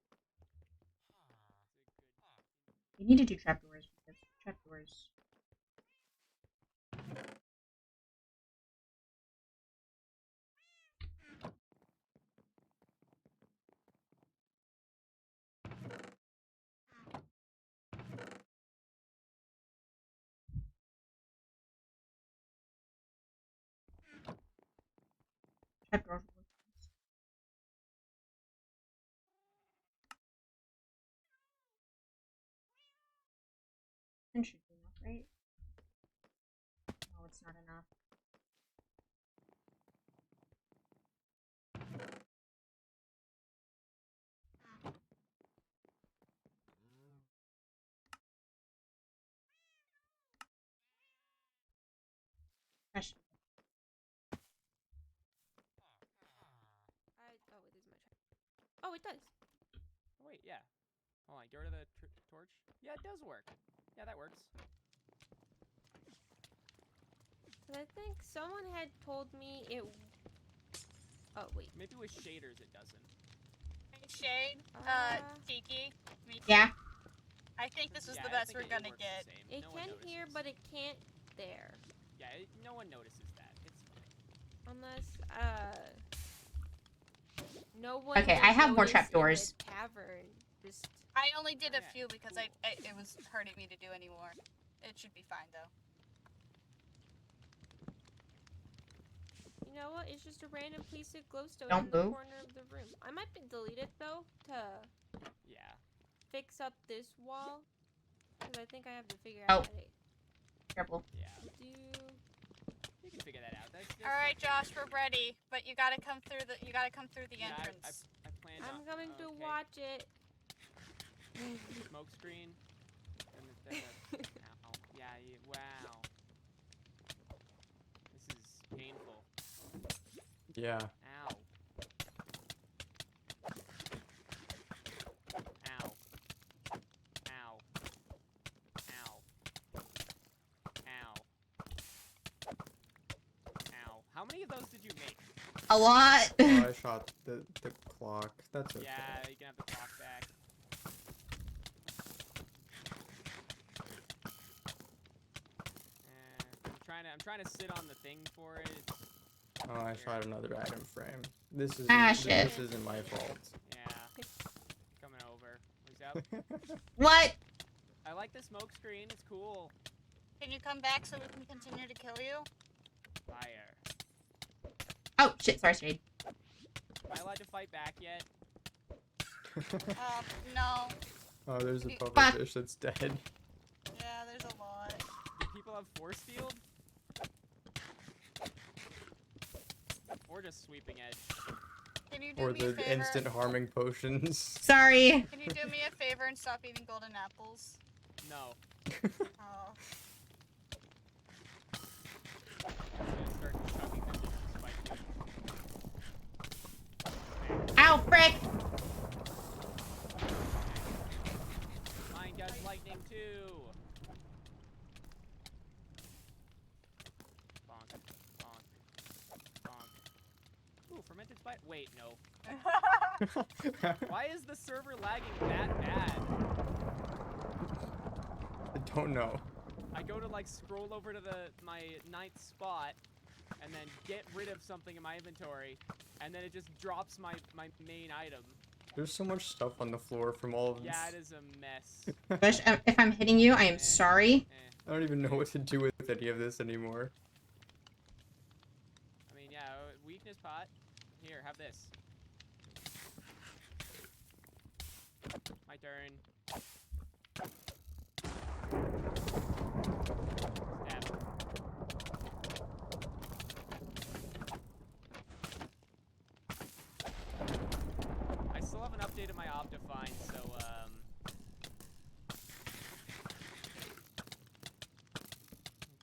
S6: We need to do trapdoors because trapdoors. Trapdoors. And should be enough, right? No, it's not enough. That should-
S5: Oh, it is my trap. Oh, it does.
S4: Oh, wait, yeah. Hold on, get rid of the torch. Yeah, it does work. Yeah, that works.
S5: 'Cause I think someone had told me it. Oh wait.
S4: Maybe with shaders it doesn't.
S1: Shade,
S5: Uh,
S1: Tiki, me.
S6: Yeah.
S1: I think this is
S4: Yeah,
S1: the
S4: I
S1: best
S4: think
S1: we're
S4: it
S1: gonna
S4: works the
S1: get.
S4: same.
S5: It
S4: No one
S5: can here,
S4: notices.
S5: but it can't there.
S4: Yeah, no one notices that. It's fine.
S5: Unless no one.
S6: Okay,
S5: will
S6: I have more
S5: notice in
S6: trapdoors.
S5: the Cavern. Just
S1: I only did a
S4: Yeah,
S1: few because it was hurting me to do any more. It should be fine though.
S5: you know what? It's just a random piece of glowstone
S6: Don't
S5: in the
S6: move.
S5: corner of the room. I might delete it though to
S4: Yeah.
S5: fix up this wall. Because I think I have to figure
S6: Oh.
S5: out how to
S6: Careful.
S4: Yeah.
S5: do.
S4: You can figure that out. That's
S1: All right, Josh, we're ready, but you gotta come through the
S4: Yeah,
S1: entrance.
S4: I planned
S5: I'm
S4: on.
S5: coming to
S4: okay.
S5: watch it.
S4: Smoke screen. Ow. Yeah, wow. This is painful.
S2: Yeah.
S4: Ow. Ow. Ow. Ow. Ow. Ow. How many of those did you make?
S6: A lot.
S2: Oh, I shot the clock. That's okay.
S4: Yeah, you can have the clock back. I'm trying to sit on the thing for it.
S2: Oh, I shot another item frame. This is
S6: Shit.
S2: this isn't my fault.
S4: Yeah. Coming over. What's up?
S6: What?
S4: I like the smoke screen. It's cool.
S1: Can you come back so we can continue to kill you?
S4: Fire.
S6: Oh shit! Sorry, Shade.
S4: Am I allowed to fight back yet?
S1: No.
S2: Oh, there's a
S1: Fuck.
S2: pufferfish that's dead.
S1: Yeah, there's a lot.
S4: Do people have force field? Or just sweeping edge?
S1: Can you do
S2: Or
S1: me a
S2: the
S1: favor?
S2: instant harming potions.
S6: Sorry.
S1: Can you do me a favor and stop eating golden apples?
S4: No.
S1: Oh.
S4: I'm gonna start chucking them into spike.
S6: Ow, frick!
S4: Mine does lightning too. Bonk, bonk, bonk. Ooh, fermented spider. Wait, no. Why is the server lagging that bad?
S2: I don't know.
S4: I go to like scroll over to my 9th spot, and then get rid of something in my inventory, and then it just drops my main item.
S2: There's so much stuff on the floor from all of this.
S4: Yeah, it is a mess.
S6: Bush, if I'm hitting you, I am sorry.
S2: I don't even know what to do with any of this anymore.
S4: I mean, yeah, weakness pot. Here, have this. My turn. Stab. I still haven't updated my Optifine, so,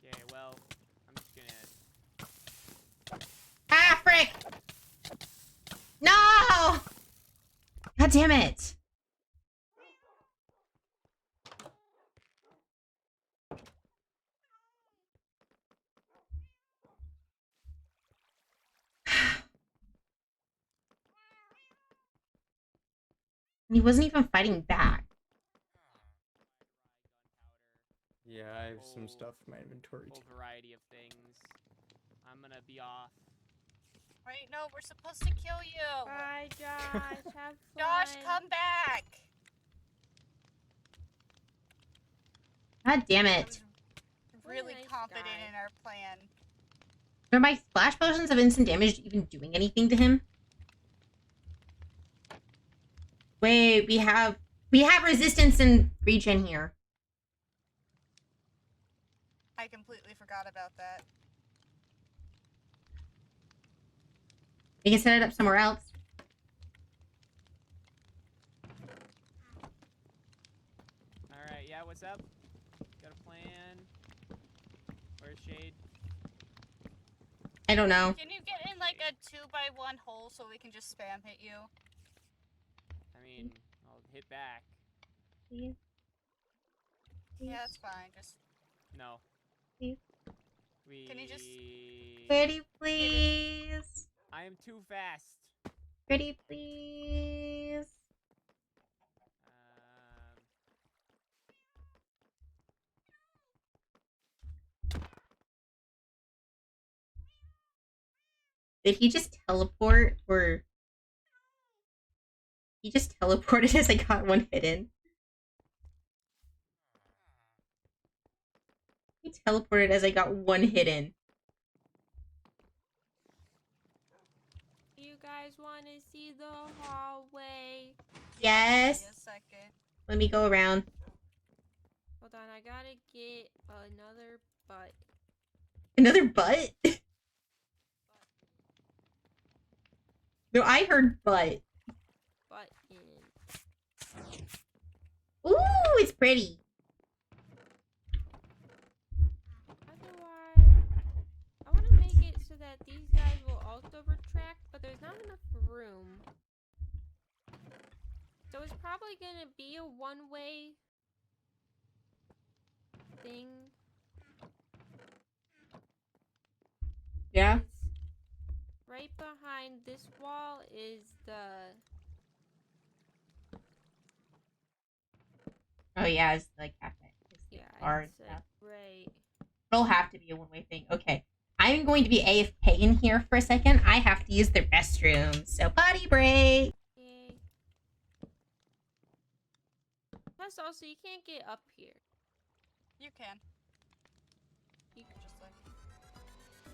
S4: okay, well, I'm just gonna...
S6: Ah, frick! No! God damn it! He wasn't even fighting back.
S2: Yeah, I have some
S4: Whole-
S2: stuff in my inventory
S4: Whole
S2: too.
S4: variety of things. I'm gonna be off.
S1: Wait, no, we're supposed to kill you.
S5: Bye, Josh. Have fun.
S1: Josh, come back.
S6: God damn
S1: I
S6: it.
S1: was
S5: What a
S1: really
S5: nice
S1: confident
S5: guy.
S1: in our plan.
S6: Are my splash potions of instant damage even doing anything to him? Wait, we have resistance and regen here.
S1: I completely forgot about that.
S6: We can set it up somewhere else.
S4: Alright, yeah, what's up? Got a plan? Where's Shade?
S6: I don't know.
S1: Can you get in like a 2x1 hole so we can just spam hit you?
S4: I mean, I'll hit back.
S6: Please.
S1: Yeah, that's fine. Just
S4: No.
S6: Please.
S1: Can you just-
S6: Pretty please.
S4: I am too fast.
S6: Pretty please. Did he just teleport, or he just teleported as I got one hit in? He teleported as I got one hit in.
S5: You guys want to see the hallway?
S6: Yes.
S1: Give me a second.
S6: Let me go around.
S5: Hold on, I gotta get another butt.
S6: Another butt? No, I heard butt.
S5: Butt in.
S6: Ooh, it's pretty.
S5: How do I want to make it so that these guys will also retract, but there's not enough room. So it's probably gonna be a one-way thing.
S6: Yeah.
S5: It's right behind this wall is the
S6: Oh yeah, it's the cafe. It's the bar and
S5: it's like
S6: stuff.
S5: right.
S6: It'll have to be a one-way thing. Okay. I'm going to be AFK in here for a second. I have to use the restroom. So potty break.
S5: Yay. Plus, also, you can't get up here.
S1: You can.
S5: You
S1: Just like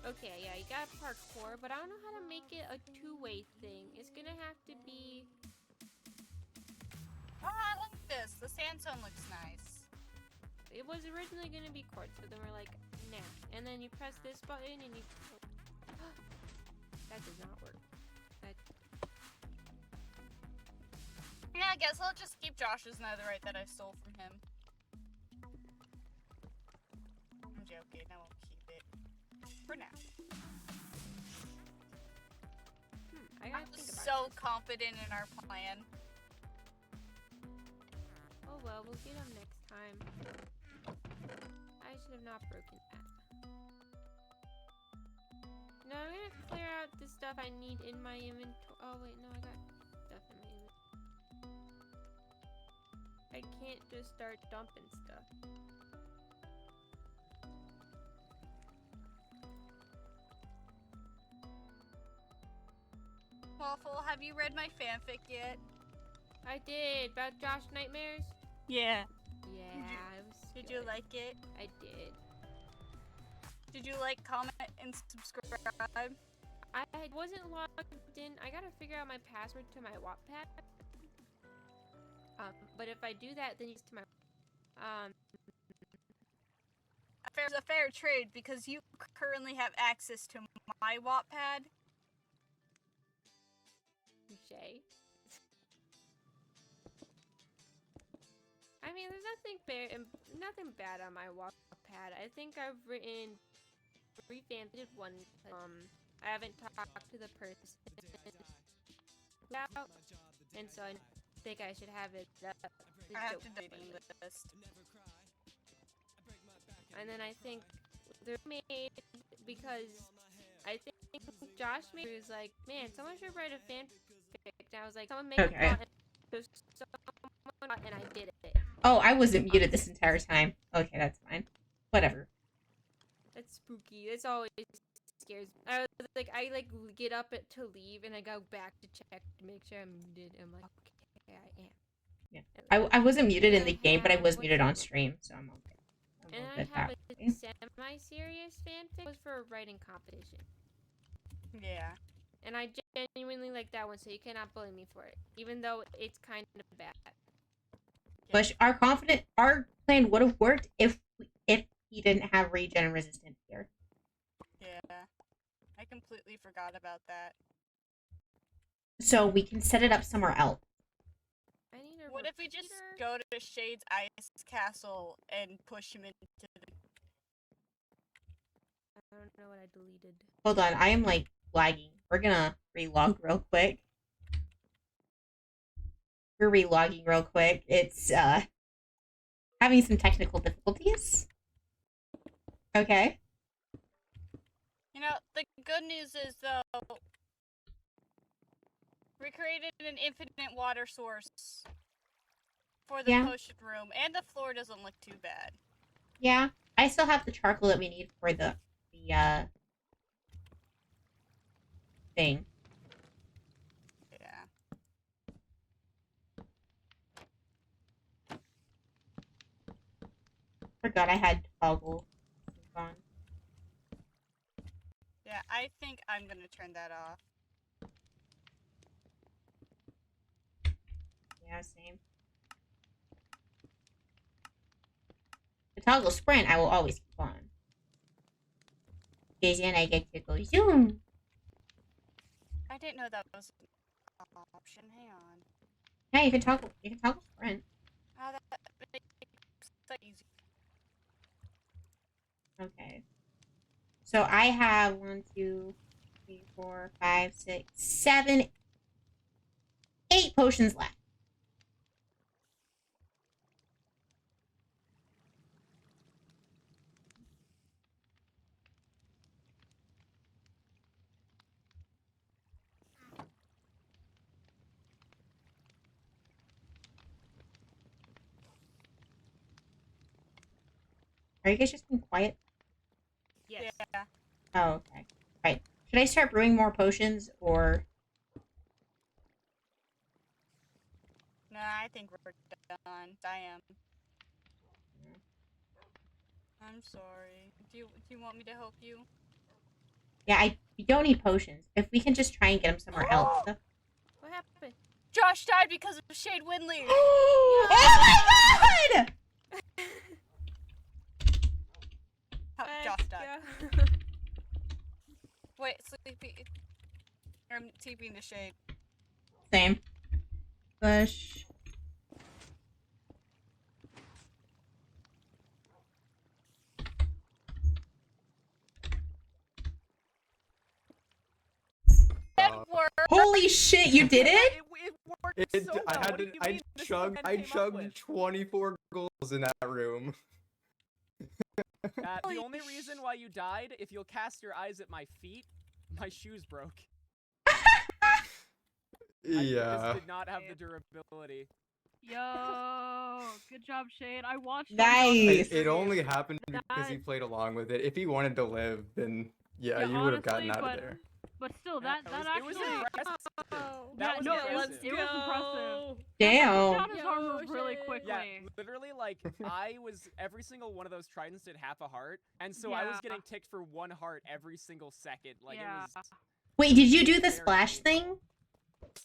S5: Okay, yeah, you got parkour, but I don't know how to make it a two-way thing. It's gonna have to be...
S1: Oh, I like this. The sandstone looks nice.
S5: It was originally gonna be quartz, but then we're like, nah. And then you press this button and you... That does not work. That...
S1: Yeah, I guess I'll just keep Josh's netherite that I stole from him. I'm joking. I won't keep it. For now.
S5: I gotta
S1: I'm
S5: think about
S1: so
S5: this.
S1: confident in our plan.
S5: Oh well, we'll get them next time. I should have not broken that. No, I'm gonna clear out the stuff I need in my inventory. Oh wait, no, I got stuff in my inventory. I can't just start dumping stuff.
S1: Waffle, have you read my fanfic yet?
S5: I did, about Josh Nightmares?
S1: Yeah.
S5: Yeah, it was
S1: Did you
S5: good.
S1: like it?
S5: I did.
S1: Did you like, comment, and subscribe?
S5: I wasn't logged in. I gotta figure out my password to my Wattpad. But if I do that, then it's to my...
S1: It's a fair trade because you currently have access to my Wattpad.
S5: Touché. I mean, there's nothing bad on my Wattpad. I think I've written 3 fanfics. One, I haven't talked to the person about, and so I think I should have it up.
S1: I have to dating list.
S5: And then I think they're made because I think Josh made it was like, man, someone should write a fanfic. And I was like, someone make
S6: Okay.
S5: a plot, and I did it.
S6: Oh, I wasn't muted this entire time. Okay, that's fine. Whatever.
S5: That's spooky. It's always scares me. I get up to leave and I go back to check to make sure I'm muted. I'm like, okay, I am.
S6: Yeah. I wasn't muted in the game, but I was
S5: What's
S6: muted
S5: it-
S6: on stream, so I'm okay. I'm
S5: And
S6: all
S5: I
S6: good
S5: have
S6: that
S5: a
S6: way.
S5: semi-serious fanfic. It was for a writing competition.
S1: Yeah.
S5: And I genuinely like that one, so you cannot bully me for it. Even though it's kind of bad.
S6: But our plan would have worked if he didn't have regen resistant here.
S1: Yeah. I completely forgot about that.
S6: So we can set it up somewhere else.
S5: I need a
S1: What if we just
S5: repeater.
S1: go to Shade's ice castle and push him into the...
S5: I don't know what I deleted.
S6: Hold on, I am like lagging. We're gonna relog real quick. We're relogging real quick. It's having some technical difficulties. Okay.
S1: You know, the good news is, though, we created an infinite water source for the
S6: Yeah.
S1: potion room, and the floor doesn't look too bad.
S6: Yeah. I still have the charcoal that we need for the thing.
S1: Yeah.
S6: Forgot I had toggle on.
S1: Yeah, I think I'm gonna turn that off.
S6: Yeah, same. The toggle sprint I will always keep on. Because then I get to go zoom.
S1: I didn't know that was an option. Hang on.
S6: Yeah, you can toggle sprint.
S1: Oh, that makes that easy.
S6: Okay. So I have 1, 2, 3, 4, 5, 6, 7, 8 potions left. Are you guys just being quiet?
S5: Yes.
S1: Yeah.
S6: Oh, okay. Right. Should I start brewing more potions, or...
S1: No, I think we're done. I am. I'm sorry. Do you want me to help you?
S6: Yeah, we don't need potions. If we can just try and get him somewhere else.
S5: What happened?
S1: Josh died because of Shade Winley.
S6: Oh my god!
S1: How Josh died.
S5: Yeah.
S1: Wait, Sleepy. I'm TPing to Shade.
S6: Same. Bush. Holy shit, you did it?
S4: It worked so well.
S2: I had
S4: What do
S2: to.
S4: you
S2: I
S4: mean this is what
S2: chugged.
S4: Ben
S2: I
S4: came up
S2: chugged
S4: with?
S2: 24 goals in that room.
S4: The only reason why you died, if you'll cast your eyes at my feet, my shoes broke. I
S2: Yeah.
S4: just did not have the durability.
S7: Yo, good job, Shade. I watched.
S6: Nice.
S2: It only happened because he
S7: That-
S2: played along with it. If he wanted to live, then yeah,
S7: Yeah,
S2: you would have gotten
S7: honestly,
S2: out of there.
S7: But still,
S4: Yeah,
S7: that
S4: it was
S7: actually.
S4: impressive.
S5: Oh,
S4: That was
S7: no,
S4: impressive.
S7: it was impressive.
S6: Damn.
S7: Down his
S5: Yo,
S7: armor really
S5: Shade.
S7: quickly.
S4: Yeah, literally, like, every single one of those tridents did half a heart, and so I was
S7: Yeah.
S4: getting ticked for 1 heart every single second. Like,
S7: Yeah.
S4: it was...
S6: Wait, did you do the
S4: Very
S6: splash
S4: painful.
S6: thing?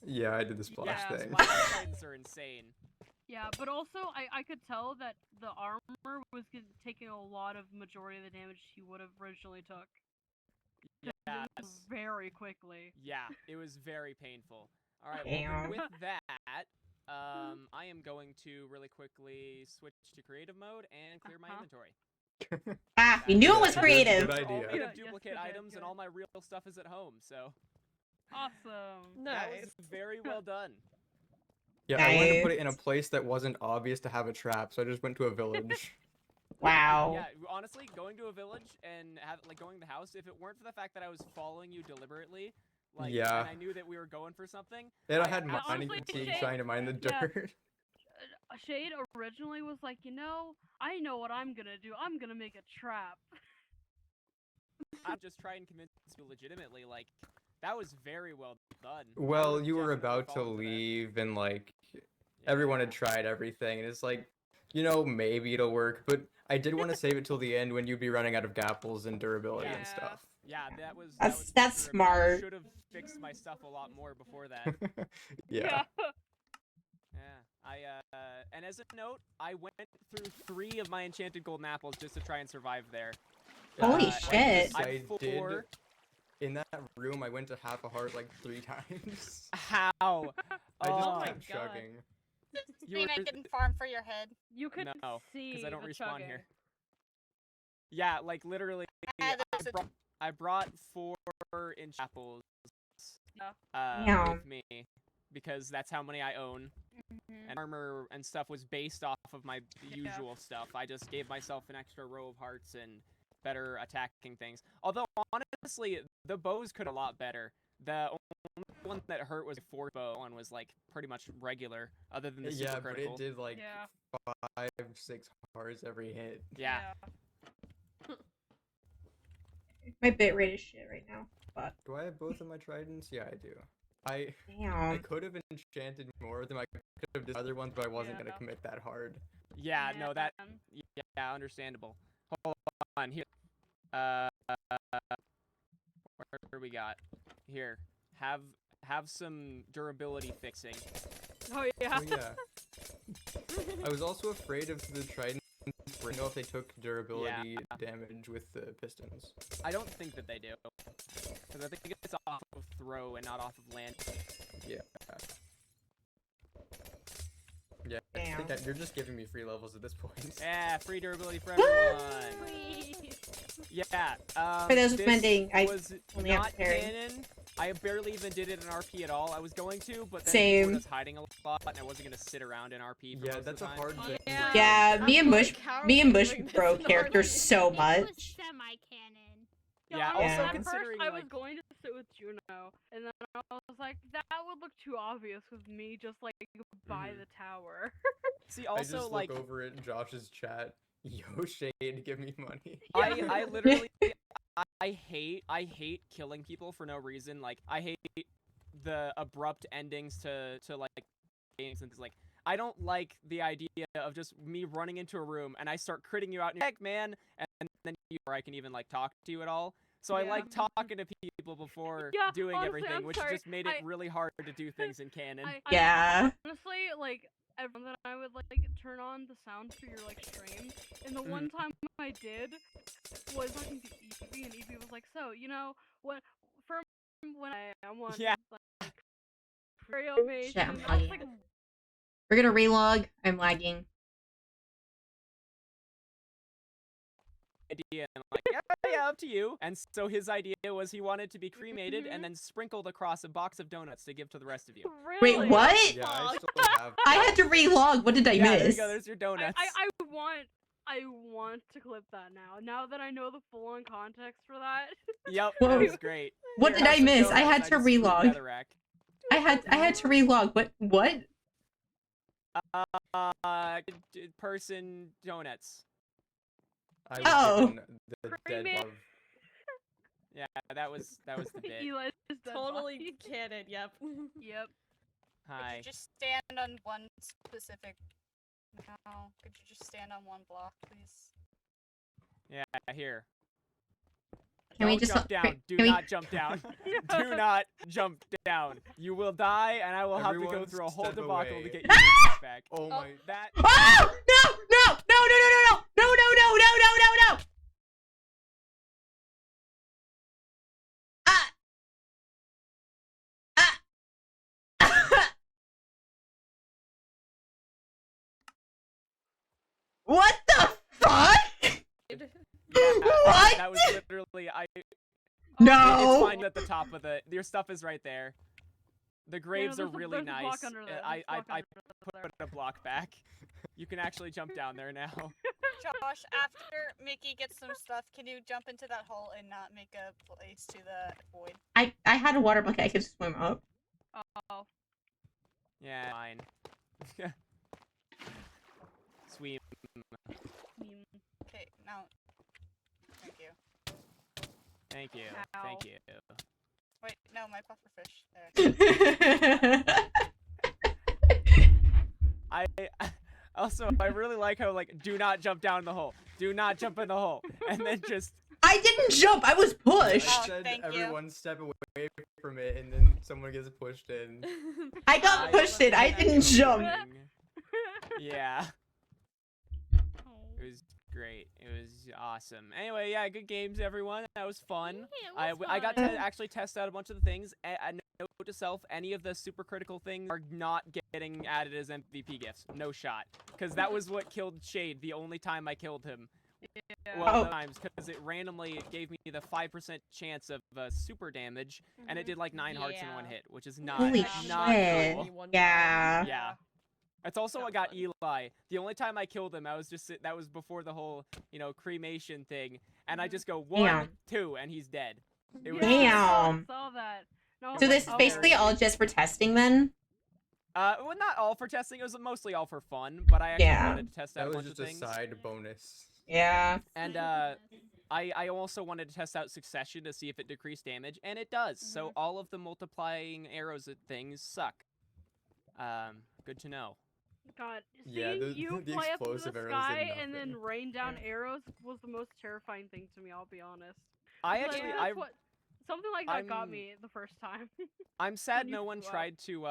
S2: Yeah, I did the splash
S4: Yeah,
S2: thing.
S4: splash tridents are insane.
S7: Yeah, but also I could tell that the armor was taking a lot of majority of the damage he would have originally took.
S4: Yes.
S7: Very quickly.
S4: Yeah, it was very painful. All right,
S6: Damn.
S4: well, with that, I am going to really quickly switch to creative mode and clear my
S7: Uh-huh.
S4: inventory.
S6: Ah, we knew it was
S2: Good
S6: creative.
S2: idea.
S4: All made
S7: Yeah,
S4: of
S7: yes,
S4: duplicate
S7: good,
S4: items,
S7: good.
S4: and all my real stuff is at home, so
S7: Awesome.
S4: that was very well done.
S2: Yeah, I wanted to put it
S6: Nice.
S2: in a place that wasn't obvious to have a trap, so I just went to a village.
S6: Wow.
S4: Yeah, honestly, going to a village and going to the house, if it weren't for the fact that I was following you deliberately, like,
S2: Yeah.
S4: and I knew that we were going for something.
S2: And I had
S7: Yeah,
S2: mining
S7: honestly,
S2: fatigue
S7: Shade-
S2: trying to mine the
S7: yeah.
S2: dirt.
S7: Shade originally was like, I know what I'm gonna do. I'm gonna make a trap.
S4: I'm just trying to convince you legitimately, like, that was very well done. I
S2: Well,
S4: would've
S2: you were
S4: definitely
S2: about to
S4: fallen for that.
S2: leave, and like everyone had tried everything, and it's like, maybe it'll work. But I did want to save it till the end when you'd be running out of gapples and durability and
S7: Yeah.
S2: stuff.
S4: Yeah, that was.
S6: That's smart.
S4: Should have fixed my stuff a lot more before that.
S2: Yeah.
S4: Yeah, and as a note, I went through 3 of my enchanted golden apples just to try and survive there.
S6: Holy
S4: Uh,
S6: shit.
S4: I
S2: I did.
S4: 4.
S2: In that room, I went to half a heart like 3 times.
S4: How?
S2: I just
S4: Oh,
S2: kept
S5: God.
S2: chugging.
S4: You
S1: Thing I
S4: were-
S1: didn't farm for your head.
S7: You could
S4: No,
S7: see
S4: because I don't
S7: the
S4: respawn
S7: chugging.
S4: here. Yeah, like literally,
S1: there's a-
S4: I brought 4 inch apples
S7: Yeah.
S6: Yeah.
S4: with me because that's how many I own.
S1: Mhm.
S4: And armor and stuff was based off of my usual stuff. I just gave myself an extra row of hearts and better attacking things. Although honestly, the bows could a lot better. The only one that hurt was a 4 bow one was like pretty much regular, other than the super
S2: Yeah, but
S4: critical.
S2: it did like
S7: Yeah.
S2: 5-6 hearts every hit.
S4: Yeah.
S6: My bitrate is shit right now. Fuck.
S2: Do I have both of my tridents? Yeah, I do. I
S6: Damn.
S2: could have enchanted more of them. I could have did other ones, but I wasn't gonna
S7: Yeah.
S2: commit that hard.
S4: Yeah, no, that
S7: Man.
S4: yeah, understandable. Hold on here. Where do we got? Here, have some durability fixing.
S7: Oh yeah.
S2: Oh yeah. I was also afraid of the tridents. I know if they took durability damage with the pistons.
S4: I don't think that they do, because I think it's off of throw and not off of land.
S2: Yeah. Yeah, I think
S6: Damn.
S2: that you're just giving me free levels at this point.
S4: Yeah, free durability for everyone. Yeah.
S6: For those
S4: this
S6: spending, I
S4: was
S6: only have
S4: not
S6: parry.
S4: canon. I barely even did it in RP at all. I was going to, but then
S6: Same.
S4: people were just hiding a lot, and I wasn't gonna sit around in RP for
S2: Yeah,
S4: most
S2: that's
S4: of
S2: a
S4: the time.
S2: hard thing.
S6: Yeah, me and Bush
S5: doing this
S6: broke
S5: in
S6: characters
S5: RP.
S6: so
S8: It was
S6: much.
S8: semi-canon.
S4: Yeah,
S7: honestly,
S6: also
S7: at
S4: considering,
S7: first I was
S4: like-
S7: going to sit with Juno, and then I was like, that would look too obvious with me just like by
S2: Mhm.
S7: the tower.
S4: See,
S2: I just
S4: also
S2: look
S4: like
S2: over at Josh's chat. Yo, Shade, give me money.
S4: I literally I hate killing people for no reason. Like I hate the abrupt endings to like games and things like. I don't like the idea of just me running into a room and I start critting you out and you're like, heck man, and then or I can even like talk to you at all. So I
S7: Yeah.
S4: like talking to people before
S7: Yeah,
S4: doing
S7: honestly,
S4: everything,
S7: I'm
S4: which
S7: sorry.
S4: just made it
S7: I-
S4: really hard to do things in canon.
S6: Yeah.
S7: Honestly, like, everyone that I would like turn on the sound for your like stream, and the one time I did was talking to Evie, and Evie was like, "So, you know, what from when I want
S4: Yeah.
S7: like information."
S6: Shit, I'm
S7: And I was
S6: lagging.
S7: like,
S6: We're gonna relog. I'm lagging.
S4: Idea and like, yeah, up to you. And so his idea was he wanted to be cremated and then sprinkled across a box of donuts to give to the rest of you.
S7: really?
S6: Wait, what?
S2: Yeah, I
S7: Fuck.
S2: still have.
S6: I had to relog. What did I
S4: Yeah, there you
S6: miss?
S4: go. There's your donuts.
S7: I want to clip that now. Now that I know the full on context for that.
S4: Yep,
S6: Whoa.
S4: that was great.
S6: What
S4: Here,
S6: did
S4: have
S6: I
S4: some
S6: miss? I
S4: donuts.
S6: had to
S4: just screwed
S6: relog.
S4: Netherrack.
S6: I had to relog. What?
S4: Person donuts.
S2: I was
S6: Oh.
S2: given the dead
S7: Cremate-
S2: love.
S4: Yeah, that was the bit.
S7: Eli's dead
S5: Totally
S7: body.
S5: canon. Yep.
S7: Yep.
S4: Hi.
S1: Could you just stand on one specific? No. Could you just stand on one block, please?
S4: Yeah, here.
S6: Can we
S4: Don't
S6: just
S4: jump down? Do
S6: can we-
S4: not jump down. Do not jump down. You will die, and I will have to go
S2: Everyone
S4: through a whole
S2: step
S4: debacle
S2: away.
S4: to get your stuff back.
S2: Oh my.
S4: That.
S6: Oh no! No! No! No! No! No! No! No! No! No! No! No! No! Ah! Ah! What the fuck? What?
S4: That was literally
S6: No.
S4: It's fine at the top of the. Your stuff is right there. The graves
S7: there's
S4: are
S7: a-
S4: really
S7: there's a block
S4: nice.
S7: under there,
S4: I
S7: there's a block under
S4: put
S7: there.
S4: a block back. You can actually jump down there now.
S1: Josh, after Mickey gets some stuff, can you jump into that hole and not make a place to the void?
S6: I had a water bucket. I could swim up.
S7: Oh.
S4: Yeah, fine. Sweet.
S1: Okay, now. Thank you.
S4: Thank you.
S7: Ow.
S4: Thank you.
S1: Wait, no, my pufferfish. There.
S4: Also, I really like how like do not jump down the hole. Do not jump in the hole. And then just
S6: I didn't jump. I was pushed.
S1: Oh,
S2: I said
S1: thank you.
S2: everyone step away from it, and then someone gets pushed in.
S6: I got pushed in. I didn't jump.
S4: Yeah.
S7: Oh.
S4: It was great. It was awesome. Anyway, yeah, good games, everyone. That was fun.
S5: Yeah, it was
S4: I got
S5: fun.
S4: to actually test out a bunch of the things. And note to self, any of the super critical things are not getting added as MVP gifts. No shot. Because that was what killed Shade the only time I killed him.
S7: Yeah.
S4: Well,
S6: Oh.
S4: times because it randomly gave me the 5% chance of super damage, and it did like 9 hearts in one
S5: Yeah.
S4: hit, which is not
S6: Holy
S4: not
S6: shit.
S4: cool.
S6: Yeah.
S4: Yeah. That's also
S5: Not
S4: what got
S5: fun.
S4: Eli. The only time I killed him, I was just that was before the whole, cremation thing, and I just go 1,
S6: Damn.
S4: 2, and he's dead. It was
S6: Damn.
S7: I saw that. No,
S6: So this is
S7: oh,
S6: basically all just for testing then?
S4: well, not all for testing. It was mostly all for fun, but I actually
S6: Yeah.
S4: wanted to test out
S2: That
S4: a
S2: was
S4: bunch
S2: just
S4: of
S2: a
S4: things.
S2: side bonus.
S6: Yeah.
S4: And I also wanted to test out Succession to see if it decreased damage, and it does. So all of the multiplying arrows and things suck. Good to know.
S7: God,
S2: Yeah,
S7: seeing
S2: the-
S7: you
S2: the
S7: fly up into
S2: explosive
S7: the
S2: arrows did
S7: sky and then
S2: nothing.
S7: rain down arrows was the most terrifying thing to me. I'll be honest.
S4: I
S7: Like,
S4: actually,
S7: that's what something like that got
S4: I'm-
S7: me the first time.
S4: I'm sad
S7: when you
S4: no one
S7: flew up.
S4: tried to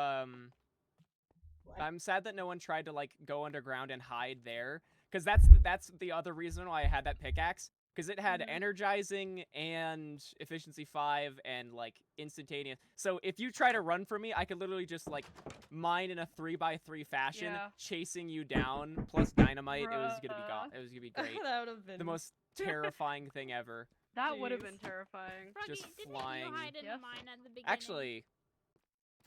S4: I'm sad that no one tried to like go underground and hide there, because that's the other reason why I had that pickaxe, because it had energizing and efficiency 5 and like instantaneous. So if you try to run from me, I could literally just like mine in a 3x3 fashion,
S7: Yeah.
S4: chasing you down plus dynamite. It was gonna be
S7: Bruh.
S4: It was gonna be great.
S5: that would have been
S4: The most terrifying thing ever.
S7: That would have
S5: Jeez.
S7: been terrifying.
S4: Just
S8: didn't
S4: flying.
S8: you hide in
S7: Yes.
S8: mine at the beginning?
S4: Actually,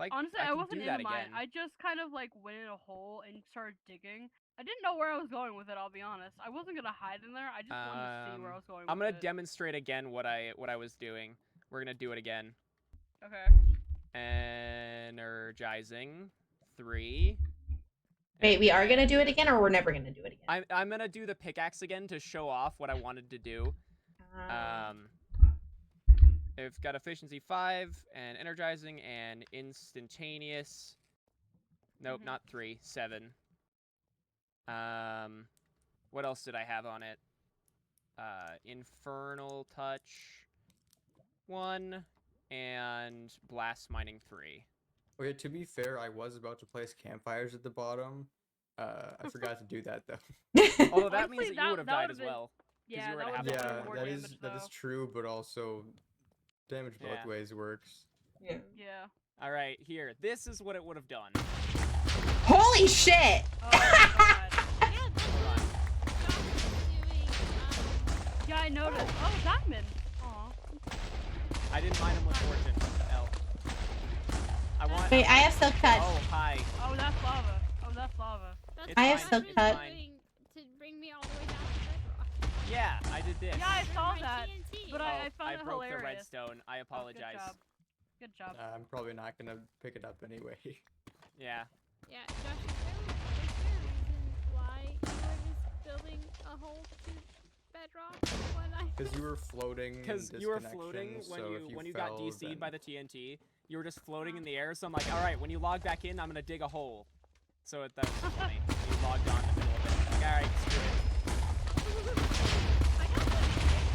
S4: if
S7: Honestly,
S4: I
S7: I
S4: can
S7: wasn't
S4: do that
S7: in mine.
S4: again.
S7: I just kind of like went in a hole and started digging. I didn't know where I was going with it. I'll be honest. I wasn't gonna hide in there. I just wanted to see where I was going.
S4: I'm
S7: with
S4: gonna
S7: it.
S4: demonstrate again what I was doing. We're gonna do it again.
S7: Okay.
S4: Energizing 3.
S6: Wait, we are gonna do it again, or we're never gonna do it again?
S4: I'm gonna do the pickaxe again to show off what I wanted to do. It's got efficiency 5 and energizing and instantaneous. Nope,
S7: Mhm.
S4: not 3. 7. What else did I have on it? Infernal touch 1, and blast mining 3.
S2: Okay, to be fair, I was about to place campfires at the bottom. I forgot to do that though.
S4: Although that means
S7: Honestly,
S4: that you would have
S7: that
S4: died
S7: would've
S4: as
S7: been-
S4: well. 'cause
S7: Yeah,
S4: you were
S7: that
S4: at
S7: would've
S4: half
S7: been
S4: the
S2: Yeah,
S7: more
S2: that
S7: damage,
S2: is
S7: though.
S2: true, but also damage both
S4: Yeah.
S2: ways works.
S6: Yeah.
S7: Yeah.
S4: All right, here. This is what it would have done.
S6: Holy shit!
S7: Oh my god.
S5: Yeah, that's
S4: Hold on.
S5: what Josh was doing.
S7: Yeah, I noticed. Oh, diamond. Aw.
S4: I didn't mine him with fortune. L. I want.
S6: Wait, I have silk touch.
S4: Oh, hi.
S7: Oh, that's lava. Oh, that's lava.
S5: That's
S4: It's
S6: I have
S5: what
S6: silk
S5: was
S6: touch.
S5: doing to bring me all the way down to bedrock.
S4: Yeah, I did this.
S7: Yeah, I saw
S5: My
S7: that.
S5: TNT.
S7: But
S4: Oh,
S7: I found it
S4: broke
S7: hilarious.
S4: the redstone. I
S7: Oh,
S4: apologize.
S7: Good job. Good job.
S2: I'm probably not gonna pick it up anyway.
S4: Yeah.
S5: Yeah, Josh, is there a reason why you were just building a hole to bedrock when I
S2: Because you were floating. in
S4: Because you were floating
S2: disconnection,
S4: when
S2: so
S4: you
S2: if
S4: when you got
S2: fell,
S4: DC'd
S2: then-
S4: by the TNT. You were just floating in the air, so I'm like, all right, when you log back in, I'm gonna dig a hole. So that was funny. You logged on in the middle of it. Like, all right, screw it.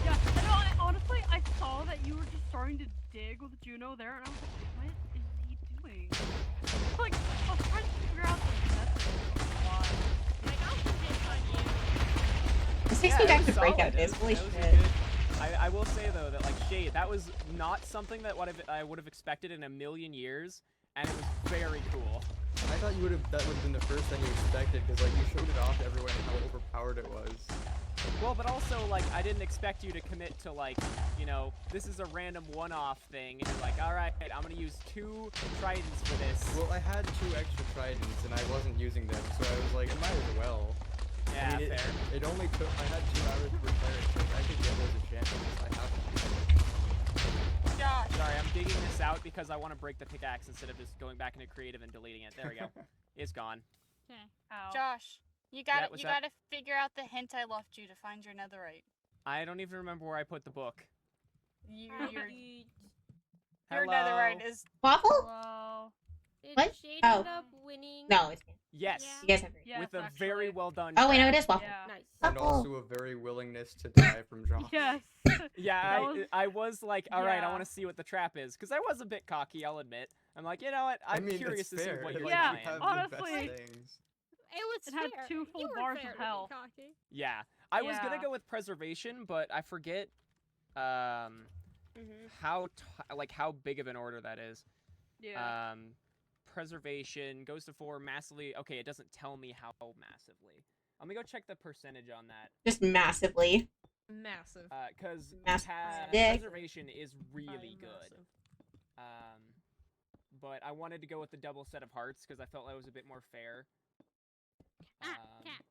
S7: Yeah, I know, honestly, I saw that you were just starting to dig with Juno there, and I was like, what is he doing? Like, I was trying to figure out the method of why.
S5: Like, I'll put this on you.
S6: This takes
S4: Yeah,
S6: me
S4: it
S6: back
S4: was
S6: to breakout
S4: solid.
S6: days.
S4: It
S6: Holy
S4: was a
S6: shit.
S4: good- I will say though that like Shade, that was not something that I would have expected in a million years, and it was very cool.
S2: I thought that would have been the first thing you expected, because like you showed it off to everyone how overpowered it was.
S4: Well, but also like I didn't expect you to commit to like, you know, this is a random one-off thing, and you're like, all right, I'm gonna use 2 tridents for this.
S2: Well, I had 2 extra tridents and I wasn't using them, so I was like, it might as well.
S4: Yeah,
S2: I mean,
S4: fair.
S2: it only took. I had 2 hours to repair it. So I could get those enchantments. I have to.
S1: Josh.
S4: Sorry, I'm digging this out because I want to break the pickaxe instead of just going back into creative and deleting it. There we go. It's gone.
S7: Ow.
S1: Josh. You
S4: Yeah,
S1: got
S4: what's
S1: you
S4: that?
S1: got to figure out the hint I left you to find your netherite.
S4: I don't even remember where I put the book.
S1: Your
S4: Hello?
S1: netherite is
S6: Waffle?
S7: Hello.
S5: Did
S6: What?
S5: Shade
S6: Oh.
S5: end up winning?
S6: No, it's me.
S4: Yes.
S5: Yeah.
S6: You guys have
S7: Yes,
S4: With a very
S7: actually.
S4: well done.
S6: Oh, wait, no,
S4: trap.
S6: it is waffle.
S7: Yeah.
S5: Nice.
S2: And
S6: Waffle.
S2: also a very willingness to die from Josh.
S7: Yes.
S4: Yeah,
S7: That was-
S4: I was like, all right, I
S7: Yeah.
S4: want to see what the trap is, because I was a bit cocky, I'll admit. I'm like, you know what? I'm
S2: I mean,
S4: curious
S2: it's
S4: to see
S2: fair.
S4: what you
S2: like,
S7: Yeah,
S2: you have
S4: find.
S2: the best
S7: honestly.
S2: things.
S5: It was
S7: It had
S5: fair.
S7: 2 full
S5: You were
S7: bars
S5: fair
S7: of
S5: to be
S7: health.
S5: cocky.
S4: Yeah, I was gonna
S7: Yeah.
S4: go with preservation, but I forget,
S5: Mhm.
S4: how big of an order that is.
S7: Yeah.
S4: Preservation goes to 4 massively. Okay, it doesn't tell me how massively. I'm gonna go check the percentage on that.
S6: Just massively.
S8: Massive.
S4: Because
S6: Massive.
S4: preservation is really
S8: I'm
S4: good.
S8: massive.
S4: But I wanted to go with the double set of hearts because I felt that was a bit more fair.
S5: Cat.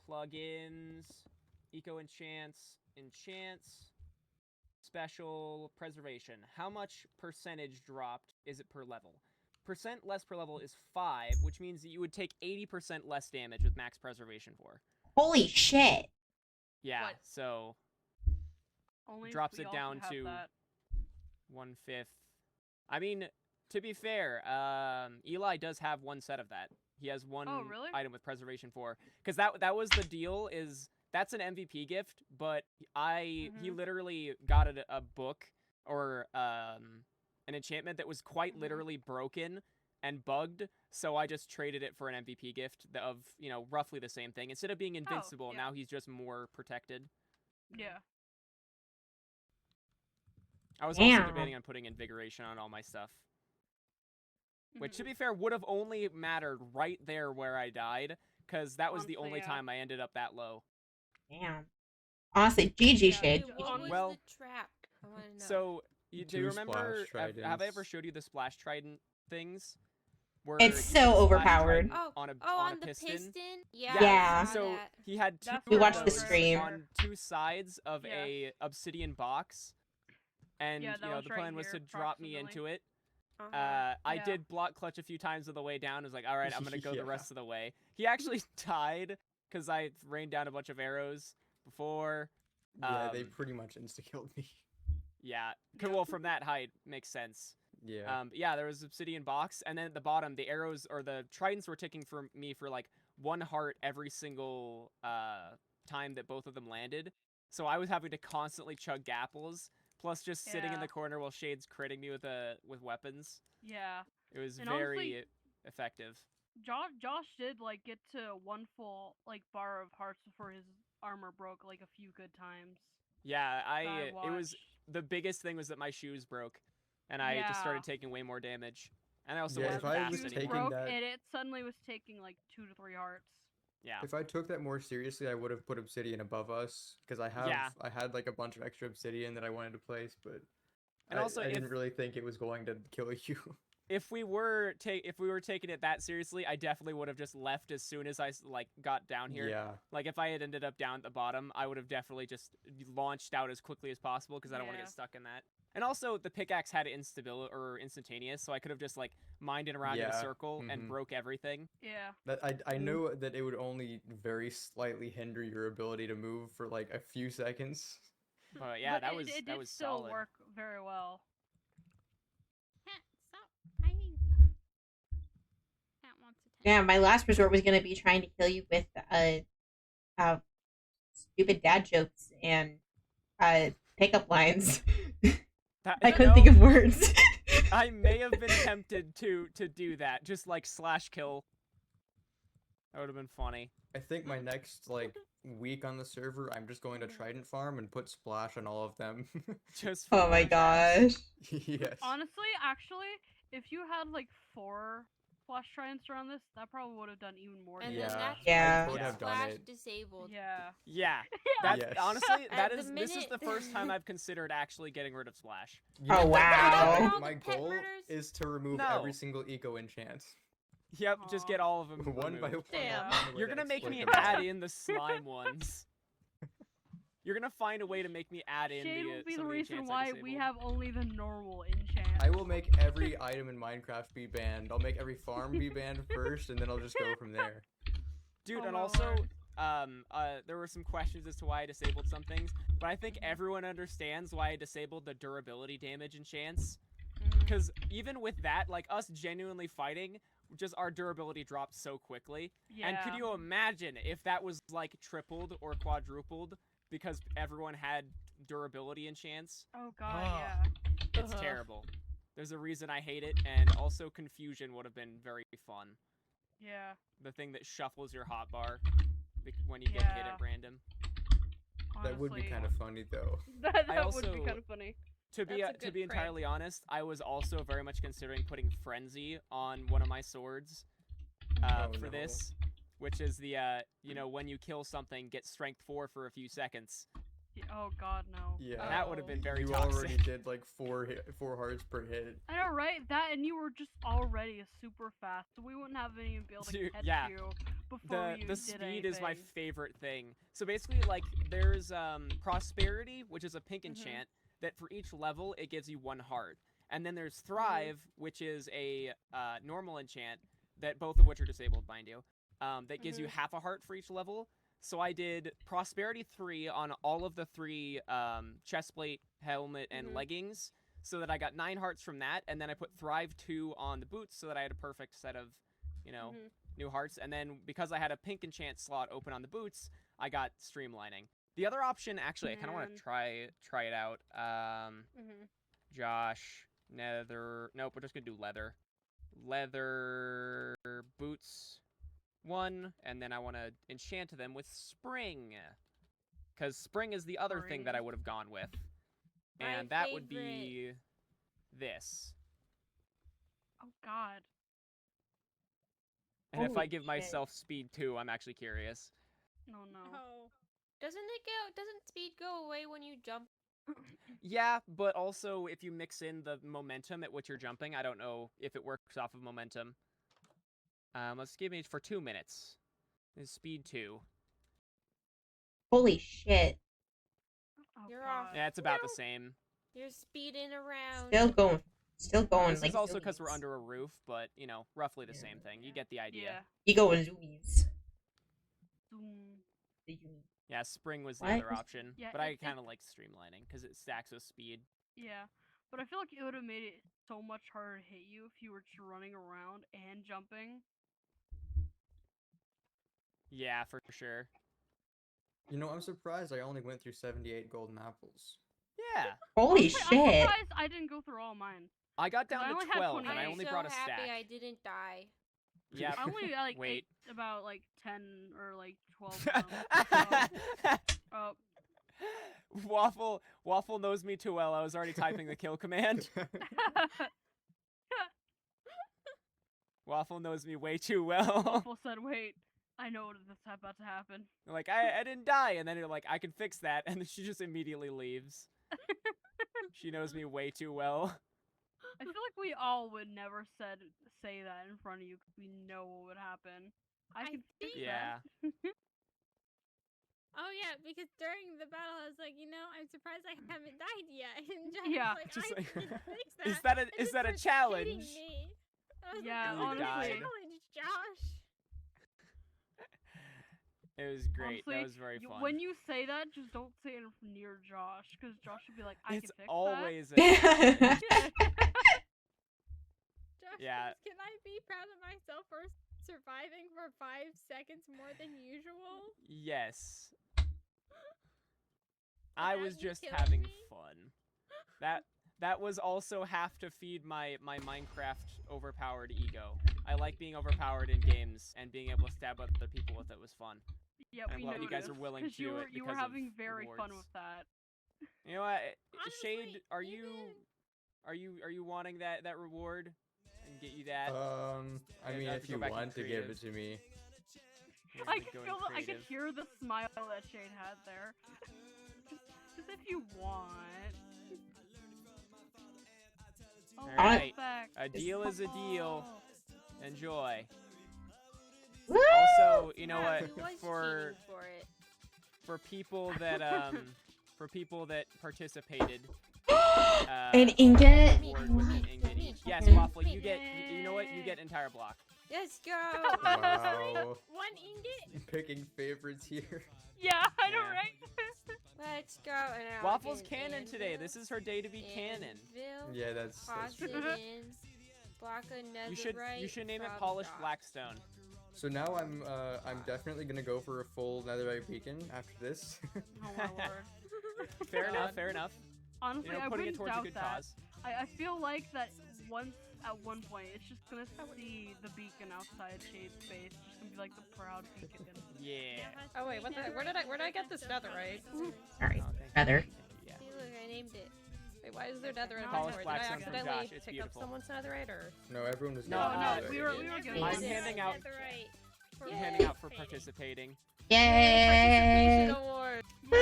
S4: Plugins, eco enchants, special preservation. How much percentage dropped is it per level? Percent less per level is 5, which means that you would take 80% less damage with max preservation 4.
S6: Holy shit.
S4: Yeah,
S8: What?
S4: so
S7: Only if
S4: drops
S7: we
S4: it
S7: also
S4: down
S7: have
S4: to
S7: that.
S4: 1/5. I mean, to be fair, Eli does have 1 set of that. He has 1
S7: Oh, really?
S4: item with preservation 4. Because that was the deal, is that's an MVP gift, but he
S7: Mhm.
S4: literally got a book or an enchantment that was quite
S7: Mhm.
S4: literally broken and bugged, so I just traded it for an MVP gift of, roughly the same thing. Instead of being invincible,
S7: yeah.
S4: now he's just more protected.
S7: Yeah.
S4: I was also
S6: Damn.
S4: debating on putting invigoration on all my stuff. Which, to
S7: Mhm.
S4: be fair, would have only mattered right there where I died, because that was the
S7: Honestly,
S4: only
S7: yeah.
S4: time I ended up that low.
S6: Damn. Honestly, GG
S7: Yeah,
S6: shade.
S7: dude,
S5: What was
S4: Well,
S5: the trap? I want to know.
S4: So, do you
S2: 2
S4: remember,
S2: splash
S4: have I ever
S2: tridents.
S4: showed you the splash trident things? Where
S6: It's
S4: you
S6: so
S4: can splash
S6: overpowered.
S4: trident on a,
S5: on
S4: a
S5: the
S4: piston.
S5: Yeah.
S6: Yeah.
S5: I saw
S4: So
S5: that.
S4: he had 2
S7: That's
S6: We
S4: of
S6: watched the
S4: those
S6: stream.
S4: on 2 sides of
S7: Yeah.
S4: a obsidian box, and
S7: Yeah, that was
S4: the
S7: right
S4: plan was to
S7: here,
S4: drop me into
S7: approximately.
S4: it.
S5: Uh-huh.
S4: I
S7: Yeah.
S4: did block clutch a few times on the way down. I was like, all right, I'm gonna go the
S2: Yeah.
S4: rest of the way. He actually died because I rained down a bunch of arrows before.
S2: Yeah, they
S4: Um,
S2: pretty much insta-killed me.
S4: Yeah, well, from that height makes sense.
S2: Yeah.
S4: But yeah, there was obsidian box, and then at the bottom, the arrows or the tridents were ticking for me for like 1 heart every single time that both of them landed. So I was having to constantly chug gapples Plus, just sitting in
S7: Yeah.
S4: the corner while Shade's critting me with weapons.
S7: Yeah.
S4: It was
S7: And
S4: very
S7: honestly-
S4: effective.
S7: Josh did like get to one full like bar of hearts before his armor broke like a few good times.
S4: Yeah,
S7: that I
S4: it was
S7: watched.
S4: the biggest thing was that my shoes broke, and I just started
S7: Yeah.
S4: taking way more damage. And I also
S2: Yeah,
S4: wasn't
S2: if I
S4: fast
S2: was
S7: shoes
S2: taking
S4: anymore.
S7: broke,
S2: that-
S7: and it suddenly was taking like 2 to 3 hearts.
S4: Yeah.
S2: If I took that more seriously, I would have put obsidian above us because I had like a bunch of extra obsidian that I wanted to place, but
S4: And
S2: I,
S4: also,
S2: I didn't
S4: if
S2: really think it was going to kill you.
S4: if we were taking it that seriously, I definitely would have just left as soon as I like got down here.
S2: Yeah.
S4: Like if I had ended up down at the bottom, I would have definitely just launched out as quickly as possible because I don't want to
S7: Yeah.
S4: get stuck in that. And also, the pickaxe had instability or instantaneous, so I could have just like minded around in a
S2: Yeah,
S4: circle and
S2: mhm.
S4: broke everything.
S7: Yeah.
S2: That I know that it would only very slightly hinder your ability to move for like a few seconds.
S4: But yeah,
S7: But
S4: that
S7: it,
S4: was
S7: it
S4: that
S7: did
S4: was
S7: still
S4: solid.
S7: work very well.
S9: Cat, stop hiding. Cat wants attention.
S6: Yeah, my last resort was gonna be trying to kill you with stupid dad jokes and pickup lines. I couldn't think of words.
S4: I may have been tempted to do that, just like slash kill. That would have been funny.
S2: I think my next like week on the server, I'm just going to Trident farm and put splash on all of them.
S4: Just
S6: Oh
S4: for
S6: my
S4: traps.
S6: gosh.
S2: Yes.
S7: Honestly, actually, if you had like 4 flash tridents around this, that probably would have done even more.
S5: And
S2: Yeah,
S5: then that's
S6: Yeah.
S5: why
S2: I would
S5: it's
S2: have done
S5: flash
S2: it.
S5: disabled.
S7: Yeah.
S4: Yeah.
S7: Yeah.
S4: That's
S2: Yes.
S4: honestly
S5: At
S4: this is
S5: minute-
S4: the first time I've considered actually getting rid of splash.
S2: You
S6: Oh,
S2: know,
S6: wow.
S2: My
S5: Pet
S2: goal
S5: murders?
S2: is to remove
S4: No.
S2: every single eco enchant.
S4: Yep, just get
S7: Aw.
S4: all of them
S2: One by
S4: removed.
S2: one.
S5: Damn.
S2: I'll find a way
S4: You're
S2: to
S4: gonna make me
S2: exploit them all.
S4: add in the slime ones. You're gonna find a way to make me add in
S7: Shade
S4: the
S7: will be
S4: some
S7: the
S4: of the
S7: reason
S4: enchants I
S7: why we
S4: disabled.
S7: have only the normal enchant.
S2: I will make every item in Minecraft be banned. I'll make every farm be banned first, and then I'll just go from there.
S4: Dude,
S7: Oh
S4: and
S7: my
S4: also,
S7: lord.
S4: there were some questions as to why I disabled some things, but I think everyone understands why I disabled the durability damage enchants. Because even with that, like us genuinely fighting, just our durability dropped so quickly.
S7: Yeah.
S4: And could you imagine if that was like tripled or quadrupled because everyone had durability enchants?
S7: Oh god,
S2: Ah.
S7: yeah.
S4: It's terrible. There's a reason I hate it, and also confusion would have been very fun.
S7: Yeah.
S4: The thing that shuffles your hotbar when you get hit
S7: Yeah.
S4: at random.
S2: That would be
S7: Honestly,
S2: kind of funny, though.
S7: that
S4: I
S7: would be
S4: also-
S7: kind of funny.
S4: To be
S5: That's a
S4: to
S5: good
S4: be
S5: prank.
S4: entirely honest, I was also very much considering putting frenzy on one of my swords
S2: Oh,
S4: for
S2: no.
S4: this, which is the when you kill something, get strength 4 for a few seconds.
S7: Oh god, no.
S2: Yeah.
S4: That would have been very
S2: you
S4: toxic.
S2: already did like 4 hearts per hit.
S7: I know, right? That and you were just already super fast, so we wouldn't have any able to
S4: Dude,
S7: catch
S4: yeah.
S7: you before you
S4: The
S7: did
S4: speed is my
S7: anything.
S4: favorite thing. So basically, like, there's prosperity, which is a pink
S7: Mhm.
S4: enchant that for each level it gives you 1 heart, and then there's thrive, which is a normal enchant that both of which are disabled, mind you. That gives you half a heart for each level. So I did prosperity 3 on all of the 3 chestplate, helmet, and leggings, so that I got 9 hearts from that, and then I put thrive 2 on the boots, so that I had a perfect set of, new hearts. And then because I had a pink enchant slot open on the boots, I got streamlining. The other option, actually, I kind of want
S7: Man.
S4: to try it out. Josh, nether. Nope, we're just gonna do leather. Leather boots 1, and then I want to enchant them with spring, because spring is the other thing that I
S7: Spring.
S4: would have gone with,
S5: My
S4: and that would be this.
S7: Oh god.
S4: And if I
S6: Holy
S4: give
S6: shit.
S4: myself speed 2, I'm actually curious.
S7: No, no.
S5: Oh. Doesn't speed go away when you jump?
S4: Yeah, but also if you mix in the momentum at which you're jumping, I don't know if it works off of momentum. Let's give me for 2 minutes. Is speed 2.
S6: Holy shit.
S7: Oh,
S5: You're
S7: god.
S5: off.
S4: Yeah, it's about the
S5: No.
S4: same.
S5: You're speeding around.
S6: Still going. Still going.
S4: This
S6: like
S4: is also because we're
S6: zoomies.
S4: under a roof, but, roughly the
S2: Yeah.
S4: same thing. You get the idea.
S7: Yeah.
S6: You go in zoomies.
S7: Zoom.
S4: Yeah, spring was the
S6: What?
S4: other option,
S7: Yeah,
S4: but I
S7: it-
S4: kind of like streamlining because it stacks with speed.
S7: Yeah. But I feel like it would have made it so much harder to hit you if you were just running around and jumping.
S4: Yeah, for sure.
S2: You know, I'm surprised I only went through 78 golden apples.
S4: Yeah.
S6: Holy
S7: I'm
S6: shit.
S7: surprised I didn't go through all mine.
S4: I got down
S7: I
S4: to
S7: only had
S4: 12, and
S7: 20.
S4: I
S5: I'm
S4: only
S5: so
S4: brought a
S5: happy
S4: stack.
S5: I didn't die.
S4: Yeah.
S7: I only like
S4: Wait.
S7: ate about like 10 or like 12 pounds. Oh,
S4: Waffle knows me too well. I was already typing the kill command. Waffle knows me way too well.
S7: Waffle said, "Wait, I know what is about to happen."
S4: Like, I didn't die, and then you're like, I can fix that, and then she just immediately leaves. She knows me way too well.
S7: I feel like we all would never say that in front of you because we know what would happen. I
S9: I
S7: could fix
S9: think-
S4: Yeah.
S7: that.
S9: Oh yeah, because during the battle I was like, I'm surprised I haven't died yet. And Josh
S7: Yeah.
S9: was like,
S4: Just
S9: I
S4: like,
S9: can fix that.
S4: is that a
S9: and
S4: is
S9: just
S4: that a
S9: starts hitting
S4: challenge?
S9: me. I was
S7: Yeah,
S9: like,
S4: You
S9: "That's
S4: died.
S9: a challenge, Josh."
S4: It was great.
S7: Honestly,
S4: That was very fun.
S7: when you say that, just don't say it near Josh, because Josh would be like, "I
S4: It's
S7: can fix
S4: always a
S6: Yeah.
S4: challenge.
S9: Josh
S4: Yeah.
S9: says, "Can I be proud of myself for surviving for 5 seconds more than usual?"
S4: Yes. I
S9: Without
S4: was
S9: you
S4: just
S9: killing
S4: having
S9: me?
S4: fun. That was also have to feed my Minecraft overpowered ego. I like being overpowered in games, and being able to stab other people with it was fun.
S7: Yeah,
S4: I'm
S7: we
S4: glad you guys are
S7: noticed,
S4: willing
S7: 'cause
S4: to
S7: you
S4: do
S7: were,
S4: it
S7: you were
S4: because of
S7: having very fun
S4: rewards.
S7: with that.
S4: You know what, Shade,
S9: Honestly,
S4: are
S9: even-
S4: you wanting that reward? And get you that.
S2: I
S4: Yeah,
S2: mean,
S4: I have
S2: if
S4: to go
S2: you
S4: back in
S2: want to give
S4: creative.
S2: it to me.
S4: Yeah,
S7: I
S4: like
S7: could
S4: going
S7: feel I could
S4: creative.
S7: hear the smile that Shade had there. Just if you want. Oh,
S4: Alright,
S7: back.
S4: a deal is a deal.
S7: Oh.
S4: Enjoy.
S6: Woo!
S4: Also, you know
S5: Yeah,
S4: what?
S5: who was
S4: For
S5: cheating for it?
S4: for people that participated,
S6: An ingot?
S4: reward was an ingot each. Yes,
S6: Okay.
S4: Waffle, you get. You know what? You get entire block.
S5: Let's go.
S2: Wow.
S9: 1 ingot?
S2: Picking favorites here.
S7: Yeah, I know,
S4: Yeah.
S7: right?
S5: Let's go. And I'll
S4: Waffle's
S5: get an
S4: canon today.
S5: anvil,
S4: This is her day to be canon.
S5: anvil,
S2: Yeah, that's
S5: toss
S2: true.
S5: it in. Block of netherite.
S4: You should name it
S5: from
S4: Polished
S5: rock.
S4: Blackstone.
S2: So now I'm definitely gonna go for a full netherite beacon after this.
S7: Oh my lord.
S4: Fair enough.
S8: God.
S4: Fair enough.
S7: Honestly,
S4: You know,
S7: I
S4: putting it
S7: wouldn't
S4: towards a
S7: doubt
S4: good
S7: that.
S4: cause.
S7: I feel like that at one point, it's just gonna see the beacon outside Shade's face. It's just gonna be like the proud beacon.
S4: Yeah.
S8: Oh wait, what the, where did I get this netherite?
S6: Sorry.
S4: Oh, thank you,
S6: Feather.
S4: thank you, yeah.
S5: See, look, I named it.
S8: Wait, why is there netherite in my
S7: Polished
S8: tower? Did I
S4: blackstone from
S8: accidentally
S4: Josh, it's
S8: pick
S4: beautiful.
S8: up someone's netherite, or?
S2: No, everyone was
S4: No,
S2: getting
S7: no,
S2: netherite.
S7: we were getting
S4: I'm
S7: it.
S4: handing out-
S9: For
S4: I'm handing out for participating.
S6: Yay!
S8: Participation award.
S6: Woo!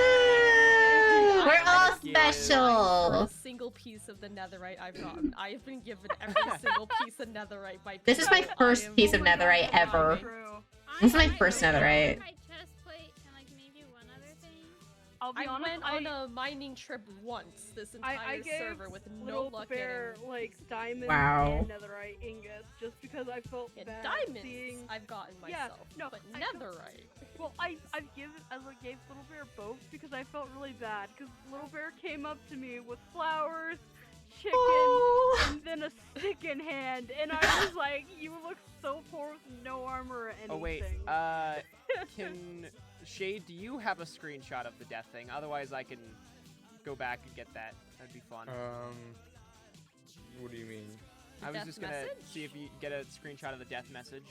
S6: We're all
S4: Give-
S8: For a
S6: special.
S8: single piece of the netherite I've gotten. I have been given every single piece of netherite by
S6: This is my
S8: people.
S6: first
S8: I am-
S6: piece of
S7: Oh my God,
S6: netherite
S7: that's
S6: ever.
S7: true.
S6: This is my first netherite.
S9: My chest plate and like maybe one other thing.
S7: I'll be
S8: I
S7: honest,
S8: went on a mining trip once this entire
S7: I gave
S8: server with no
S7: Little
S8: luck
S7: Bear
S8: getting.
S7: like diamonds
S6: Wow.
S7: and netherite ingots just because I felt
S8: Yeah,
S7: bad
S8: diamonds
S7: seeing.
S8: I've gotten
S7: Yeah,
S8: myself,
S7: no,
S8: but
S7: I felt-
S8: netherite.
S7: Well, I gave Little Bear both because I felt really bad because Little Bear came up to me with flowers, chicken,
S6: Oh.
S7: and then a stick in hand, and I was like, "You look so poor with no armor or anything."
S4: Oh wait. Can Shade? Do you have a screenshot of the death thing? Otherwise, I can go back and get that. That'd be fun.
S2: What do you mean?
S4: I was
S8: death
S4: just gonna
S8: message?
S4: see if you get a screenshot of the death message.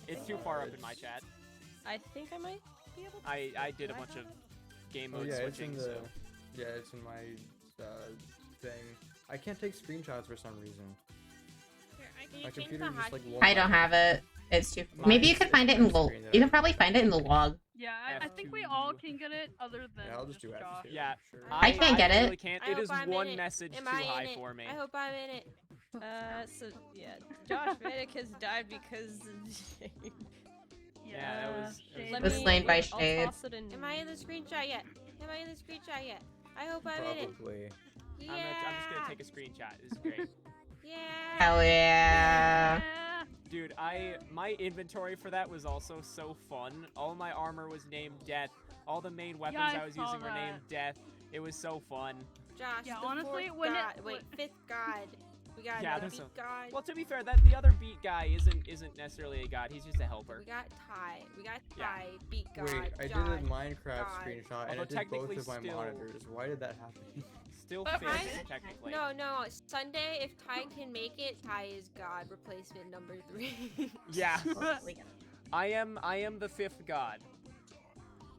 S4: It's too far up in my chat.
S8: I think I might be able to.
S4: I did a
S8: Do I
S4: bunch
S8: have
S4: of
S8: it?
S4: game
S2: Oh
S4: mode
S2: yeah, it's in
S4: switching.
S2: the
S4: So
S2: it's in my thing. I can't take screenshots for some reason.
S9: Here, I
S2: My
S9: can change
S2: computer
S9: the
S2: just like
S9: hotkey.
S2: won't
S6: I don't
S2: let
S6: have
S2: me.
S6: it. It's too. Maybe you
S2: Mine's-
S6: could find
S2: it's
S6: it in
S2: my
S6: the.
S2: screen that
S6: You
S2: I
S6: can probably find it in the log.
S7: Yeah, I think we
S4: F2.
S7: all can get it, other than
S2: Yeah, I'll just do
S7: Josh.
S2: F2.
S4: yeah,
S2: Sure.
S6: I can't get it.
S4: really can't.
S5: I
S4: It
S5: hope
S4: is
S5: I'm in
S4: one
S5: it.
S4: message
S5: Am
S4: too
S5: I in
S4: high
S5: it?
S4: for me.
S5: I hope I'm in it.
S8: So yeah, Josh Vedic has died because of Shade.
S4: Yeah, that was-
S7: Shade.
S8: Let
S6: Was
S8: me-
S6: slain by
S8: I'll
S6: Shade.
S8: toss it in.
S5: Am I in the screenshot yet? Am I in the screenshot yet? I hope I'm in it.
S2: Probably.
S5: Yeah.
S4: I'm just gonna take a screenshot. This is great.
S5: Yeah.
S6: Hell yeah.
S4: Dude, my inventory for that was also so fun. All my armor was named Death. All the main weapons
S7: I
S4: I was
S7: saw
S4: using were named
S7: that.
S4: Death. It was so fun.
S5: Josh,
S7: Yeah,
S5: the
S7: honestly,
S5: fourth
S7: when it-
S5: god. Wait, fifth god. We got
S4: Yeah,
S5: the
S4: there's
S5: beat god.
S4: Well, to be fair, that the other beat guy isn't necessarily a god. He's just a helper.
S5: We got Ty. We got
S4: Yeah.
S5: Ty, beat god.
S2: Wait, I did
S5: Josh,
S2: a Minecraft
S5: God.
S2: screenshot and
S4: Although
S2: it did both
S4: technically
S2: of my
S4: still-
S2: monitors. Why did that happen?
S4: Still
S5: But
S4: fifth,
S5: mine-
S4: technically.
S5: No. Sunday, if Ty can make it, Ty is god. Replacement number 3.
S4: Yeah.
S6: Totally gonna-
S4: I am the fifth god.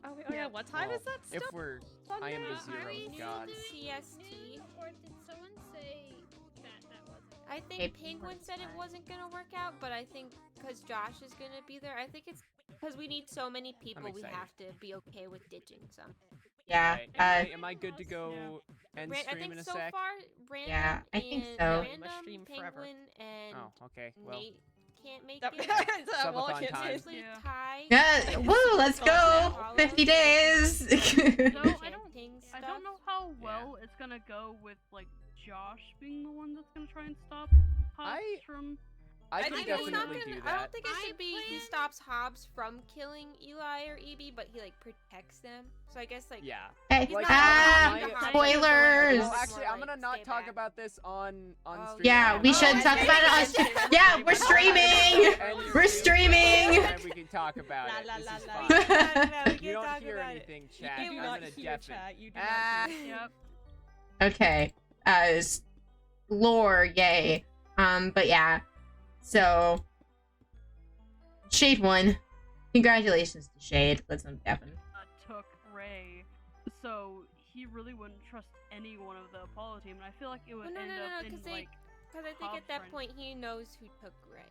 S8: Oh, wait, oh yeah, what time
S4: Well,
S8: is that
S4: If
S8: still?
S4: we're I am the
S9: Are we
S4: zero
S9: still
S4: god.
S9: doing
S5: CST.
S9: Or did someone say that wasn't?
S5: I think
S6: Hey,
S5: Penguin said it wasn't gonna work out, but I think because Josh is gonna be there, I think it's because we need so many people, we
S4: excited.
S5: have to be okay with ditching some.
S6: Yeah.
S4: Right. Am I good to go end
S5: I
S4: stream
S5: think
S4: in a
S5: so
S4: sec?
S5: far, Random
S6: Yeah, I think
S5: and
S6: so.
S5: Random,
S8: Stream forever.
S5: Penguin, and
S4: Oh, okay. Well,
S5: Nate can't make
S8: That-
S5: it.
S8: well, I
S4: Subathon
S8: can't
S4: time.
S8: say-
S5: Honestly,
S7: Yeah.
S5: Ty.
S6: Yeah, woo, let's go! 50 days!
S7: So I
S5: Stuff.
S7: don't know how
S4: Yeah.
S7: well it's gonna go with like Josh being the one that's gonna try and stop Hobbs
S4: I-
S7: from.
S4: I can
S5: think it's not
S4: definitely
S5: gonna,
S4: do
S5: I
S4: that.
S5: don't think it should be he stops Hobbs from killing Eli or Evie, but he like protects them. So I guess like
S4: Yeah.
S6: Hey,
S5: he's
S4: Like,
S5: not
S4: ah,
S5: gonna
S7: my-
S6: spoilers!
S4: Well,
S5: It's
S4: actually,
S5: more
S4: I'm gonna
S5: like,
S4: not
S5: stay
S4: talk
S5: back.
S4: about this on
S5: Oh,
S4: stream.
S6: Yeah, we
S5: Oh,
S6: should
S5: I
S6: talk
S5: see.
S6: about it on stream. Yeah, we're streaming!
S4: And
S6: We're
S4: you-
S6: streaming!
S4: And we can talk about
S8: La,
S4: it.
S8: la,
S4: This
S8: la,
S4: is
S8: la,
S4: fine.
S8: la.
S4: You don't hear anything, chat.
S8: You do
S4: I'm
S8: not
S4: gonna
S8: hear
S4: deafen.
S8: chat. You do
S4: Ah.
S8: not hear.
S7: Yep.
S6: Okay. Lore, yay. But yeah. So Shade won. Congratulations to Shade. Let's undeafen.
S7: Took Ray, so he really wouldn't trust any one of the Apollo team, and I feel like it would
S5: Well, no,
S7: end
S5: no,
S7: up
S5: no,
S7: in
S5: 'cause they-
S7: like.
S5: because I think
S7: Hobbs
S5: at that
S7: friend.
S5: point he knows who took Ray.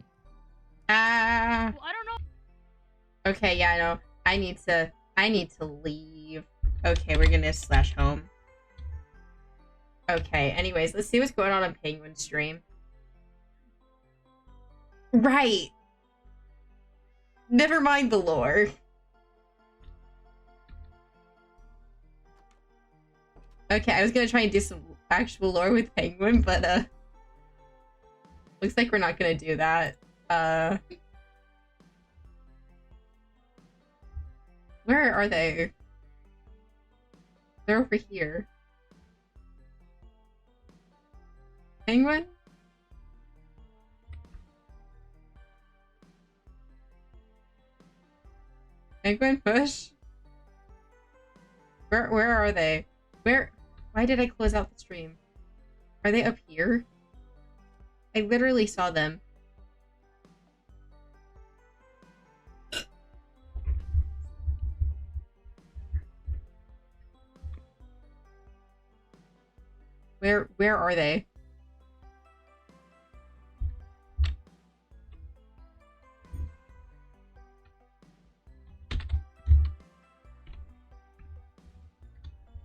S6: Ah.
S7: Well, I don't know.
S6: Okay, yeah, I know. I need to leave. Okay, we're gonna slash home. Okay, anyways, let's see what's going on Penguin stream. Right. Never mind the lore. Okay, I was gonna try and do some actual lore with Penguin, but looks like we're not gonna do that. Where are they? They're over here. Penguin? Penguin, push. Where are they? Why did I close out the stream? Are they up here? I literally saw them. Where are they?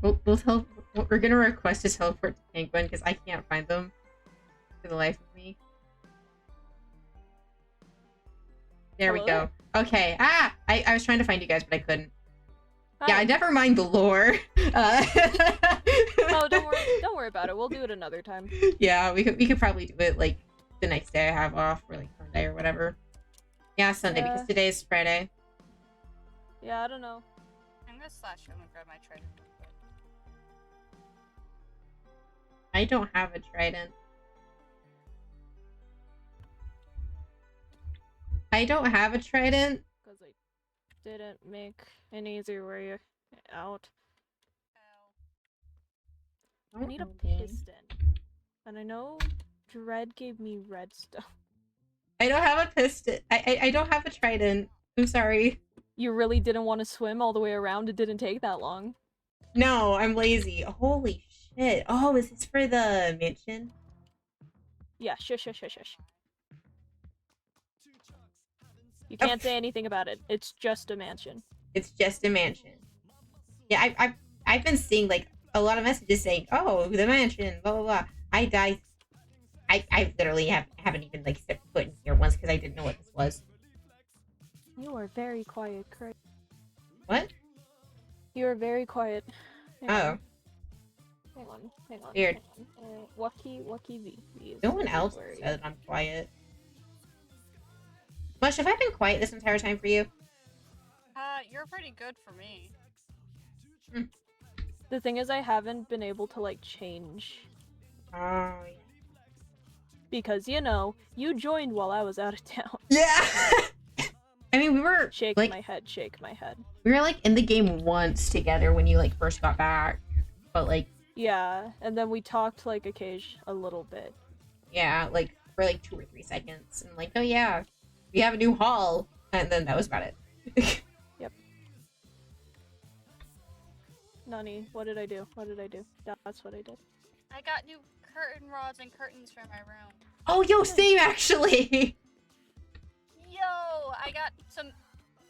S6: We're gonna request to teleport to Penguin because I can't find them for the life of me. There we
S8: Hello?
S6: go. Okay. Ah! I was trying to find you guys, but I couldn't. Yeah,
S8: Hi.
S6: never mind the lore.
S8: Oh, don't worry about it. We'll do it another time.
S6: Yeah, we could probably do it like the next day I have off, or like Sunday or whatever. Yeah, Sunday because
S8: Yeah.
S6: today is Friday.
S8: Yeah, I don't know.
S1: I'm gonna slash home and grab my trident real quick.
S6: I don't have a trident. I don't have a trident.
S8: Because I didn't make an easier way out. I need a piston. And I know Dread gave me redstone.
S6: I don't have a piston. I don't have a trident. I'm sorry.
S8: You really didn't want to swim all the way around? It didn't take that long.
S6: No, I'm lazy. Holy shit. Oh, is this for the mansion?
S8: Yeah, shush, shush, shush, shush. You
S6: Oh.
S8: can't say anything about it. It's just a mansion.
S6: It's just a mansion. Yeah, I've been seeing like a lot of messages saying, "Oh, the mansion, blah blah blah." I literally haven't even like stepped foot in here once because I didn't know what this was.
S8: You are very quiet, Craig.
S6: What?
S8: You are very quiet. Hang
S6: Oh,
S8: on. Hang on.
S6: Weird.
S8: hang on. Waki V.
S6: no one else said I'm quiet. Mush, have I been quiet this entire time for you?
S1: You're pretty good for me.
S8: The thing is, I haven't been able to like change.
S6: Oh, yeah.
S8: because you know you joined while I was out of town.
S6: Yeah. I mean, we were
S8: Shake
S6: like,
S8: my head, shake my head.
S6: we were like in the game once together when you like first got back, but like,
S8: Yeah, and then we talked like a little bit.
S6: yeah, like for like 2 or 3 seconds, and like, oh yeah, we have a new hall, and then that was about it.
S8: Yep. Nani, what did I do? What did I do? That's what I did.
S1: I got new curtain rods and curtains for my room.
S6: Oh, yo, same actually.
S1: Yo, I got some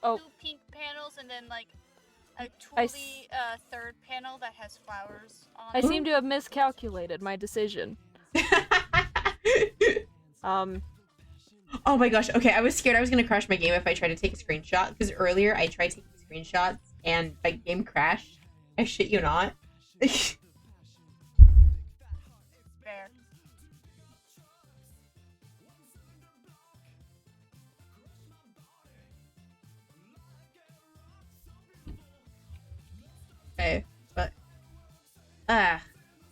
S8: Oh.
S1: 2 pink panels and then like a
S8: I s-
S1: tooly third panel that has flowers on
S8: I
S1: it.
S8: seem to have miscalculated my decision.
S6: Oh my gosh. Okay, I was scared I was gonna crash my game if I tried to take a screenshot, because earlier I tried taking screenshots and my game crashed. I shit you not.
S1: Fair.
S6: Okay, but I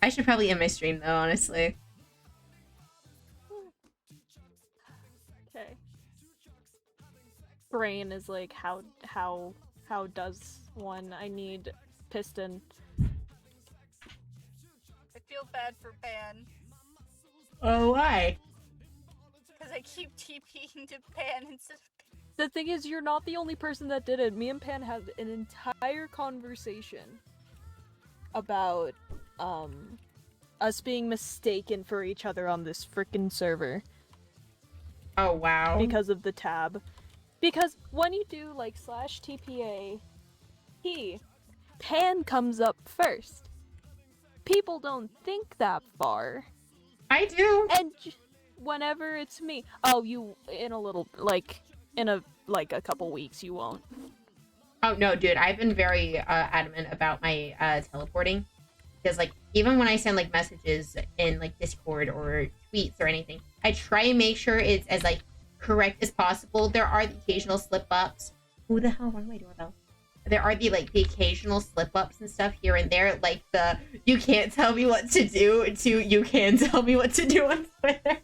S6: should probably end my stream though, honestly.
S8: Okay. Brain is like, how does one? I need piston.
S1: I feel bad for Pan
S6: Oh, why?
S1: because I keep TPing to Pan instead of
S8: The thing is, you're not the only person that did it. Me and Pan had an entire conversation about us being mistaken for each other on this frickin' server
S6: Oh wow.
S8: because of the tab. Because when you do like /TPA, Pan comes up first. People don't think that far.
S6: I do.
S8: And whenever it's me, oh, you in a little in a couple weeks you won't.
S6: Oh no, dude, I've been very adamant about my teleporting, because like even when I send like messages in like Discord or tweets or anything, I try and make sure it's as like correct as possible. There are the occasional slip ups. Who the hell rang my doorbell? There are the occasional slip ups and stuff here and there, like the "you can't tell me what to do" to "you can tell me what to do" on Twitter.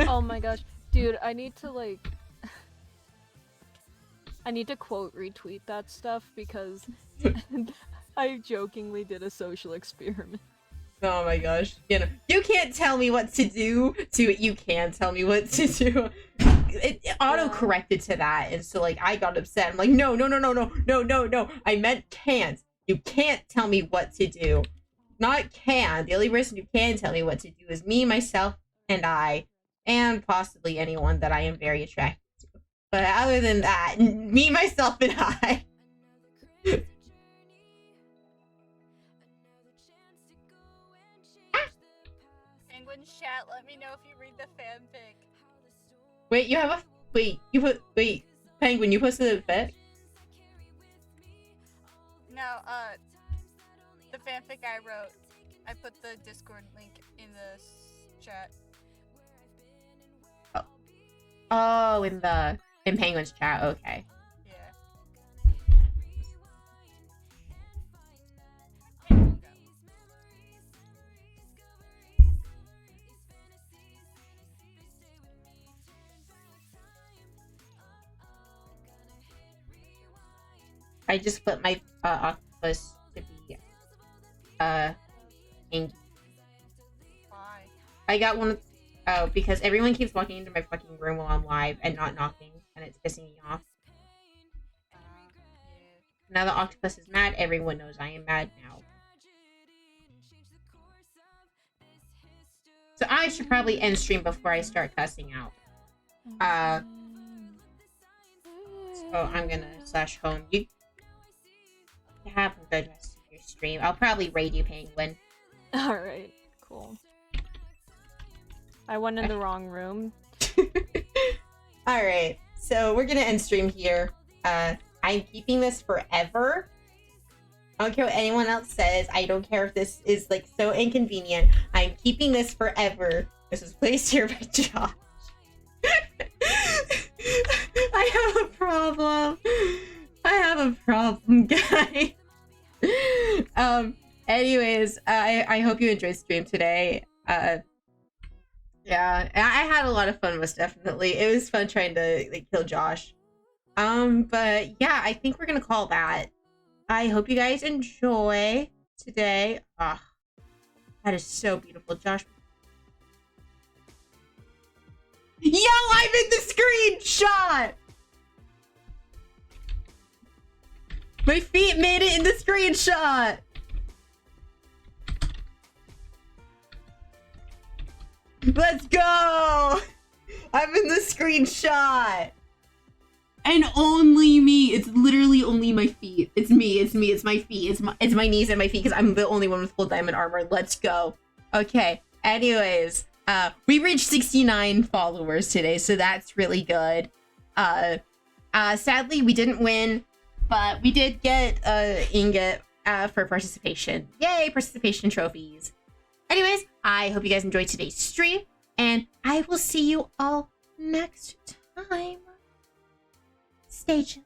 S8: Oh my gosh, dude, I need to quote retweet that stuff because I jokingly did a social experiment.
S6: Oh my gosh. You know, "you can't tell me what to do" to "you can tell me what to do." It auto-corrected to that, and so like I got upset. I'm like, no. I meant can't. You can't tell me what to do. Not can. The only person who can tell me what to do is me, myself, and I, and possibly anyone that I am very attracted to. But other than that, me, myself, and I.
S1: Penguin chat. Let me know if you read the fanfic.
S6: Wait, you have a wait, Penguin, you posted a fic?
S1: No, the fanfic I wrote. I put the Discord link in the chat.
S6: Oh, in Penguin's chat. Okay.
S1: Yeah. Here we go.
S6: I just put my octopus to be angry.
S1: Why?
S6: I got one. Oh, because everyone keeps walking into my fucking room while I'm live and not knocking, and it's pissing me off.
S1: Yeah.
S6: Now the octopus is mad. Everyone knows I am mad now. So I should probably end stream before I start cussing out. So I'm gonna /home. You have a good rest of your stream. I'll probably raid you, Penguin.
S8: Alright, cool. I went in the wrong room.
S6: Alright, so we're gonna end stream here. I'm keeping this forever. I don't care what anyone else says. I don't care if this is like so inconvenient. I'm keeping this forever. This was placed here by Josh. I have a problem. I have a problem, guys. Anyways, I hope you enjoyed stream today. Yeah, I had a lot of fun, most definitely. It was fun trying to like kill Josh. But yeah, I think we're gonna call that. I hope you guys enjoy today. Ah, that is so beautiful, Josh. Yo, I'm in the screenshot! My feet made it in the screenshot! Let's go! I'm in the screenshot! And only me. It's literally only my feet. It's me, it's my feet. It's my knees and my feet because I'm the only one with full diamond armor. Let's go. Okay, anyways. We reached 69 followers today, so that's really good. Sadly, we didn't win, but we did get ingot for participation. Yay, participation trophies. Anyways, I hope you guys enjoyed today's stream, and I will see you all next time. Stay tuned.